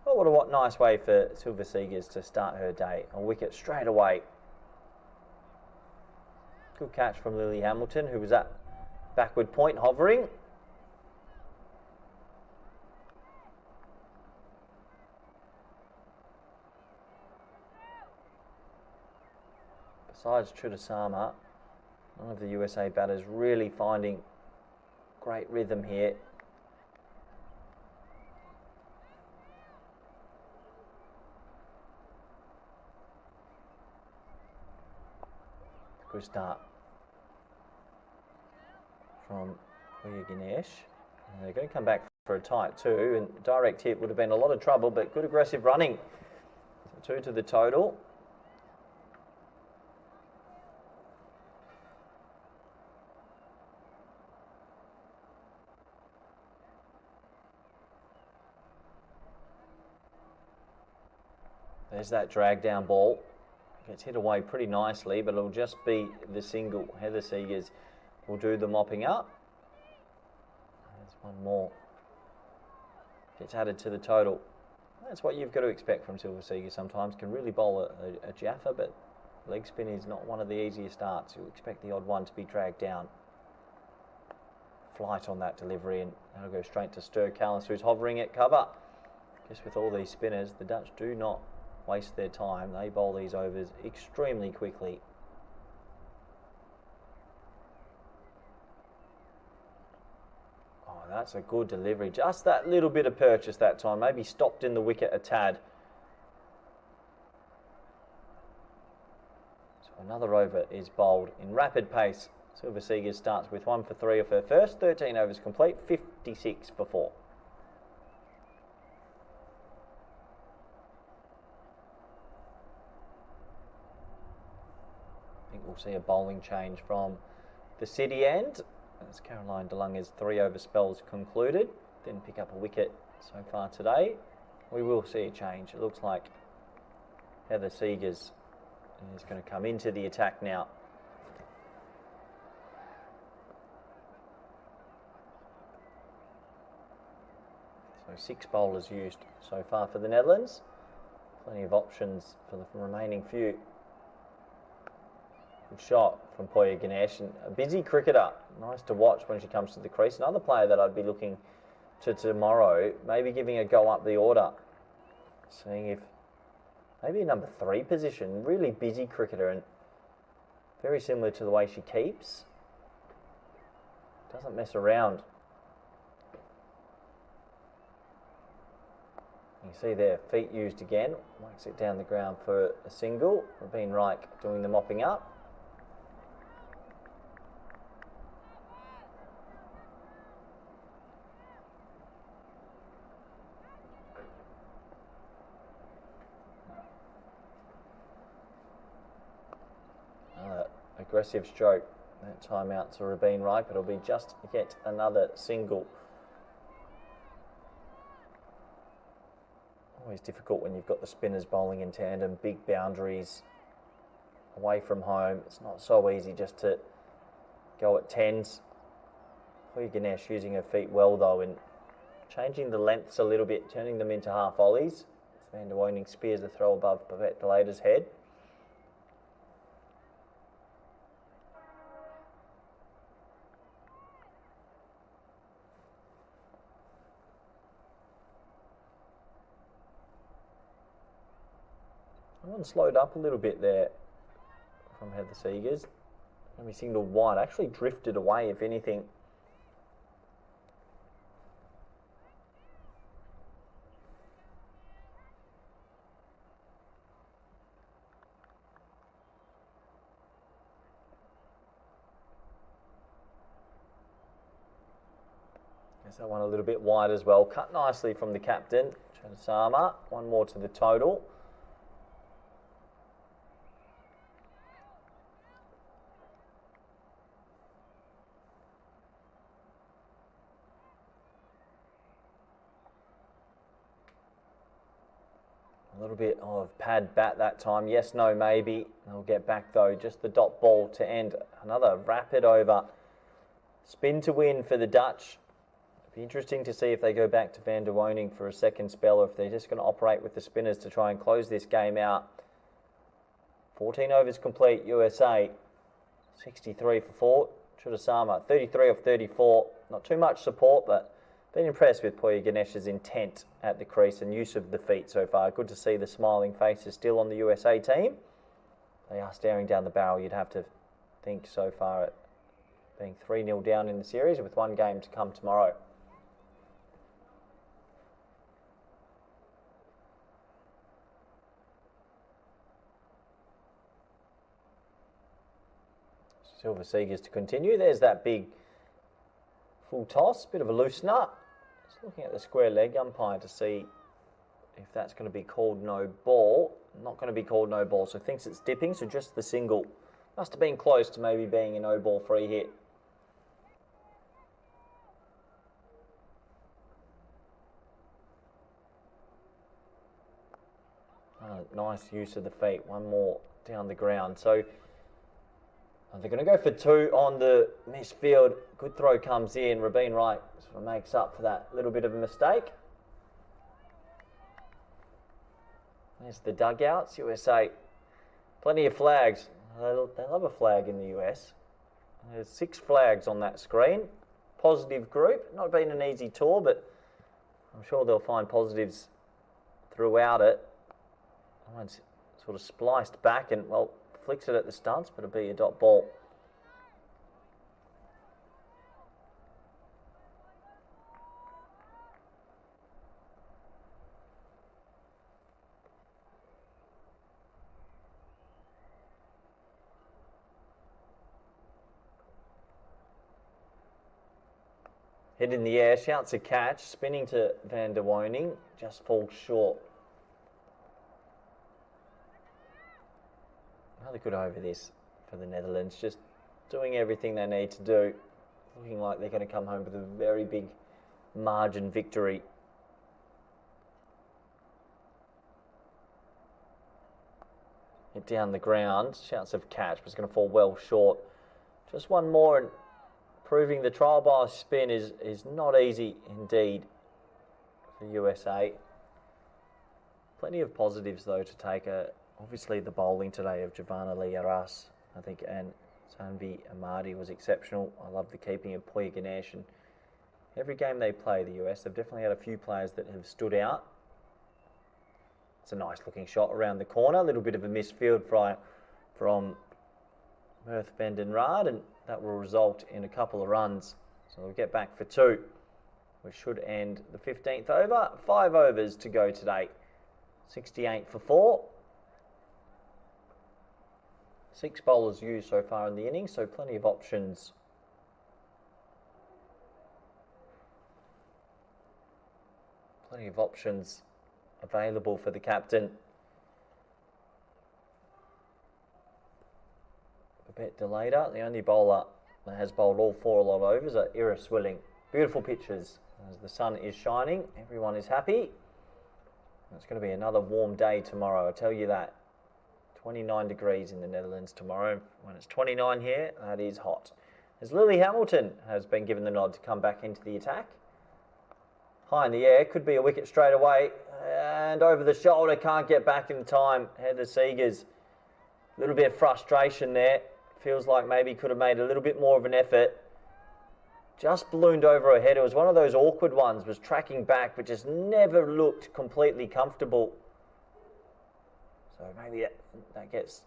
Speaker 1: oh, what a nice way for Silver Seegers to start her day. A wicket straight away. Good catch from Lily Hamilton, who was at backward point hovering. Besides Trudasama, none of the USA batters really finding great rhythm here. Good start from Poya Ganesh. And they're going to come back for a tight two, and direct hit would have been a lot of trouble, but good aggressive running. So 2 to the total. There's that drag down ball. Gets hit away pretty nicely, but it'll just be the single. Heather Seegers will do the mopping up. There's one more. Gets added to the total. That's what you've got to expect from Silver Seeger sometimes. Can really bowl a Jaffa, but leg spin is not one of the easiest starts. You'll expect the odd one to be dragged down. Flight on that delivery, and that'll go straight to Stir Callis, who's hovering at cover. Just with all these spinners, the Dutch do not waste their time. They bowl these overs extremely quickly. Oh, that's a good delivery. Just that little bit of purchase that time. Maybe stopped in the wicket a tad. So another over is bowled in rapid pace. Silver Seegers starts with 1 for 3 of her first. 13 overs complete, 56 for 4. I think we'll see a bowling change from the City end as Caroline DeLunga's 3 over spells concluded. Didn't pick up a wicket so far today. We will see a change. It looks like Heather Seegers is going to come into the attack now. So 6 bowlers used so far for the Netherlands. Plenty of options for the remaining few. Good shot from Poya Ganesh, and a busy cricketer. Nice to watch when she comes to the crease. Another player that I'd be looking to tomorrow, maybe giving a go up the order. Seeing if maybe a number 3 position. Really busy cricketer and very similar to the way she keeps. Doesn't mess around. You see there, feet used again. Works it down the ground for a single. Rabeen Reich doing the mopping up. Another aggressive stroke. That time out to Rabeen Reich, but it'll be just yet another single. Always difficult when you've got the spinners bowling in tandem, big boundaries away from home. It's not so easy just to go at 10s. Poya Ganesh using her feet well though and changing the lengths a little bit, turning them into half volleys. Van der Woning spears the throw above Babette Delayder's head. One slowed up a little bit there from Heather Seegers. And we signalled wide. Actually drifted away, if anything. Guess that one a little bit wide as well. Cut nicely from the captain, Chadasama. One more to the total. A little bit of pad bat that time. Yes, no, maybe. They'll get back though. Just the dot ball to end. Another rapid over. Spin to win for the Dutch. It'll be interesting to see if they go back to Van der Woning for a second spell or if they're just going to operate with the spinners to try and close this game out. 14 overs complete, USA. 63 for 4. Chudasama, 33 of 34. Not too much support, but been impressed with Poya Ganesh's intent at the crease and use of the feet so far. Good to see the smiling faces still on the USA team. They are staring down the barrel, you'd have to think so far at being 3-0 down in the series with one game to come tomorrow. Silver Seegers to continue. There's that big full toss, bit of a loose nut. Just looking at the square leg umpire to see if that's going to be called no ball. Not going to be called no ball, so thinks it's dipping, so just the single. Must have been close to maybe being a no ball free hit. Nice use of the feet. One more down the ground. So they're going to go for 2 on the miss field. Good throw comes in. Rabeen Wright sort of makes up for that little bit of a mistake. There's the dugouts. USA, plenty of flags. They love a flag in the US. There's 6 flags on that screen. Positive group. Not been an easy tour, but I'm sure they'll find positives throughout it. One's sort of spliced back and, well, flicks it at the stunts, but it'll be a dot ball. Hit in the air, shouts a catch, spinning to Van der Woning, just falls short. Another good over this for the Netherlands, just doing everything they need to do. Looking like they're going to come home with a very big margin victory. Hit down the ground, shouts of catch, but it's going to fall well short. Just one more, and proving the trial by spin is not easy indeed for USA. Plenty of positives though to take. Obviously the bowling today of Giovanna Liaras, I think, and Sanvi Amadi was exceptional. I love the keeping of Poya Ganesh, and every game they play, the US, they've definitely had a few players that have stood out. It's a nice looking shot around the corner, a little bit of a misfield from Mirth van den Raad, and that will result in a couple of runs. So we'll get back for 2, which should end the 15th over. 5 overs to go today. 68 for 4. 6 bowlers used so far in the innings, so plenty of options. Plenty of options available for the captain. Later, the only bowler that has bowled all 4 lot overs are Ira Swilling. Beautiful pictures as the sun is shining. Everyone is happy. It's going to be another warm day tomorrow, I tell you that. 29 degrees in the Netherlands tomorrow. When it's 29 here, that is hot. As Lily Hamilton has been given the nod to come back into the attack. High in the air, could be a wicket straight away. And over the shoulder, can't get back in time. Heather Seegers, a little bit of frustration there. Feels like maybe could have made a little bit more of an effort. Just ballooned over her head. It was one of those awkward ones, was tracking back, but just never looked completely comfortable. So maybe that gets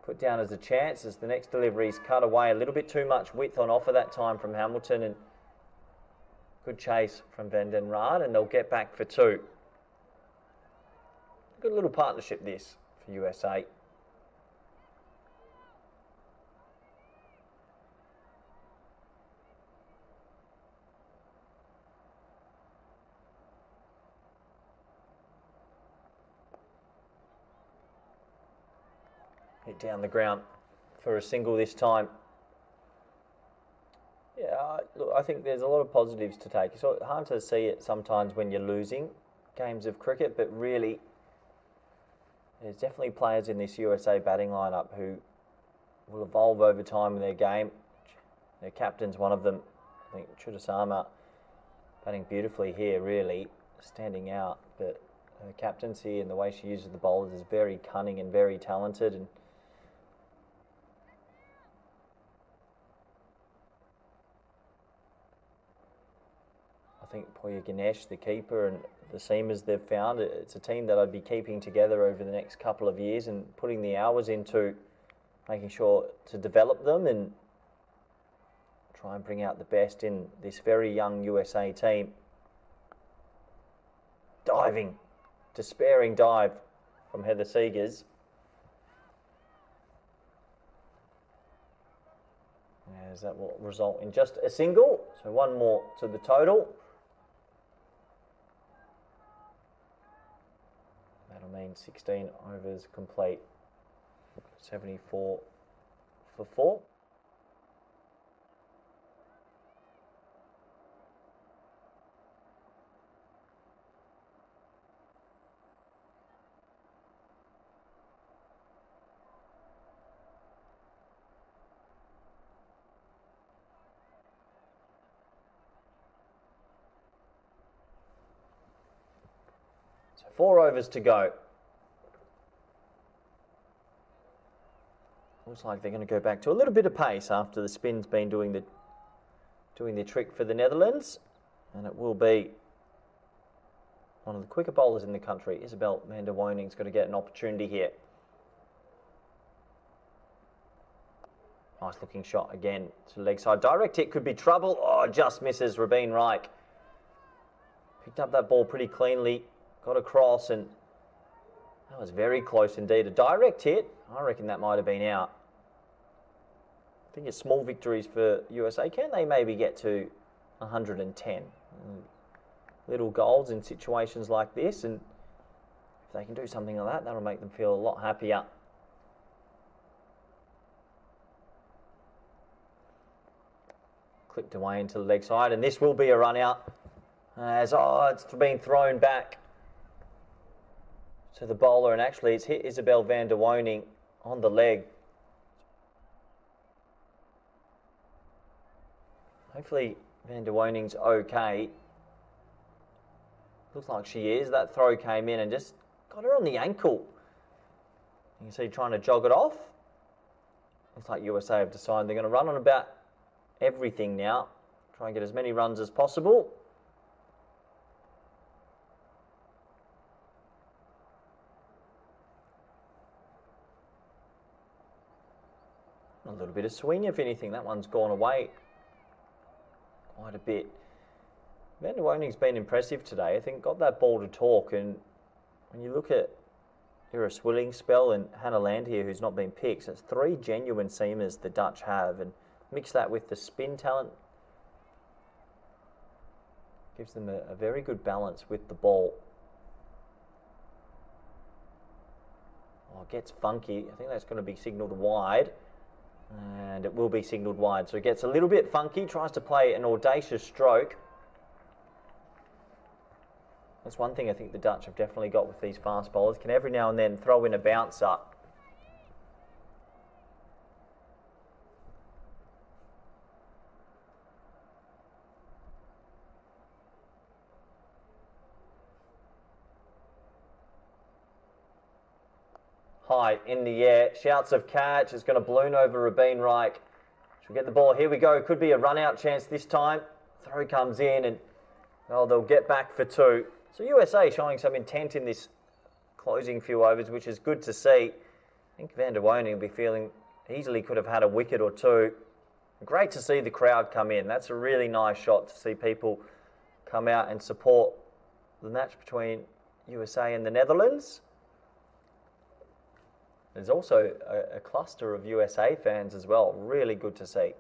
Speaker 1: put down as a chance as the next delivery's cut away. A little bit too much width on offer that time from Hamilton, and good chase from Van den Raad, and they'll get back for 2. Good little partnership this for USA. Hit down the ground for a single this time. Yeah, look, I think there's a lot of positives to take. It's hard to see it sometimes when you're losing games of cricket, but really there's definitely players in this USA batting lineup who will evolve over time in their game. Their captain's one of them. I think Chudasama batting beautifully here, really standing out, but her captaincy and the way she uses the bowlers is very cunning and very talented. And I think Poya Ganesh, the keeper, and the seamers they've found, it's a team that I'd be keeping together over the next couple of years and putting the hours into making sure to develop them and try and bring out the best in this very young USA team. Diving, despairing dive from Heather Seegers. As that will result in just a single, so 1 more to the total. That'll mean 16 overs complete. 74 for 4. So 4 overs to go. Looks like they're going to go back to a little bit of pace after the spin's been doing the trick for the Netherlands. And it will be one of the quicker bowlers in the country. Isabel van der Woning's got to get an opportunity here. Nice looking shot again to leg side. Direct hit could be trouble. Oh, just misses Rabin Reich. Picked up that ball pretty cleanly. Got across, and that was very close indeed. A direct hit, I reckon that might have been out. I think it's small victories for USA. Can they maybe get to 110? Little goals in situations like this, and if they can do something like that, that'll make them feel a lot happier. Clipped away into the leg side, and this will be a run out. As it's been thrown back to the bowler, and actually it's hit Isabel van der Woning on the leg. Hopefully van der Woning's okay. Looks like she is. That throw came in and just got her on the ankle. You can see trying to jog it off. Looks like USA have decided they're going to run on about everything now. Try and get as many runs as possible. A little bit of swing, if anything. That one's gone away quite a bit. Van der Woning's been impressive today. I think got that ball to talk, and when you look at Ira Swilling spell and Hannah Land here, who's not been picked, so it's 3 genuine seamers the Dutch have, and mix that with the spin talent, gives them a very good balance with the ball. Oh, it gets funky. I think that's going to be signalled wide. And it will be signalled wide. So it gets a little bit funky, tries to play an audacious stroke. That's one thing I think the Dutch have definitely got with these fast bowlers. Can every now and then throw in a bouncer. High in the air, shouts of catch. It's going to balloon over Rabin Reich. She'll get the ball. Here we go. Could be a run-out chance this time. Throw comes in, and they'll get back for 2. So USA showing some intent in this closing few overs, which is good to see. I think van der Woning will be feeling easily could have had a wicket or 2. Great to see the crowd come in. That's a really nice shot to see people come out and support the match between USA and the Netherlands. There's also a cluster of USA fans as well. Really good to see.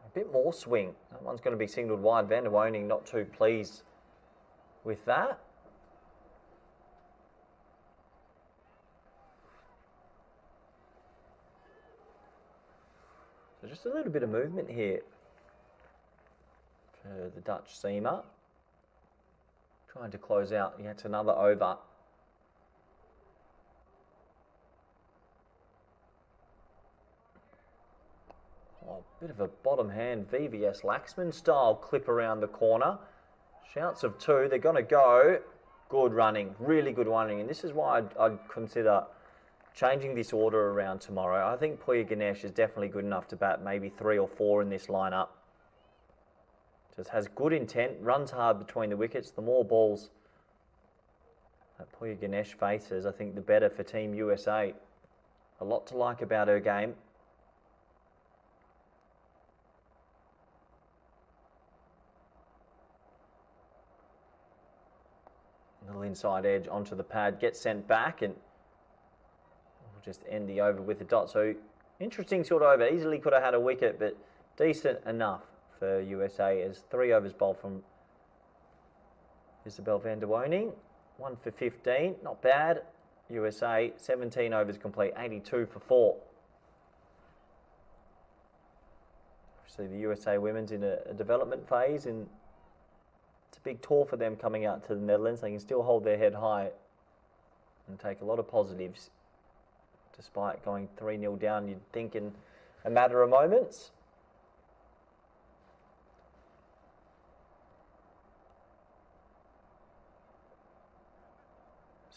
Speaker 1: A bit more swing. That one's going to be signalled wide. Van der Woning not too pleased with that. So just a little bit of movement here for the Dutch seamer. Trying to close out yet another over. Oh, bit of a bottom hand VVS Laxman style clip around the corner. Shouts of 2. They're going to go. Good running. Really good running. And this is why I'd consider changing this order around tomorrow. I think Puya Ganesh is definitely good enough to bat maybe 3 or 4 in this lineup. Just has good intent, runs hard between the wickets. The more balls that Puya Ganesh faces, I think the better for Team USA. A lot to like about her game. A little inside edge onto the pad, gets sent back, and we'll just end the over with a dot. So interesting sort of over. Easily could have had a wicket, but decent enough for USA as 3 overs bowled from Isabel van der Woning. 1 for 15, not bad. USA, 17 overs complete, 82 for 4. Obviously the USA women's in a development phase, and it's a big tour for them coming out to the Netherlands. They can still hold their head high and take a lot of positives. Despite going 3-0 down, you'd think in a matter of moments.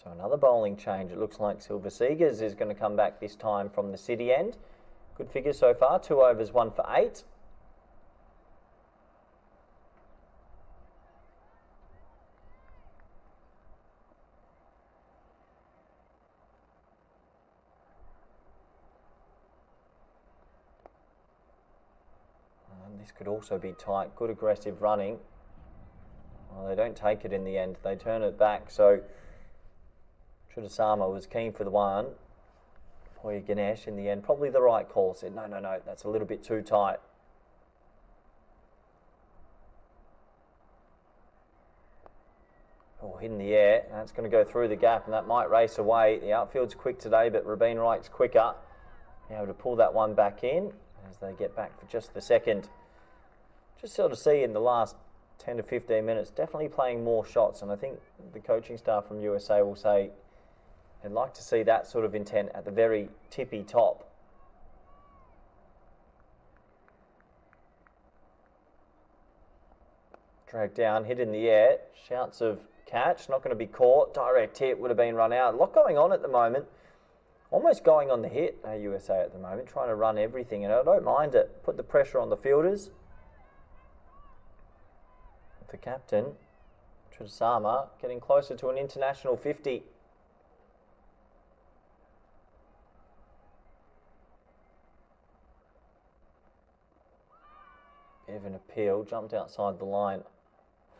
Speaker 1: So another bowling change. It looks like Silver Seegers is going to come back this time from the city end. Good figure so far. 2 overs, 1 for 8. This could also be tight. Good aggressive running. Well, they don't take it in the end. They turn it back. So Chudasama was keen for the one. Poya Ganesh in the end, probably the right call. Said, no, that's a little bit too tight. Oh, hit in the air. That's going to go through the gap, and that might race away. The outfield's quick today, but Rabin Wright's quicker. Be able to pull that one back in as they get back for just the second. Just sort of see in the last 10 to 15 minutes, definitely playing more shots, and I think the coaching staff from USA will say they'd like to see that sort of intent at the very tippy top. Dragged down, hit in the air, shouts of catch, not going to be caught, direct hit, would have been run out. A lot going on at the moment, almost going on the hit, USA at the moment, trying to run everything, and I don't mind it. Put the pressure on the fielders. The captain, Chudasama, getting closer to an international 50. Bit of an appeal, jumped outside the line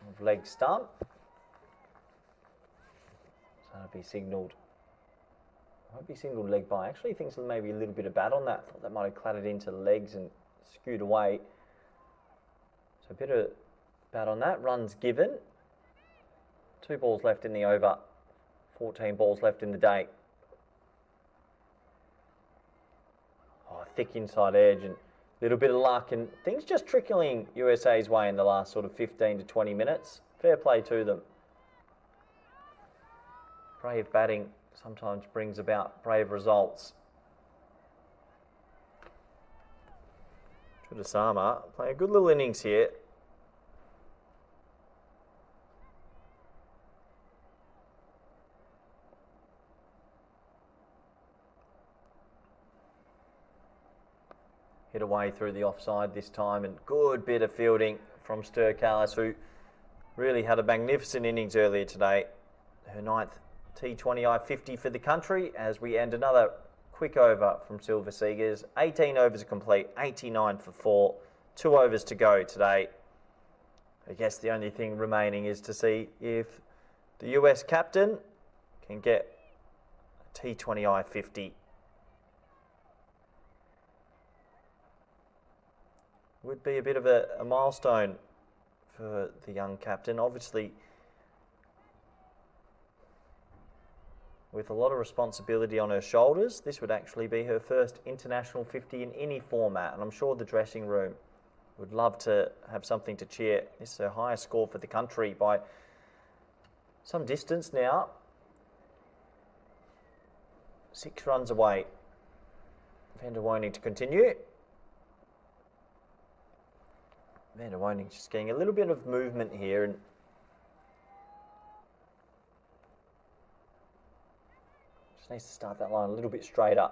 Speaker 1: of leg stump. So that'll be signalled. Won't be signalled leg by. Actually thinks there may be a little bit of bat on that. Thought that might have clattered into the legs and skewed away. So a bit of bat on that. Runs given. 2 balls left in the over. 14 balls left in the day. Oh, thick inside edge and a little bit of luck, and things just trickling USA's way in the last sort of 15 to 20 minutes. Fair play to them. Brave batting sometimes brings about brave results. Chudasama playing a good little innings here. Hit away through the offside this time, and good bit of fielding from Sturkallis, who really had a magnificent innings earlier today. Her 9th T20I 50 for the country, as we end another quick over from Silver Seegers. 18 overs complete, 89 for 4, 2 overs to go today. I guess the only thing remaining is to see if the US captain can get a T20I 50. Would be a bit of a milestone for the young captain. Obviously, with a lot of responsibility on her shoulders, this would actually be her first international 50 in any format, and I'm sure the dressing room would love to have something to cheer. This is her highest score for the country by some distance now. 6 runs away. Vander Woning to continue. Vander Woning just getting a little bit of movement here, and just needs to start that line a little bit straighter.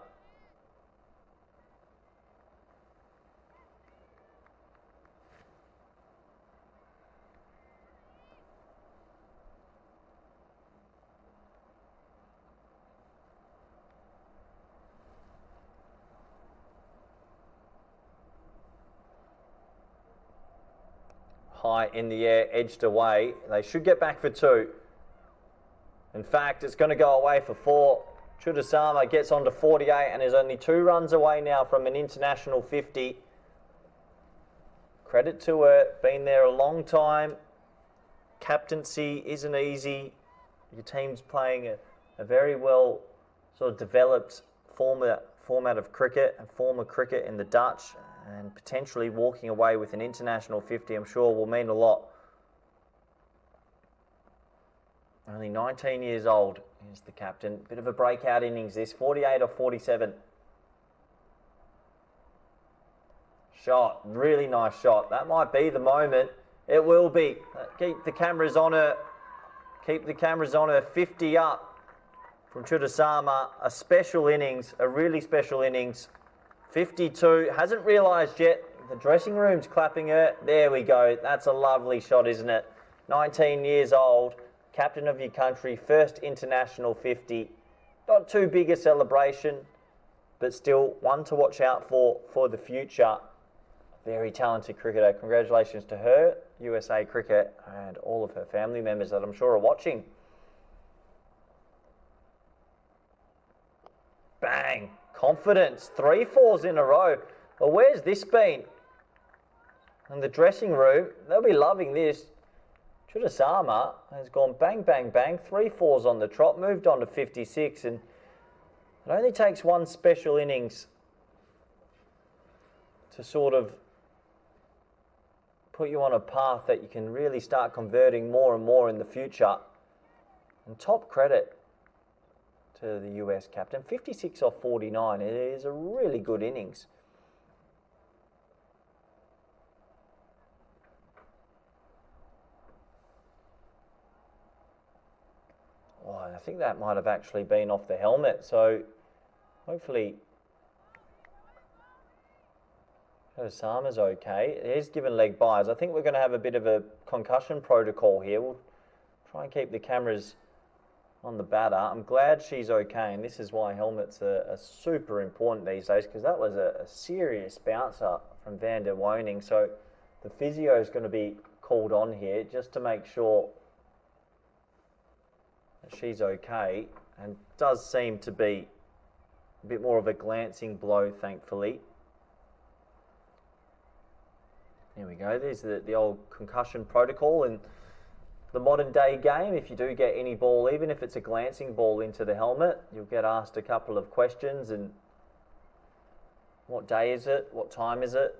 Speaker 1: High in the air, edged away. They should get back for 2. In fact, it's going to go away for 4. Chudasama gets on to 48 and is only 2 runs away now from an international 50. Credit to her, been there a long time. Captaincy isn't easy. Your team's playing a very well sort of developed format of cricket and form of cricket in the Dutch, and potentially walking away with an international 50, I'm sure, will mean a lot. Only 19 years old is the captain. Bit of a breakout innings this, 48 or 47. Shot, really nice shot. That might be the moment. It will be. Keep the cameras on her. Keep the cameras on her. 50 up. from Chudasama, a special innings, a really special innings. 52, hasn't realised yet. The dressing room's clapping her. There we go. That's a lovely shot, isn't it? 19 years old, captain of your country, first international 50. Not too big a celebration, but still one to watch out for the future. Very talented cricketer. Congratulations to her, USA Cricket, and all of her family members that I'm sure are watching. Bang! Confidence. 3 fours in a row. Well, where's this been? In the dressing room, they'll be loving this. Chudasama has gone bang, bang, bang. 3 fours on the trot, moved on to 56, and it only takes one special innings to sort of put you on a path that you can really start converting more and more in the future. And top credit to the US captain. 56 off 49. It is a really good innings. Oh, I think that might have actually been off the helmet. So hopefully Osama's okay. He's given leg byes. I think we're going to have a bit of a concussion protocol here. We'll try and keep the cameras on the batter. I'm glad she's okay, and this is why helmets are super important these days, because that was a serious bouncer from Van der Woning. So the physio is going to be called on here just to make sure that she's okay, and does seem to be a bit more of a glancing blow, thankfully. There we go. There's the old concussion protocol in the modern day game. If you do get any ball, even if it's a glancing ball into the helmet, you'll get asked a couple of questions. And what day is it? What time is it?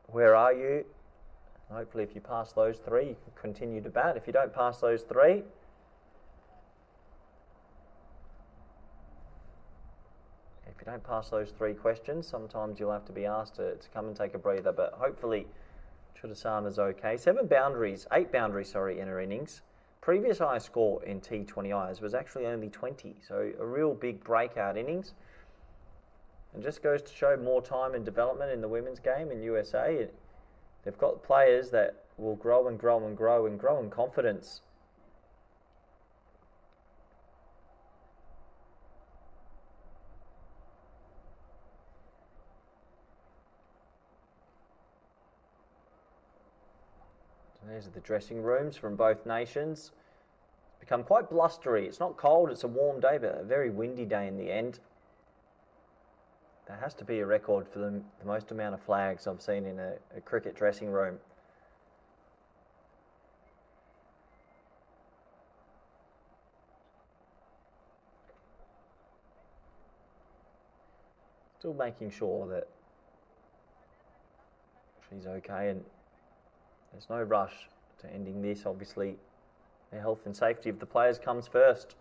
Speaker 1: Where are you? Hopefully if you pass those 3, you can continue to bat. If you don't pass those 3, questions, sometimes you'll have to be asked to come and take a breather, but hopefully Chudasama's okay. 8 boundaries, in her innings. Previous high score in T20Is was actually only 20, so a real big breakout innings. And just goes to show more time and development in the women's game in USA. They've got players that will grow and grow and grow and grow in confidence. There's the dressing rooms from both nations. It's become quite blustery. It's not cold, it's a warm day, but a very windy day in the end. That has to be a record for the most amount of flags I've seen in a cricket dressing room. Still making sure that she's okay, and there's no rush to ending this. Obviously, the health and safety of the players comes first.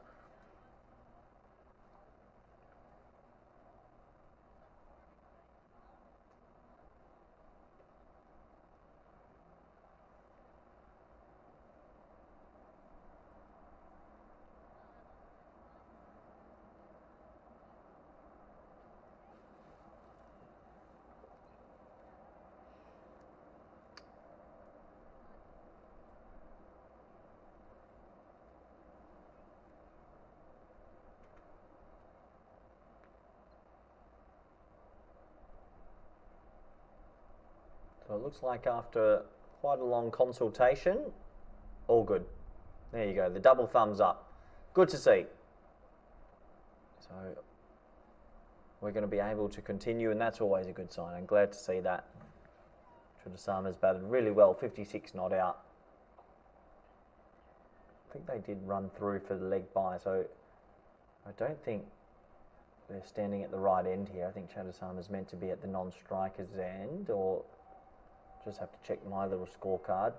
Speaker 1: So it looks like after quite a long consultation, all good. There you go, the double thumbs up. Good to see. So we're going to be able to continue, and that's always a good sign. I'm glad to see that. Chudasama's batted really well, 56 not out. I think they did run through for the leg bye, so I don't think they're standing at the right end here. I think Chudasama's meant to be at the non-striker's end, or just have to check my little scorecard.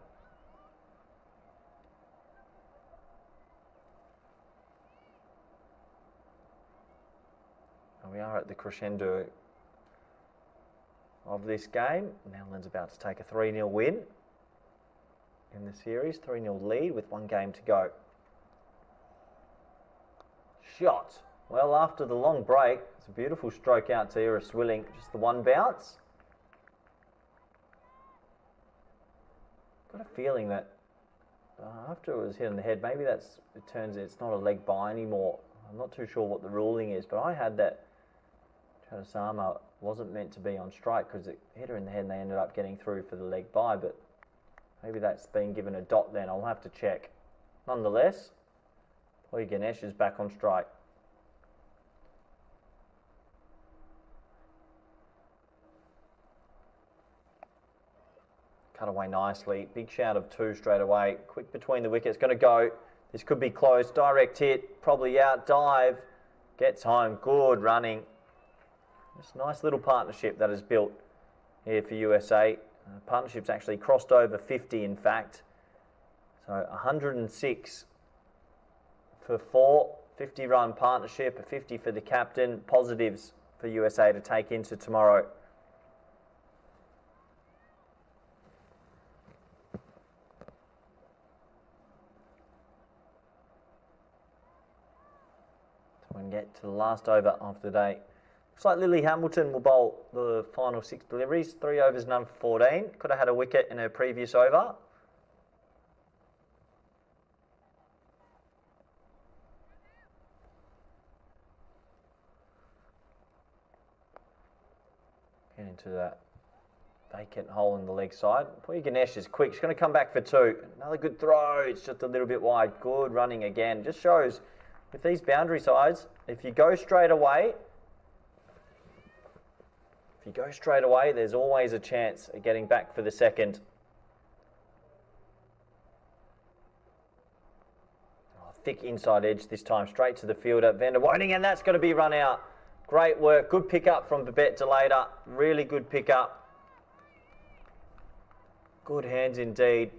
Speaker 1: And we are at the crescendo of this game. Netherlands about to take a 3-0 win in the series, 3-0 lead with 1 game to go. shot. Well, after the long break, it's a beautiful stroke out to Ira Swilling. Just the one bounce. Got a feeling that after it was hit on the head, maybe it turns it's not a leg bye anymore. I'm not too sure what the ruling is, but I had that Charisama wasn't meant to be on strike because it hit her in the head and they ended up getting through for the leg bye, but maybe that's been given a dot then. I'll have to check. Nonetheless, Pooya Ganesh is back on strike. Cut away nicely. Big shout of 2 straight away. Quick between the wickets. Going to go. This could be close. Direct hit. Probably out. Dive. Gets home. Good running. Just a nice little partnership that is built here for USA. Partnership's actually crossed over 50 in fact. So 106 for 4. 50-run partnership. A 50 for the captain. Positives for USA to take into tomorrow. And get to the last over of the day. Looks like Lily Hamilton will bowl the final 6 deliveries. 3 overs, none for 14. Could have had a wicket in her previous over. Get into that vacant hole in the leg side. Pooya Ganesh is quick. She's going to come back for 2. Another good throw. It's just a little bit wide. Good running again. Just shows with these boundary sides, if you go straight away, there's always a chance of getting back for the second. Oh, thick inside edge this time, straight to the fielder. Van der Woning, and that's going to be run out. Great work. Good pick up from Babette Delader. Really good pick up. Good hands indeed.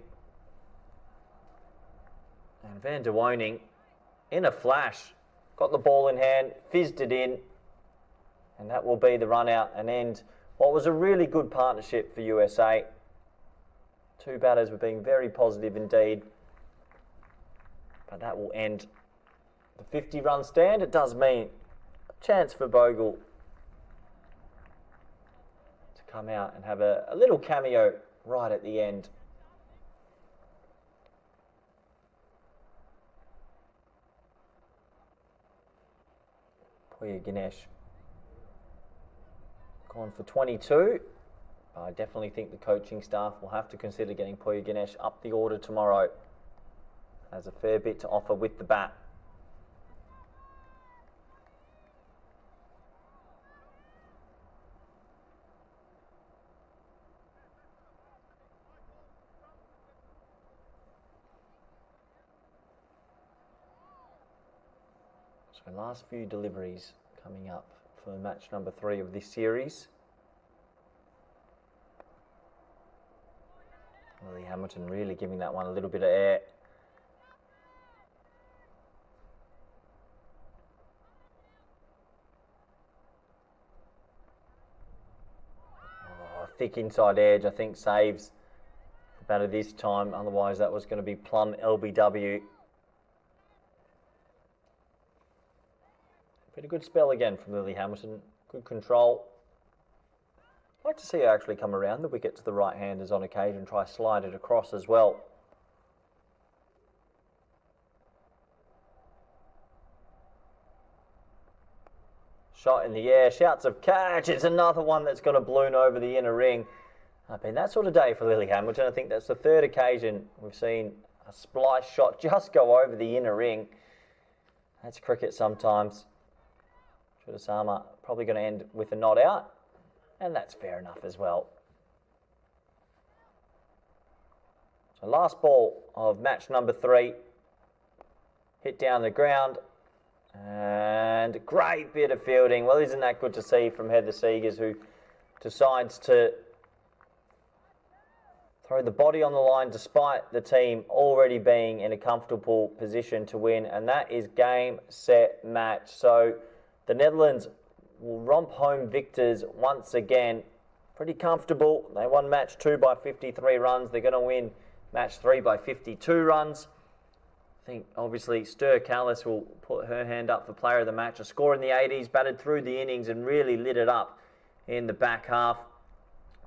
Speaker 1: And Van der Woning, in a flash, got the ball in hand, fizzed it in, and that will be the run out and end what was a really good partnership for USA. 2 batters were being very positive indeed, but that will end the 50-run stand. It does mean a chance for Bogle to come out and have a little cameo right at the end. Pooya Ganesh gone for 22. I definitely think the coaching staff will have to consider getting Pooya Ganesh up the order tomorrow. Has a fair bit to offer with the bat. So last few deliveries coming up for match number 3 of this series. Lily Hamilton really giving that one a little bit of air. Oh, thick inside edge, I think saves the batter this time. Otherwise that was going to be plumb LBW. Been a good spell again from Lily Hamilton. Good control. I'd like to see her actually come around the wicket to the right-handers on occasion, try slide it across as well. Shot in the air, shouts of catch. It's another one that's going to balloon over the inner ring. It's been that sort of day for Lily Hamilton. I think that's the 3rd occasion we've seen a splice shot just go over the inner ring. That's cricket sometimes. Charisama probably going to end with a not out, and that's fair enough as well. So last ball of match number 3, hit down the ground, and a great bit of fielding. Well, isn't that good to see from Heather Seegers, who decides to throw the body on the line despite the team already being in a comfortable position to win, and that is game, set, match. So the Netherlands will romp home victors once again. Pretty comfortable. They won match 2 by 53 runs. They're going to win match 3 by 52 runs. I think obviously Stur Callis will put her hand up for player of the match. A score in the 80s, batted through the innings and really lit it up in the back half.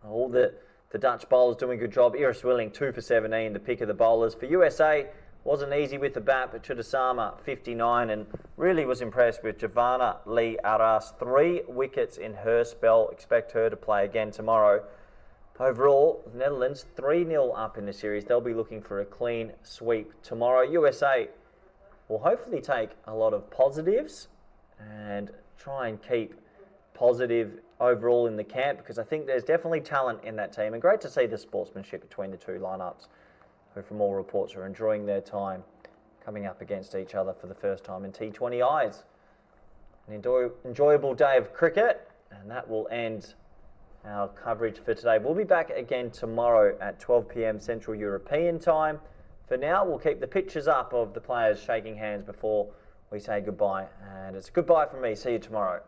Speaker 1: All the Dutch bowlers doing a good job. Iris Willing, 2 for 17, the pick of the bowlers. For USA, wasn't easy with the bat, but Chudasama, 59, and really was impressed with Javana Lee Aras. 3 wickets in her spell. Expect her to play again tomorrow. Overall, the Netherlands 3-0 up in the series. They'll be looking for a clean sweep tomorrow. USA will hopefully take a lot of positives and try and keep positive overall in the camp, because I think there's definitely talent in that team, and great to see the sportsmanship between the two lineups, who from all reports are enjoying their time coming up against each other for the first time in T20Is. An enjoyable day of cricket, and that will end our coverage for today. We'll be back again tomorrow at 12 p.m. Central European time. For now, we'll keep the pictures up of the players shaking hands before we say goodbye, and it's a goodbye from me. See you tomorrow.